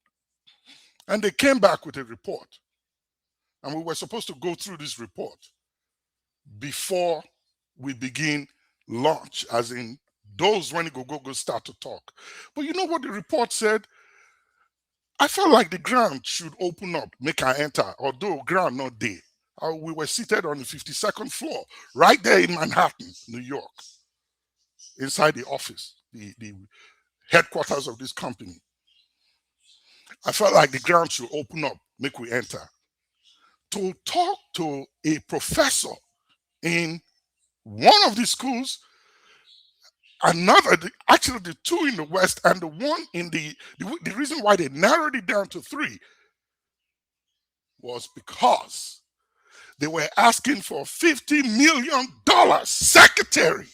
And they came back with a report. And we were supposed to go through this report before we begin launch, as in those when you go start to talk. But you know what the report said? I felt like the ground should open up, make I enter, although ground not there. We were seated on the 52nd floor, right there in Manhattan, New York, inside the office, the headquarters of this company. I felt like the ground should open up, make we enter. To talk to a professor in one of the schools, actually the 2 in the West and the 1 in the reason why they narrowed it down to 3 was because they were asking for $50 million secretary.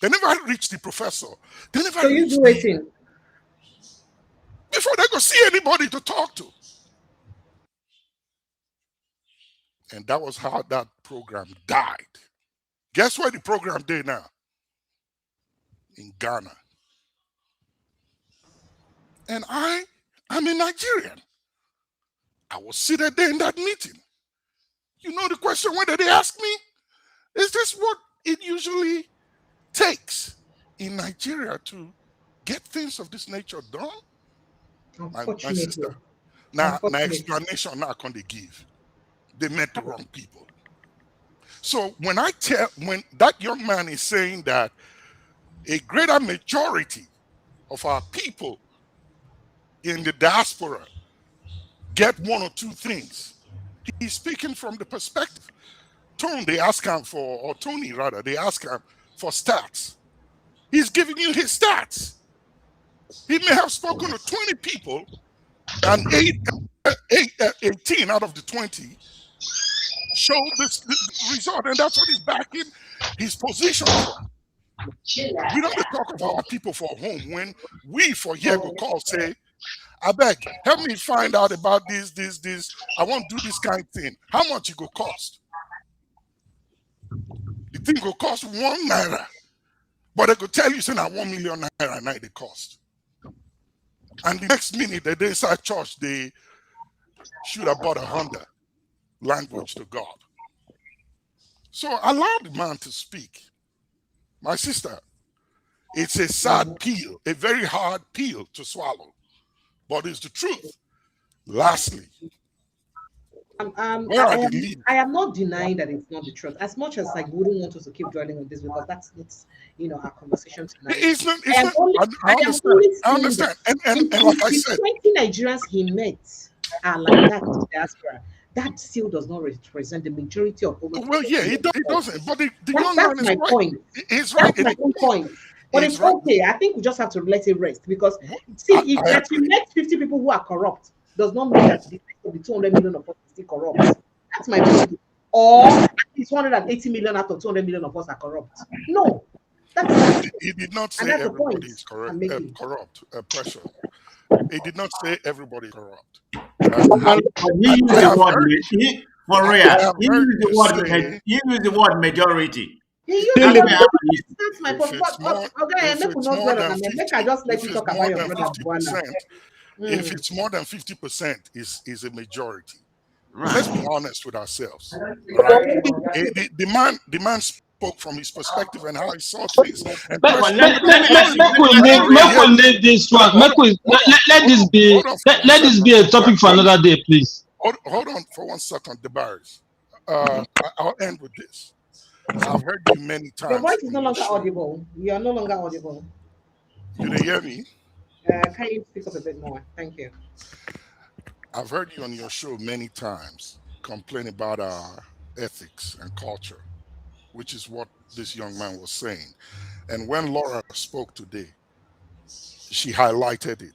They never reached the professor. They never so you do waiting before they could see anybody to talk to. And that was how that program died. Guess where the program did now? In Ghana. And I'm a Nigerian. I was seated there in that meeting. You know the question when they ask me? Is this what it usually takes in Nigeria to get things of this nature done? My sister. Now explanation now can they give. They met the wrong people. So when that young man is saying that a greater majority of our people in the diaspora get 1 or 2 things, he's speaking from the perspective. Tony, they ask him for, or Tony rather, they ask him for stats. He's giving you his stats. He may have spoken to 20 people, and 18 out of the 20 showed this result, and that's what he's backing his position from. We don't talk about our people for home when we for here go call, say, I beg, help me find out about this. I want to do this kind of thing. How much it go cost? The thing will cost 1 naira. But they could tell you, say, now 1 million naira night they cost. And the next minute, they inside church, they should have bought a Honda language to God. So allow the man to speak. My sister, it's a sad pill, a very hard pill to swallow, but it's the truth. Lastly, I am not denying that it's not the truth. As much as like we wouldn't want us to keep dwelling on this because that's not our conversation tonight. I understand. And like I said, 20 Nigerians he met are like that in the diaspora. That still does not represent the majority of over. Well, yeah, it doesn't. But the young that's man my is right. point. He's right. That's my own point. But it's okay. I think we just have to let it rest because see, if that you met 50 people who are corrupt, does not mean that the 200 million of us is still corrupt. That's my point. Or at least 180 million out of 200 million of us are corrupt. No. He did not say everybody is corrupt. Pressure. He did not say everybody is corrupt. He used the word majority. That's my point. If it's more than 50%, is a majority. Right. Let's be honest with ourselves. Right? The man spoke from his perspective and how he saw things. And let this be a topic for another day, please. Hold on for 1 second, the Barrys. I'll end with this. I've heard you many times. Your voice is no longer audible. You are no longer audible. You didn't hear me? Can you speak up a bit more? Thank you. I've heard you on your show many times complain about our ethics and culture. which is what this young man was saying. And when Laura spoke today, she highlighted it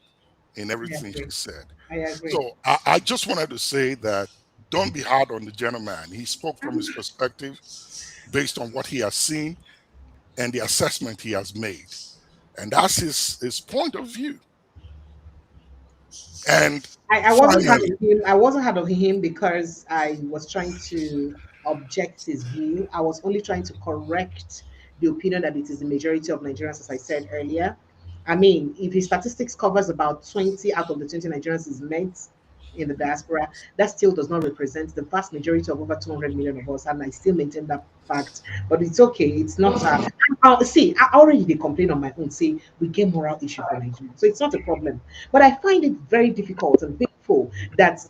in everything she said. I agree. So I just wanted to say that don't be hard on the gentleman. He spoke from his perspective based on what he has seen and the assessment he has made. And that's his point of view. And I wasn't hard of him. I wasn't hard of him because I was trying to object his view. I was only trying to correct the opinion that it is the majority of Nigerians, as I said earlier. I mean, if his statistics covers about 20 out of the 20 Nigerians is met in the diaspora, that still does not represent the vast majority of over 200 million of us, and I still maintain that fact. But it's okay. It's not. See, I already did complain on my own. Say we get moral issue for Nigeria, so it's not a problem. But I find it very difficult and painful that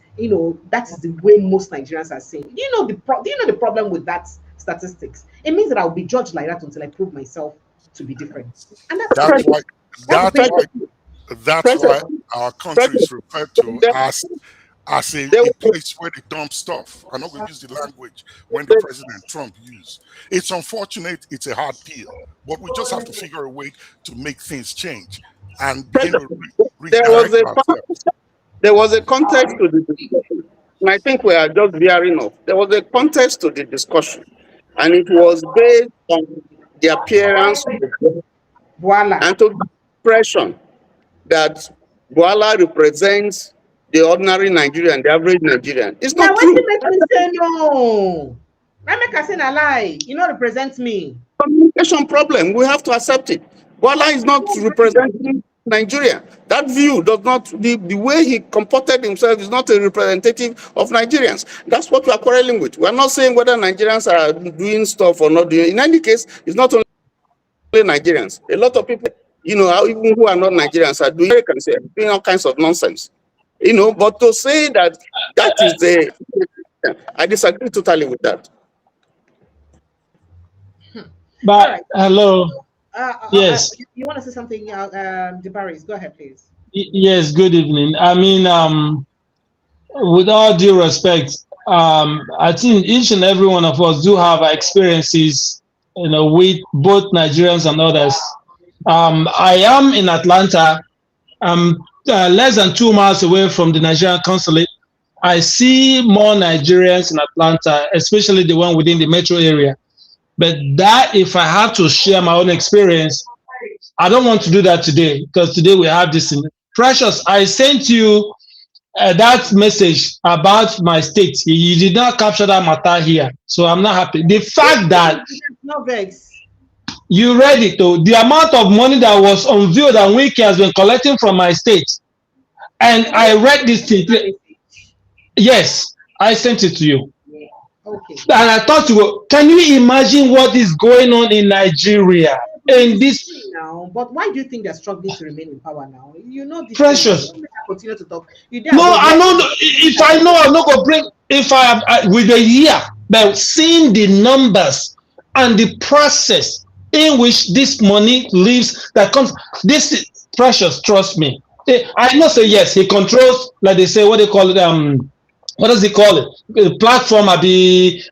that is the way most Nigerians are saying. Do you know the problem with that statistics? It means that I'll be judged like that until I prove myself to be different, and that's why our country is referred to as a place where they dump stuff. I'm not going to use the language when the President Trump used. It's unfortunate, it's a hard pill, but we just have to figure a way to make things change and begin to there was a context to the discussion, and I think we are just veering off. There was a context to the discussion, and it was based on the appearance of Bwala and to the impression that Bwala represents the ordinary Nigerian, the average Nigerian. It's not true. What make me say no? Why make I say a lie? You know, represents me. Communication problem. We have to accept it. Bwala is not representing Nigeria. That view does not. The way he comported himself is not a representative of Nigerians. That's what we are quarreling with. We are not saying whether Nigerians are doing stuff or not doing. In any case, it's not only Nigerians. A lot of people, even who are not Nigerians, are doing all kinds of nonsense. But to say that is the, I disagree totally with that. But right. Hello. Yes. You want to say something, Jabari? Go ahead, please. Yes. Good evening. I mean, with all due respect, I think each and every one of us do have experiences, with both Nigerians and others. I am in Atlanta. Less than 2 miles away from the Nigerian consulate. I see more Nigerians in Atlanta, especially the one within the metro area. But that, if I have to share my own experience, I don't want to do that today, because today we have this. Precious, I sent you that message about my state. You did not capture that matter here, so I'm not happy. The fact that you read it, though, the amount of money that was unveiled and Wiki has been collecting from my state, and I read this thing. Yes, I sent it to you. Okay. And I thought, can you imagine what is going on in Nigeria? In this now, but why do you think they're struggling to remain in power now? This Precious. Continue to talk. No, I know. If I know, I'm not gonna bring. If I have with a year, but seeing the numbers and the process in which this money leaves, that comes. This is Precious. Trust me. I know. Say yes. He controls, like they say, what they call it. What does he call it? The platform at the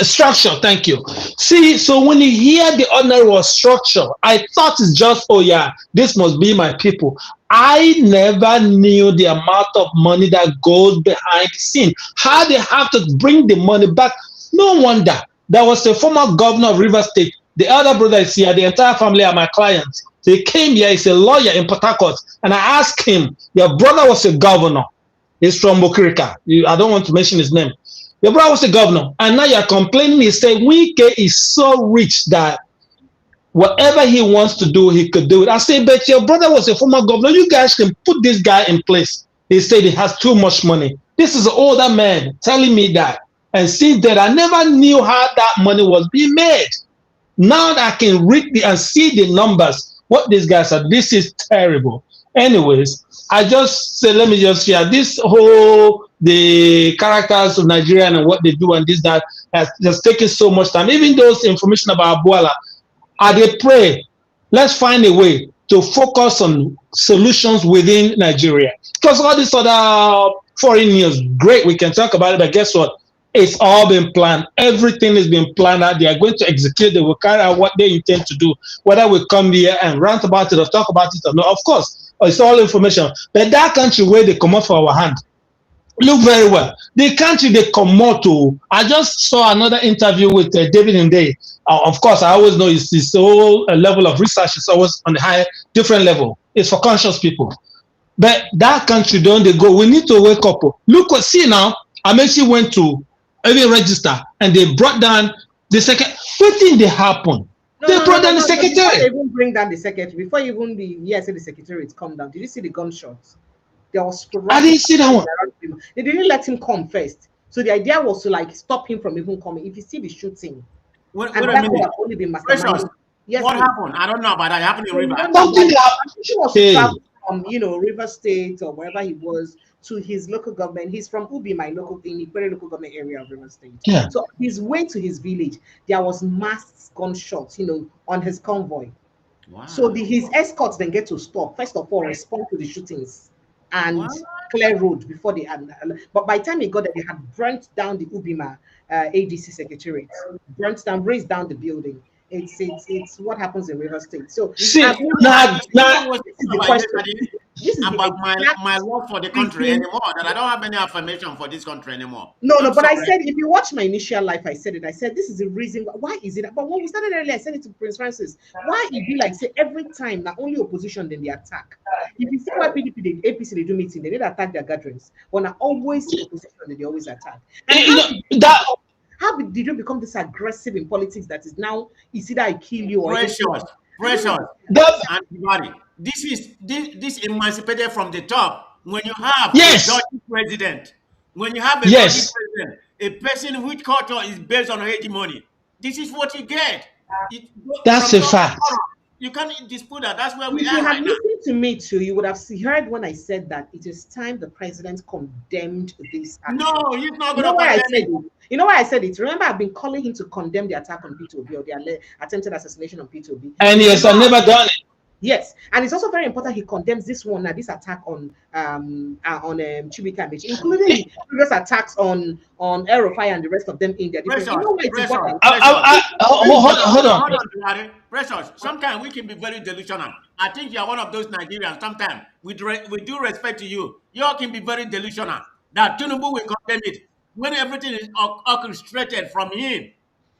structure. Thank you. See, so when you hear the ordinary structure, I thought it's just, oh yeah, this must be my people. I never knew the amount of money that goes behind the scene. How they have to bring the money back. No wonder. There was the former governor of Rivers State. The elder brother is here. The entire family are my clients. They came here. He's a lawyer in Port Harcourt. And I asked him, your brother was a governor. He's from Bokirika. I don't want to mention his name. Your brother was the governor, and now you're complaining. He said Wike is so rich that whatever he wants to do, he could do it. I said, but your brother was a former governor. You guys can put this guy in place. He said he has too much money. This is an older man telling me that. And since that, I never knew how that money was being made. Now that I can read and see the numbers, what these guys are, this is terrible. Anyways, I just say, let me just share this whole, the characters of Nigeria and what they do and this, that, has just taken so much time. Even those information about Bwala, they pray, let's find a way to focus on solutions within Nigeria. Because all this other foreign news, great, we can talk about it, but guess what? It's all been planned. Everything is being planned out. They are going to execute. They will carry out what they intend to do. Whether we come here and rant about it or talk about it or not, of course, it's all information. But that country where they come up for our hand, look very well. The country they come out to. I just saw another interview with David Nde. Of course, I always know it's whole level of research is always on a high, different level. It's for conscious people. But that country, don't they go? We need to wake up. Look, see now, Amechi went to even register and they brought down the second. What thing they happen? They brought down the secretary. Before they even bring down the secretary, before even the say the secretary come down, did you see the gunshots? There was. I didn't see that one. They didn't let him come first. So the idea was to like stop him from even coming. If you see the shooting, wait a minute. Only been yes, what happened? I don't know about that. It happened in River. Something happened. From River State or wherever he was to his local government. He's from Ubi, my local government area of River State. Yeah. So his way to his village, there was mass gunshots, on his convoy. Wow. So his escorts then get to stop. First of all, respond to the shootings and clear road before they had. But by the time he got there, they had burnt down the Ubima ADC secretariat, burnt down, razed down the building. It's what happens in River State. So this is the question. This is about my love for the country anymore. That I don't have any affirmation for this country anymore. No, but I said if you watch my initial life, I said this is the reason why is it. But when we started earlier, I said it to Prince Francis. Why it be like say every time not only opposition then they attack. If you see why PDP APC they do meeting, they did attack their gatherings. But not always opposition that they always attack. And how did you become this aggressive in politics that is now it's either I kill you or pressure. This emancipated from the top. When you have a dodgy president, a person whose culture is based on hegemony, this is what you get. That's a fact. You can't dispute that. That's where we are. If you had listened to me too, you would have heard when I said that it is time the president condemned this action. No, he's not going to condemn it. You know why I said it? Remember, I've been calling him to condemn the attack on P2B or the attempted assassination on P2B. And yes, I've never done it. Yes, and it's also very important he condemns this one, this attack on Chibuike Amechi, including the previous attacks on El Rufai and the rest of them in their different. Hold on. Precious. Sometimes we can be very delusional. I think you are one of those Nigerians. Sometimes, with due respect to you, you all can be very delusional. That Tinubu will condemn it when everything is orchestrated from him.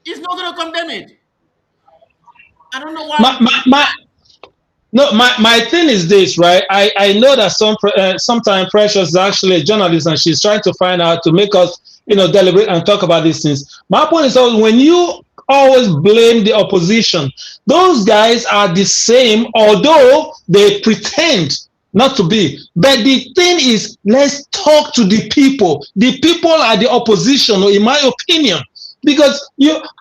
He's not going to condemn it. I don't know why. My thing is this, right? I know that sometimes Precious is actually a journalist and she's trying to find out to make us, deliberate and talk about these things. My point is always when you always blame the opposition, those guys are the same, although they pretend not to be. But the thing is, let's talk to the people. The people are the opposition, in my opinion. Because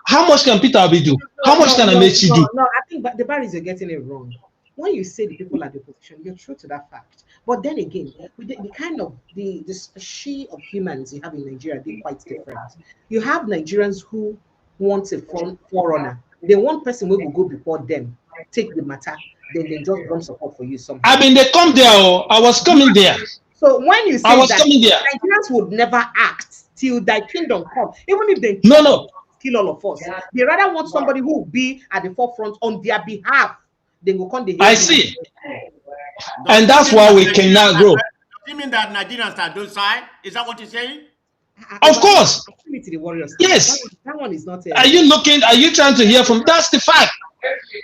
how much can Peter Obi do? How much can Amechi do? No, I think the Barrys are getting it wrong. When you say the people are the opposition, you're true to that fact. But then again, with the kind of the species of humans you have in Nigeria, they're quite different. You have Nigerians who want a forerunner. They want person who will go before them, take the matter, then they just run support for you somehow. I mean, they come there. I was coming there. So when you say that Nigerians would never act till thy kingdom come, even if they kill all of us, they rather want somebody who will be at the forefront on their behalf. They will come. I see, and that's why we cannot grow. You mean that Nigerians are docile? Is that what you're saying? Of course. The warriors. Yes. That one is not. Are you looking? Are you trying to hear from? That's the fact.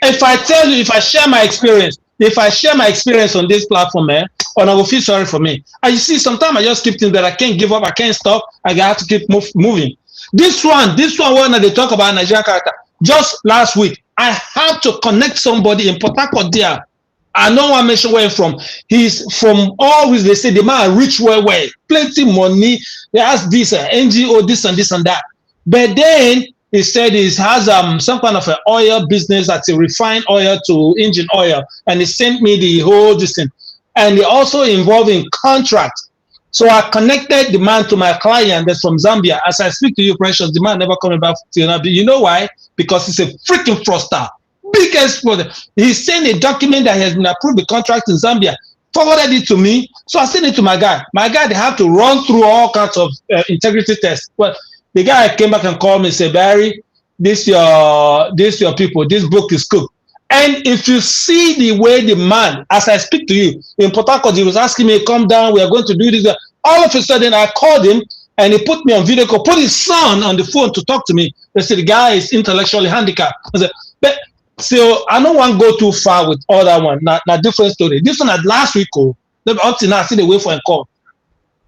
If I tell you, if I share my experience on this platform, and I will feel sorry for me. And you see, sometimes I just keep thinking that I can't give up, I can't stop, I have to keep moving. This one, when they talk about Nigerian character, just last week, I had to connect somebody in Port Harcourt there. I know one mention where from. He's from always, they say the man rich well, plenty money. He has this NGO, this and that. But then he said he has some kind of an oil business that's a refined oil to engine oil. And he sent me the whole distance. And he also involved in contracts. So I connected the man to my client that's from Zambia. As I speak to you, Precious, the man never coming back to you. You know why? Because he's a freaking fraudster. Biggest fraud. He sent a document that has been approved the contract in Zambia, forwarded it to me. So I sent it to my guy. My guy, they have to run through all kinds of integrity tests. But The guy came back and called me and said, Barry, this your people, this book is cooked. And if you see the way the man, as I speak to you, in Port Harcourt, he was asking me, come down, we are going to do this. All of a sudden, I called him and he put me on video call, put his son on the phone to talk to me. They said, the guy is intellectually handicapped. I said, but so I don't want to go too far with all that one. Not different story. This one at last week, up to now, I see the way for a call.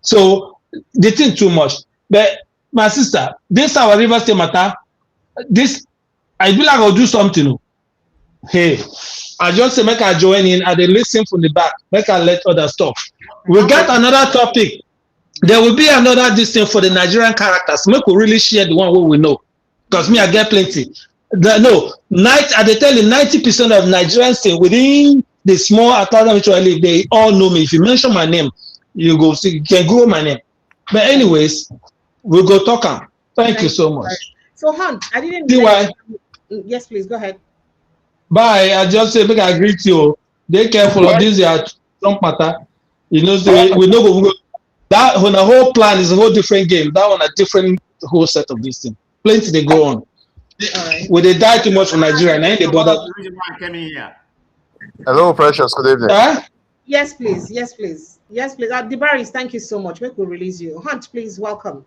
So they think too much. But my sister, this our River State matter. This I feel like I'll do something. Hey, I just say make I join in and they listen from the back. Make I let others talk. We'll get another topic. There will be another distance for the Nigerian characters. Make we really share the one we know. Because me, I get plenty. I tell you, 90% of Nigerians say within the small academy which I live, they all know me. If you mention my name, you go see, you can Google my name. But anyways, we'll go talk. Thank you so much. So Hunt, I didn't see why. Yes, please go ahead. Bye. I just say make I greet you. Be careful of this your Trump matter. You know, so we know go that when the whole plan is a whole different game. That one a different whole set of this thing. Plenty they go on. When they die too much from Nigeria, and then they bother. Hello, Precious. Good evening. Yes, please. Yes, please. Yes, please. Debaris, thank you so much. We will release you. Hunt, please welcome.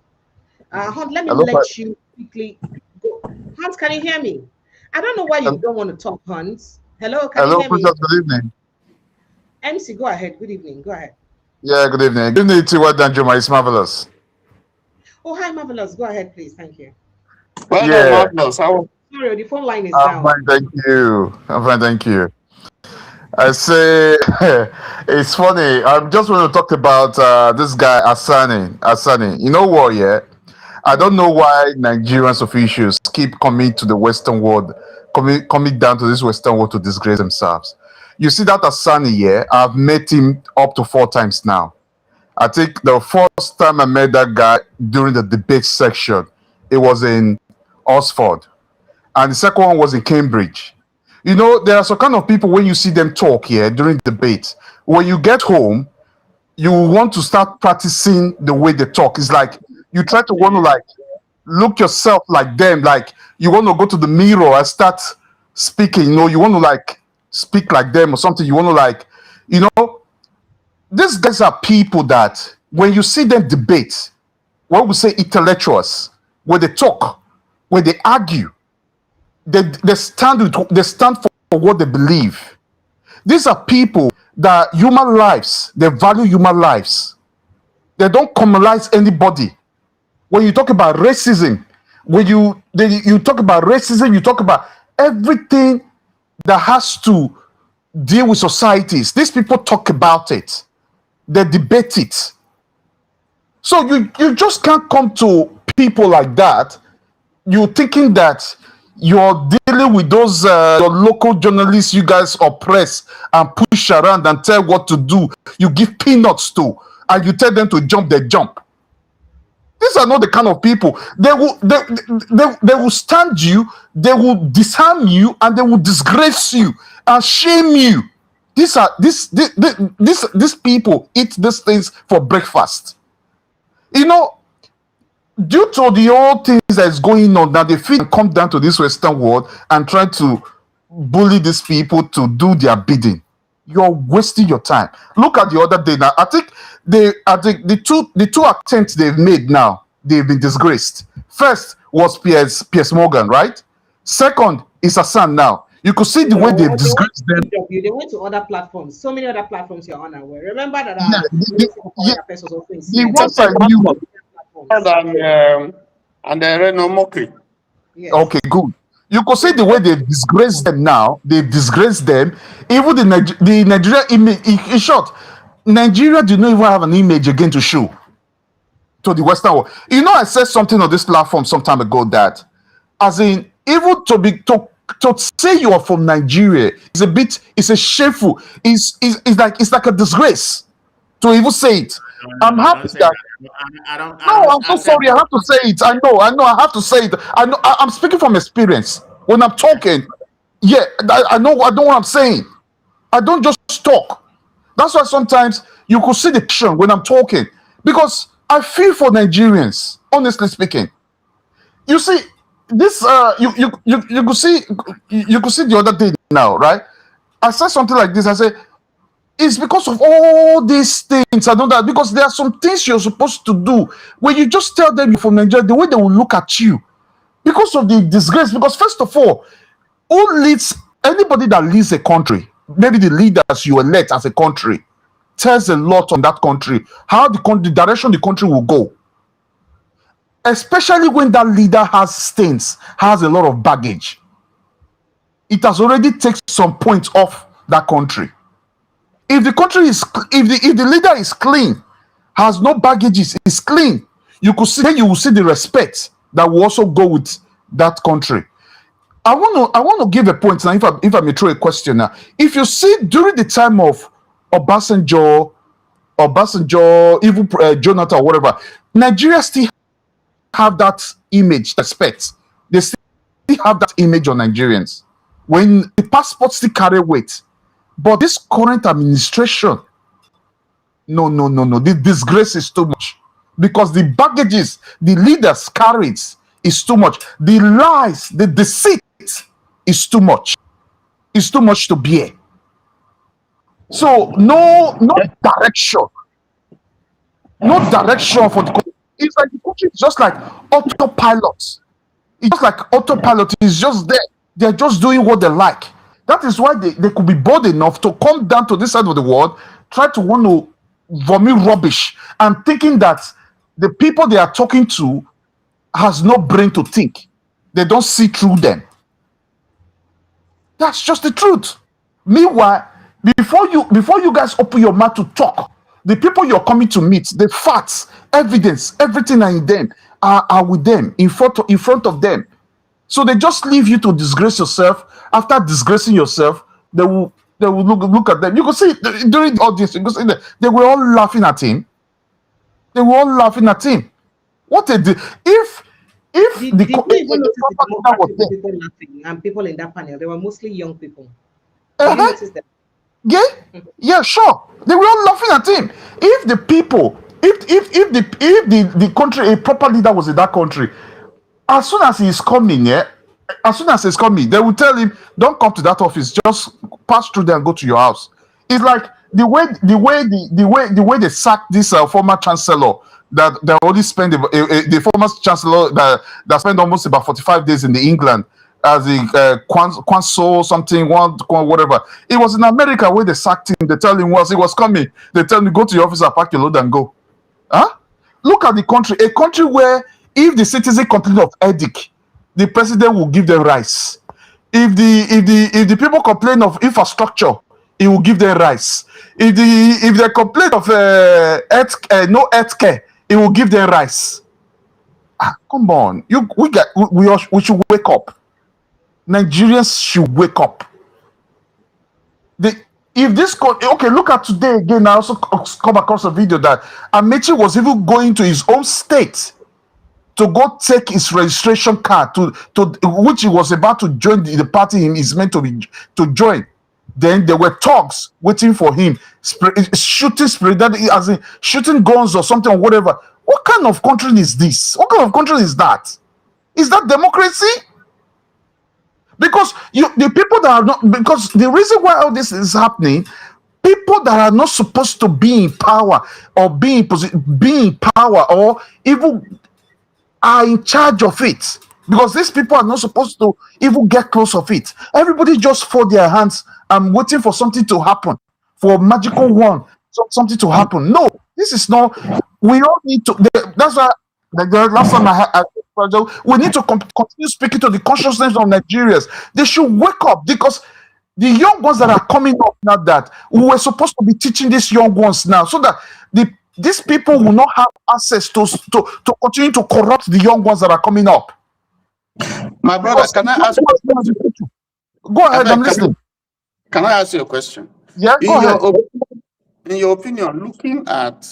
Hunt, let me let you quickly go. Hunt, can you hear me? I don't know why you don't want to talk, Hunt. Hello, can you hear Precious, me? good evening. MC, go ahead. Good evening. Go ahead. Yeah, good evening. Good evening to what Danjuma is marvelous. Oh, hi, marvelous. Go ahead, please. Thank you. Well done, marvelous. Sorry, the phone line is down. Fine, thank you. I'm fine, thank you. I say it's funny. I just want to talk about this guy Asani. You know what? Yeah, I don't know why Nigerian officials keep coming to the Western world, coming down to this Western world to disgrace themselves. You see that Asani, yeah, I've met him up to 4 times now. I think the first time I met that guy during the debate section, it was in Oxford, and the second one was in Cambridge. You know, there are some kind of people when you see them talk here during debate, when you get home, you want to start practicing the way they talk. It's like you try to want to like look yourself like them, like you want to go to the mirror and start speaking. You know, you want to like speak like them or something. You want to like, you know, these guys are people that when you see them debate, what we say intellectuals, when they talk, when they argue, they stand for what they believe. These are people that human lives, they value human lives. They don't communalize anybody. When you talk about racism, when you talk about racism, you talk about everything that has to deal with societies. These people talk about it. They debate it. So you just can't come to people like that. You're thinking that you're dealing with those your local journalists you guys oppress and push around and tell what to do. You give peanuts to, and you tell them to jump, they jump. These are not the kind of people. They will stand you, they will disarm you, and they will disgrace you and shame you. These people eat these things for breakfast. You know, due to the old things that is going on, that they feel come down to this Western world and try to bully these people to do their bidding. You're wasting your time. Look at the other day now. I think the two attempts they've made now, they've been disgraced. First was Piers Morgan, right? Second is Hassan now. You could see the way they've disgraced them. They went to other platforms. So many other platforms you're unaware. Remember that the ones I knew. And no mockery. Yes. Okay, good. You could see the way they've disgraced them now. They've disgraced them. Even the Nigeria image, in short, Nigeria do not even have an image again to show to the Western world. You know, I said something on this platform some time ago that, as in, even to say you are from Nigeria it's a shameful. It's like a disgrace to even say it. I'm happy that. I'm so sorry. I have to say it. I know. I have to say it. I know. I'm speaking from experience. When I'm talking, yeah, I know what I'm saying. I don't just talk. That's why sometimes you could see the passion when I'm talking, because I feel for Nigerians. Honestly speaking, you see this. You could see the other day now, right? I said something like this. I said it's because of all these things. I know that because there are some things you're supposed to do when you just tell them you're from Nigeria, the way they will look at you because of the disgrace. Because first of all, who leads anybody that leads a country? Maybe the leaders you elect as a country tells a lot on that country, how the direction the country will go. Especially when that leader has stains, has a lot of baggage. It has already taken some points off that country. If the country is, if the leader is clean, has no baggages, is clean, you will see the respect that will also go with that country. I want to give a point now. If I may throw a question now, if you see during the time of Obasanjo, even Jonathan or whatever, Nigeria still have that image, respect. They still have that image on Nigerians. When the passports still carry weight, but this current administration, no. The disgrace is too much because the baggages the leaders carried is too much. The lies, the deceit is too much. It's too much to bear. So no direction. No direction for the country. It's like the country is just like autopilot. It's just like autopilot. It's just there. They're just doing what they like. That is why they could be bold enough to come down to this side of the world, try to want to vomit rubbish, and thinking that the people they are talking to has no brain to think. They don't see through them. That's just the truth. Meanwhile, before you guys open your mouth to talk, the people you're coming to meet, the facts, evidence, everything are in them, are with them, in front of them. So they just leave you to disgrace yourself. After disgracing yourself, they will look at them. You can see during all this, you can see that they were all laughing at him. They were all laughing at him. What if did you even notice the demographic of people laughing and people in that panel? They were mostly young people. Did you notice that? Yeah, sure. They were all laughing at him. If the people, if the country, a proper leader was in that country, as soon as he's coming, they will tell him, "Don't come to that office. Just pass through there and go to your house." It's like the way they sacked this former chancellor that they only spend the former chancellor that spent almost about 45 days in England as a Kwanso something whatever. It was in America where they sacked him. They tell him once he was coming, they tell him, "Go to your office and pack your load and go." Look at the country, a country where if the citizen complain of headache, the president will give them rice. If the people complain of infrastructure, he will give them rice. If they complain of no health care, he will give them rice. Come on, we should wake up. Nigerians should wake up. Look at today again. I also come across a video that Amechi was even going to his own state to go take his registration card to which he was about to join the party he is meant to join. Then there were thugs waiting for him, shooting shooting guns or something or whatever. What kind of country is this? What kind of country is that? Is that democracy? Because the people that are not, because the reason why all this is happening, people that are not supposed to be in power or be in power or even are in charge of it, because these people are not supposed to even get close of it. Everybody just fold their hands and waiting for something to happen, for a magical one, something to happen. No, this is not. We all need to. That's why the last time we need to continue speaking to the consciousness of Nigerians. They should wake up, because the young ones that are coming up now, that we were supposed to be teaching these young ones now, so that these people will not have access to continue to corrupt the young ones that are coming up. My brother, can I ask you? Go ahead, I'm listening. Can I ask you a question? Yeah, go ahead. In your opinion, looking at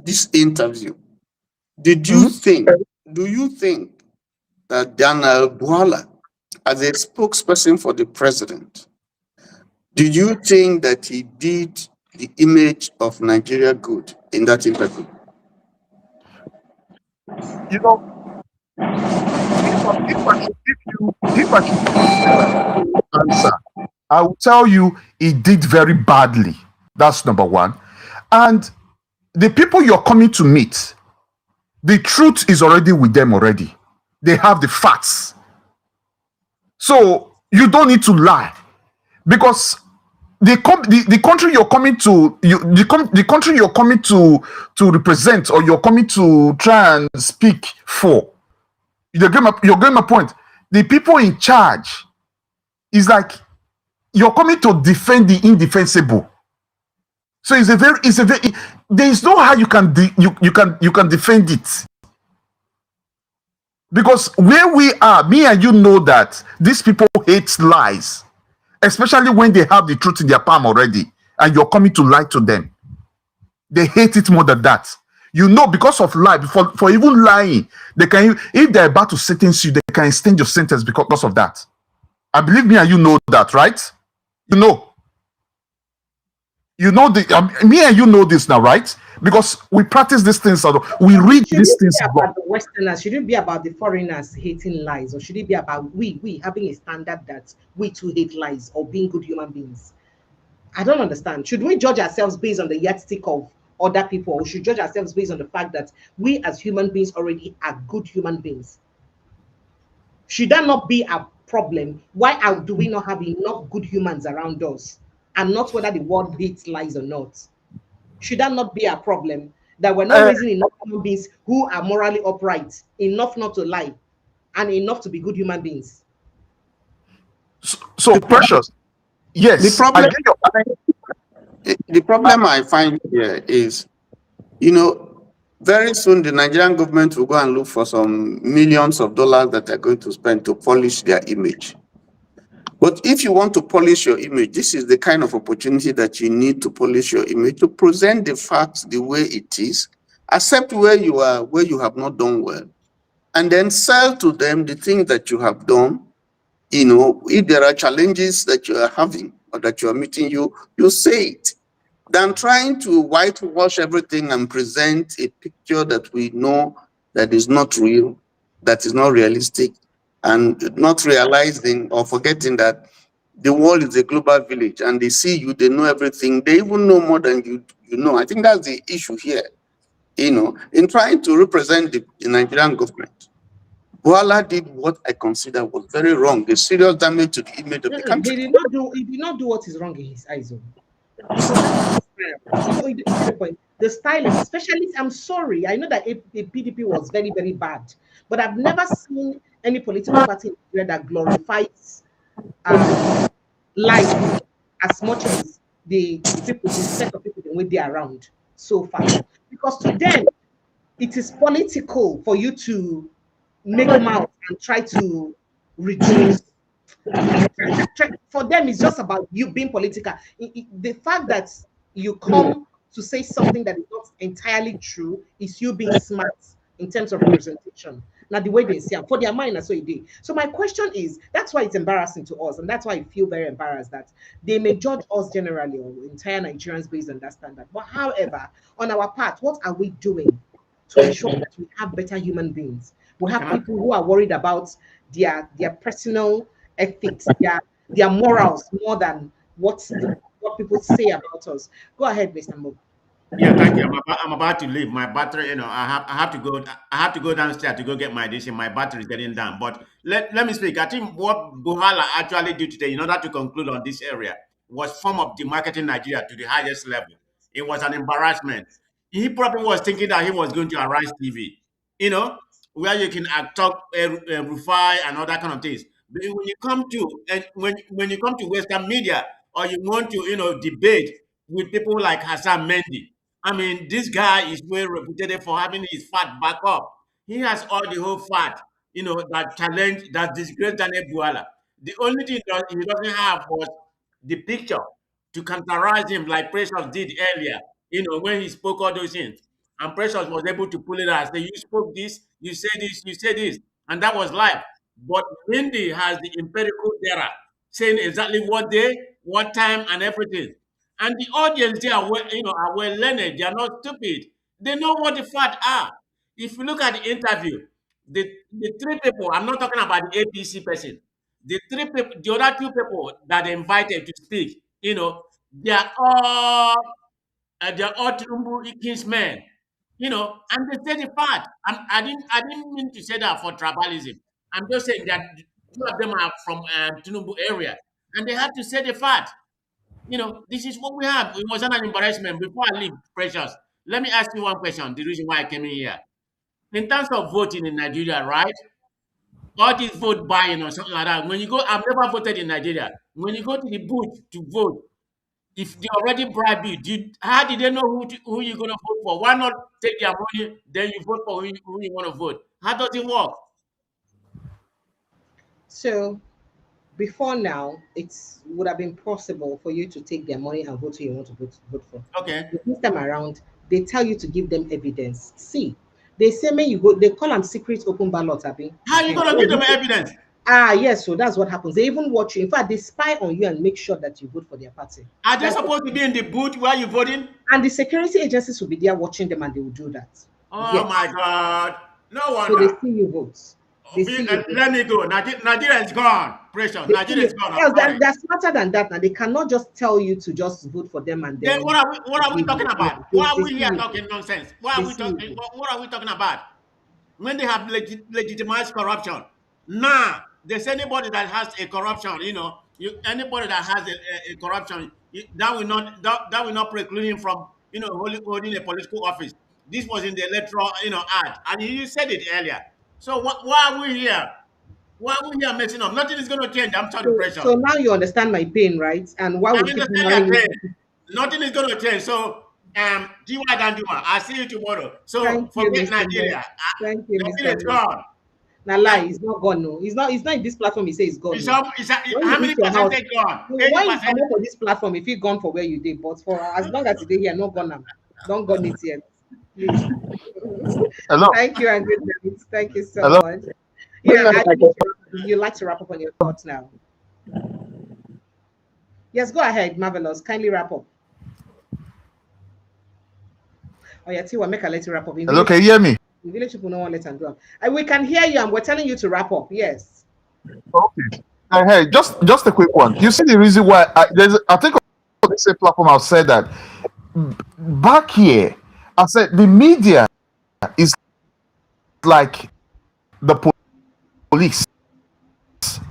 this interview, do you think that Daniel Bwala, as a spokesperson for the president, do you think that he did the image of Nigeria good in that interview? If I should answer, I will tell you he did very badly. That's number one. And the people you're coming to meet, the truth is already with them already. They have the facts. So you don't need to lie because the country you're coming to the country you're coming to represent or you're coming to try and speak for, you're getting my point. The people in charge is like you're coming to defend the indefensible. So it's a very there is no how you can you can defend it. Because where we are, me and you know that these people hate lies, especially when they have the truth in their palm already, and you're coming to lie to them. They hate it more than that. You know, because of lie, for even lying, they can, if they're about to sentence you, they can extend your sentence because of that. I believe me and you know that, right? You know. You know me and you know this now, right? Because we practice these things, we read these things Should it be about the Westerners? Should it be about the foreigners hating lies, or should it be about we having a standard that we too hate lies or being good human beings? I don't understand. Should we judge ourselves based on the yardstick of other people, or should we judge ourselves based on the fact that we as human beings already are good human beings? Should that not be a problem? Why do we not have enough good humans around us, and not whether the world hates lies or not? Should that not be a problem? That we're not raising enough human beings who are morally upright, enough not to lie, and enough to be good human beings. So Precious, yes, the problem I find here is, very soon the Nigerian government will go and look for some millions of dollars that they're going to spend to polish their image. But if you want to polish your image, this is the kind of opportunity that you need to polish your image, to present the facts the way it is, accept where you are, where you have not done well, and then sell to them the things that you have done. If there are challenges that you are having or that you are meeting, you say it, than trying to whitewash everything and present a picture that we know that is not real, that is not realistic, and not realizing or forgetting that the world is a global village and they see you, they know everything, they even know more than you know. I think that's the issue here, in trying to represent the Nigerian government. Bwala did what I consider was very wrong, a serious damage to the image of the country. He did not do what is wrong in his eyes. Because that's the point. The style is, especially, I'm sorry, I know that a PDP was very, very bad, but I've never seen any political party in Nigeria that glorifies life as much as the people, the set of people with they around so far. Because to them, it is political for you to make mouth and try to reduce. For them, it's just about you being political. The fact that you come to say something that is not entirely true is you being smart in terms of representation. Now, the way they see it, for their mind, that's what it did. So my question is, that's why it's embarrassing to us, and that's why I feel very embarrassed that they may judge us generally or entire Nigerians based on that standard. But however, on our part, what are we doing to ensure that we have better human beings? We have people who are worried about their personal ethics, their morals more than what people say about us. Go ahead, Mr. Mo. Yeah, thank you. I'm about to leave. My battery, I have to go. I have to go downstairs to go get my dish, and my battery is getting down. But let me speak. I think what Bwala actually did today, in order to conclude on this area, was form of demarketing Nigeria to the highest level. It was an embarrassment. He probably was thinking that he was going to Arise TV, where you can talk, Rufai and all that kind of things. But when you come to when you come to Western media, or you want to debate with people like Hassan Mendy, I mean, this guy is well reputed for having his fat back up. He has all the whole fat, that challenge, that disgrace Daniel Bwala. The only thing that he doesn't have was the picture to counterize him, like Precious did earlier, when he spoke all those things. And Precious was able to pull it out. Say, you spoke this, you said this, you said this. And that was live. But Mendy has the empirical data, saying exactly what day, what time, and everything. And the audience, they are are well learned. They are not stupid. They know what the facts are. If you look at the interview, the three people, I'm not talking about the APC person. The three people, the other two people that they invited to speak, you know, they are all Tinubu kinsmen, you know, and they said the fact. I didn't mean to say that for tribalism. I'm just saying that two of them are from Tinubu area, and they have to say the fact. You know, this is what we have. It was an embarrassment. Before I leave, Precious, let me ask you one question. The reason why I came in here, in terms of voting in Nigeria, right? All this vote buying or something like that. When you go, I've never voted in Nigeria. When you go to the booth to vote, if they already bribe you, how did they know who you're going to vote for? Why not take their money, then you vote for who you want to vote? How does it work? So before now, it would have been possible for you to take their money and vote who you want to vote for. Okay. But this time around, they tell you to give them evidence. See, they say when you go, they call them secret open ballot, Abi. How are you going to give them evidence? Yes, so that's what happens. They even watch you. In fact, they spy on you and make sure that you vote for their party. Are they supposed to be in the booth while you're voting? And the security agencies will be there watching them, and they will do that. Oh my God! No So they wonder. see you vote. Let me go. Nigeria is gone. Pressure. Nigeria is gone. Yes, they're smarter than that. Now they cannot just tell you to just vote for them and then. What are we talking about? Why are we here talking nonsense? What are we talking about? When they have legitimized corruption, now there's anybody that has a corruption, you know, anybody that has a corruption, that will not preclude him from, you know, holding a political office. This was in the electoral, you know, ad, and you said it earlier. So why are we here? Why are we here messing up? Nothing is going to change. I'm sorry, pressure. So now you understand my pain, right? And why we keep nothing is going to change. So Diwa Danduma, I'll see you tomorrow. So forget Nigeria. Thank you, Nigeria is gone. Now lie, he's not gone. No, he's not in this platform. He says he's gone. How many percentage gone? Why you come for this platform if he gone for where you did? But for as long as he's here, not gone now. Don't go it yet. Please. Hello. Thank you, and good. Thank you so Hello. much. Yeah, you'd like to wrap up on your thoughts now. Yes, go ahead, Marvelous. Kindly wrap up. Oh yeah, Tiwa, make a let you wrap up. Hello, can you hear me? The village people don't want to let them go. We can hear you, and we're telling you to wrap up. Yes. Okay. Hey, just a quick one. You see the reason why I think on the same platform I've said that back here, I said the media is like the police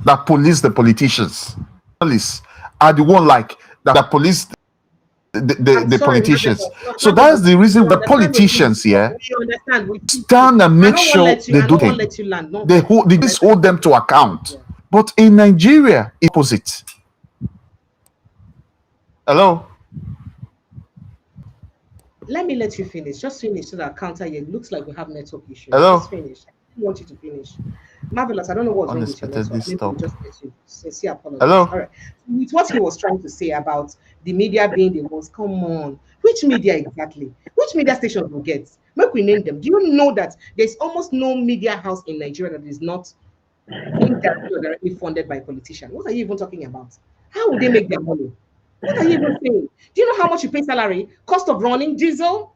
that police the politicians. Police are the one like that police the politicians. So that's the reason the politicians here stand and make sure they do things. They hold them to account. But in Nigeria, it's opposite. Hello? Let me let you finish. Just finish so that I counter you. It looks like we have network issues. Hello? Just finish. I want you to finish. Marvelous. I don't know what's wrong with your network. Maybe just let you say apologies. Hello? All right. With what he was trying to say about the media being the most, come on. Which media exactly? Which media stations will get? Make we name them. Do you know that there's almost no media house in Nigeria that is not indirectly or directly funded by politicians? What are you even talking about? How would they make their money? What are you even saying? Do you know how much you pay salary? Cost of running, diesel?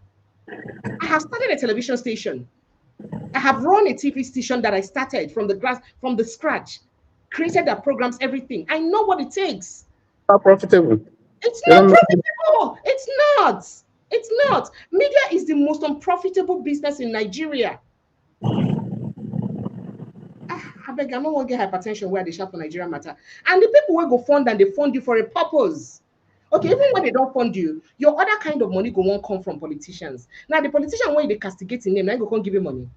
I have started a television station. I have run a TV station that I started from the scratch, created the programs, everything. I know what it takes. Not profitable. It's not profitable. It's not. It's not. Media is the most unprofitable business in Nigeria. I beg, I don't want to get hypertension where they shout for Nigeria matter. And the people will go fund and they fund you for a purpose. Okay, even when they don't fund you, your other kind of money won't come from politicians. Now, the politician, when they castigating them, they go can't give you money.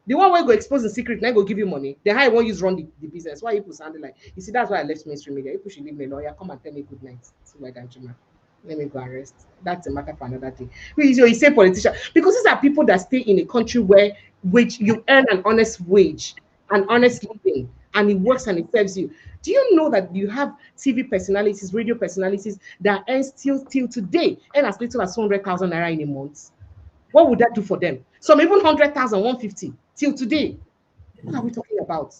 The one where go expose in secret, now go give you money. The high one use run the business. Why people sounding like, you see, that's why I left mainstream media. People should leave me lawyer, come and tell me good night. See why don't you, let me go arrest. That's a matter for another day. You say politician, because these are people that stay in a country where which you earn an honest wage, an honest living, and it works and it serves you. Do you know that you have TV personalities, radio personalities that earn still today, and as little as 200,000 naira in a month? What would that do for them? Some even 100,000, 150 till today. What are we talking about?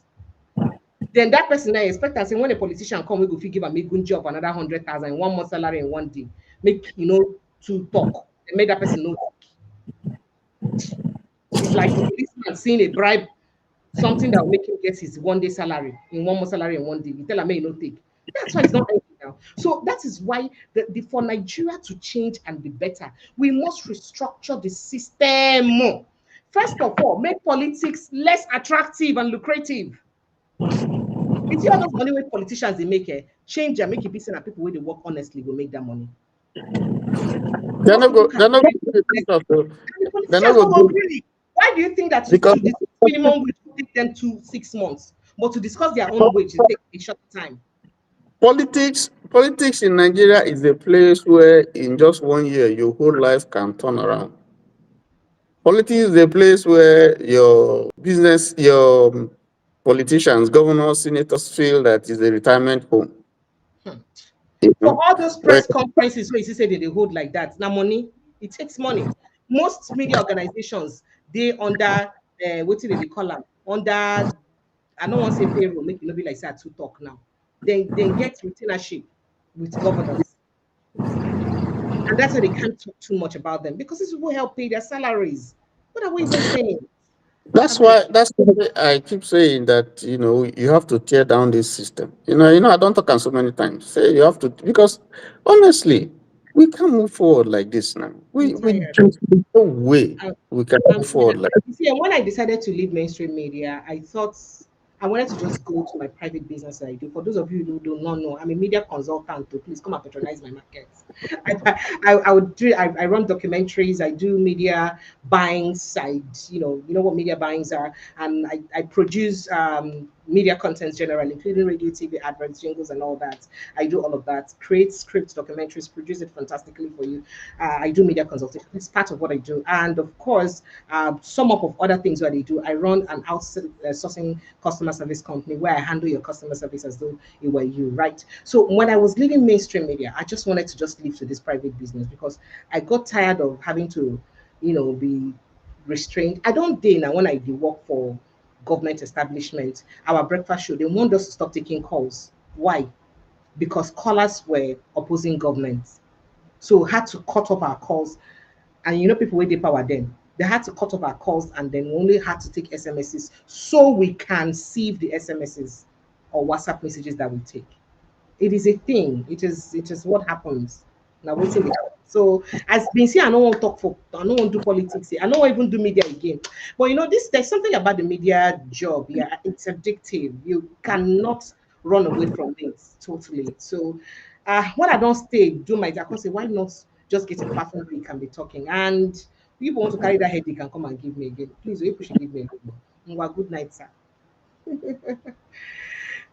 Then that person I expect that when a politician come, we go give a good job another 100,000, one more salary in one day. Make to talk and make that person know. It's like a policeman seeing a bribe, something that will make him get his 1 day salary in 1 month salary in 1 day. You tell him, may not take. That's why it's not ending now. So that is why for Nigeria to change and be better, we must restructure the system. First of all, make politics less attractive and lucrative. You see all those money where politicians they make change and make it be seen that people where they work honestly will make that money. They're not go. They're not going to. They're not going to. Really. Why do you think that to discuss minimum wage will take them 6 months, but to discuss their own wage it takes a short time? Politics in Nigeria is a place where in just 1 year your whole life can turn around. Politics is a place where your business, your politicians, governors, senators feel that is a retirement home. For all those press conferences where you say they hold like that, now money, it takes money. Most media organizations, they under what do they call them? Under, I don't want to say payroll, make it not be like that to talk now. Then get retainership with governors. And that's why they can't talk too much about them because this will help pay their salaries. What are we even saying? That's why I keep saying that you have to tear down this system. I don't talk on so many times. Say you have to, because honestly, we can't move forward like this now. There's no way we can move forward like you see, when I decided to leave mainstream media, I thought I wanted to just go to my private business that I do. For those of you who do not know, I'm a media consultant. So please come and patronize my markets. I run documentaries. I do media buyings. You know what media buyings are, and I produce media content generally, including radio, TV, adverts, jingles, and all that. I do all of that. Create scripts, documentaries, produce it fantastically for you. I do media consultation. It's part of what I do, and of course, some of other things that I do. I run an outsourcing customer service company where I handle your customer service as though it were you, right? So when I was leaving mainstream media, I just wanted to just leave to this private business because I got tired of having to, be restrained. I don't dare now when I do work for government establishment, our breakfast show, they want us to stop taking calls. Why? Because callers were opposing government. So we had to cut off our calls. And people where they power then. They had to cut off our calls and then we only had to take SMSs so we can sieve the SMSs or WhatsApp messages that we take. It is a thing. It is what happens. Now waiting. So as been saying, I don't want to talk for, I don't want to do politics here. I don't want to even do media again. But there's something about the media job. Yeah, it's addictive. You cannot run away from it totally. So when I don't stay, do my I can say, why not just get a platform where you can be talking? And people want to carry that headache and come and give me again. Please, you should give me a good night, sir.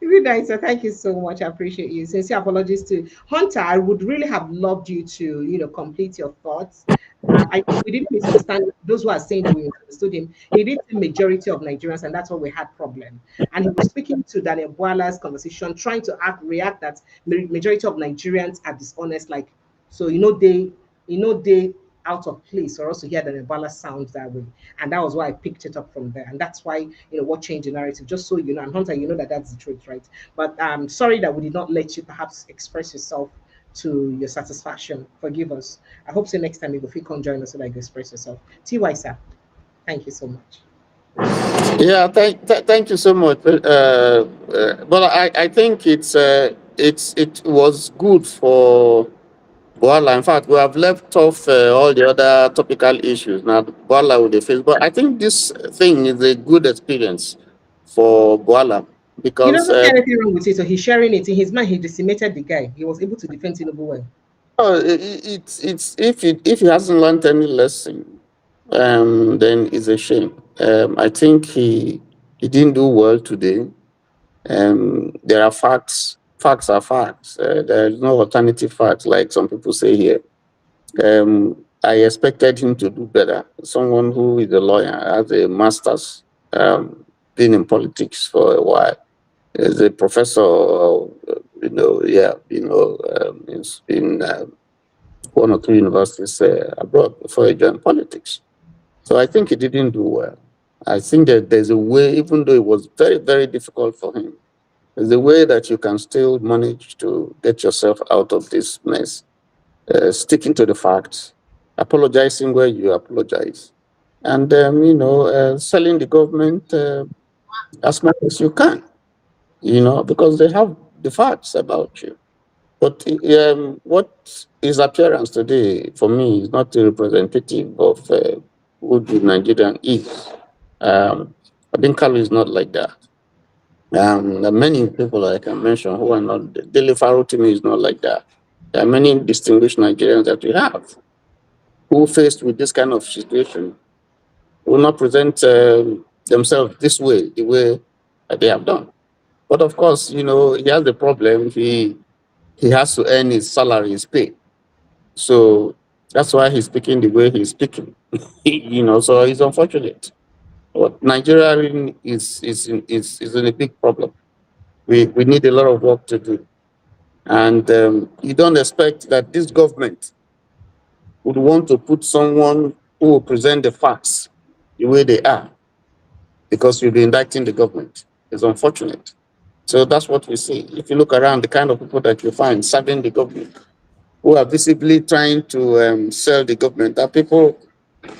Good night, sir. Thank you so much. I appreciate you. Sincere apologies to Hunter. I would really have loved you to, complete your thoughts. I think we didn't misunderstand those who are saying that we misunderstood him. He did the majority of Nigerians, and that's why we had problem. And he was speaking to Daniel Bwala's conversation, trying to react that majority of Nigerians are dishonest. Like, so they out of place or also hear the Bwala sounds that way. And that was why I picked it up from there. And that's why, what changed the narrative, just so you know. And Hunter, you know that that's the truth, right? But I'm sorry that we did not let you perhaps express yourself to your satisfaction. Forgive us. I hope so next time you will join us so that you express yourself. TY, sir, thank you so much. Yeah, thank you so much. But I think it was good for Bwala. In fact, we have left off all the other topical issues. Now, Bwala with the face. But I think this thing is a good experience for Bwala because... He doesn't see anything wrong with it, so he's sharing it. In his mind, he decimated the guy. He was able to defend Tinubu well. Oh, it's if he hasn't learned any lesson, then it's a shame. I think he didn't do well today. There are facts. Facts are facts. There is no alternative facts, like some people say here. I expected him to do better. Someone who is a lawyer, has a master's, been in politics for a while, is a professor, in one or two universities abroad before he joined politics. So I think he didn't do well. I think that there's a way, even though it was very, very difficult for him, there's a way that you can still manage to get yourself out of this mess. Sticking to the facts, apologizing where you apologize, and selling the government as much as you can, because they have the facts about you. But what his appearance today, for me, is not a representative of who the Nigerian is. I think Kalu is not like that. There are many people I can mention who are not. Dele Faro to me is not like that. There are many distinguished Nigerians that we have who, faced with this kind of situation, will not present themselves this way, the way they have done. But of course, he has the problem. He has to earn his salary, his pay. So that's why he's speaking the way he's speaking. So it's unfortunate. But Nigeria really is in a big problem. We need a lot of work to do. And you don't expect that this government would want to put someone who will present the facts the way they are, because you'll be indicting the government. It's unfortunate. So that's what we see. If you look around, the kind of people that you find serving the government, who are visibly trying to sell the government, are people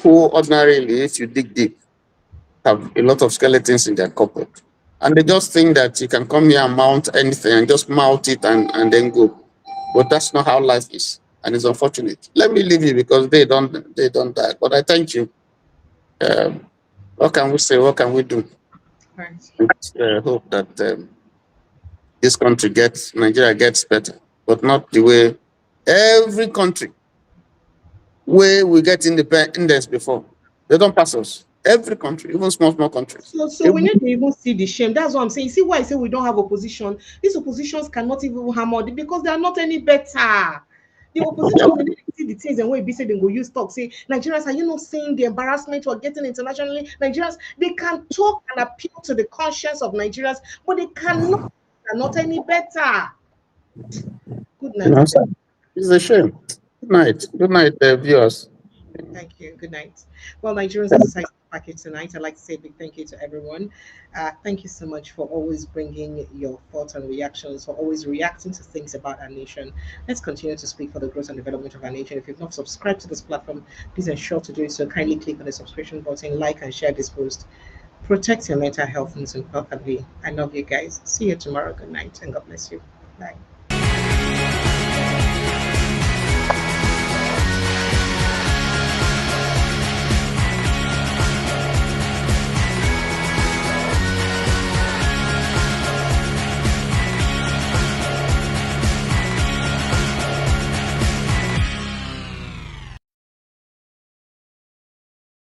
who ordinarily, if you dig deep, have a lot of skeletons in their cupboard. And they just think that you can come here and mount anything and just mount it and then go. But that's not how life is. And it's unfortunate. Let me leave you because they don't die. But I thank you. What can we say? What can we do? Right. Hope that this country Nigeria gets better, but not the way every country where we get independence before. They don't pass us. Every country, even small countries. So we need to even see the shame. That's what I'm saying. See why I say we don't have opposition. These oppositions cannot even hammer because they are not any better. The opposition will need to see the things and when we say they go use talk. Say, Nigerians, are you not seeing the embarrassment we're getting internationally? Nigerians, they can talk and appeal to the conscience of Nigerians, but they cannot. They're not any better. Good night. It's a shame. Good night. Good night, viewers. Thank you. Good night. Well, Nigerians exercise package tonight. I'd like to say a big thank you to everyone. Thank you so much for always bringing your thoughts and reactions, for always reacting to things about our nation. Let's continue to speak for the growth and development of our nation. If you've not subscribed to this platform, please ensure to do so. Kindly click on the subscription button, like and share this post. Protect your mental health and importantly, I love you guys. See you tomorrow. Good night and God bless you. Bye.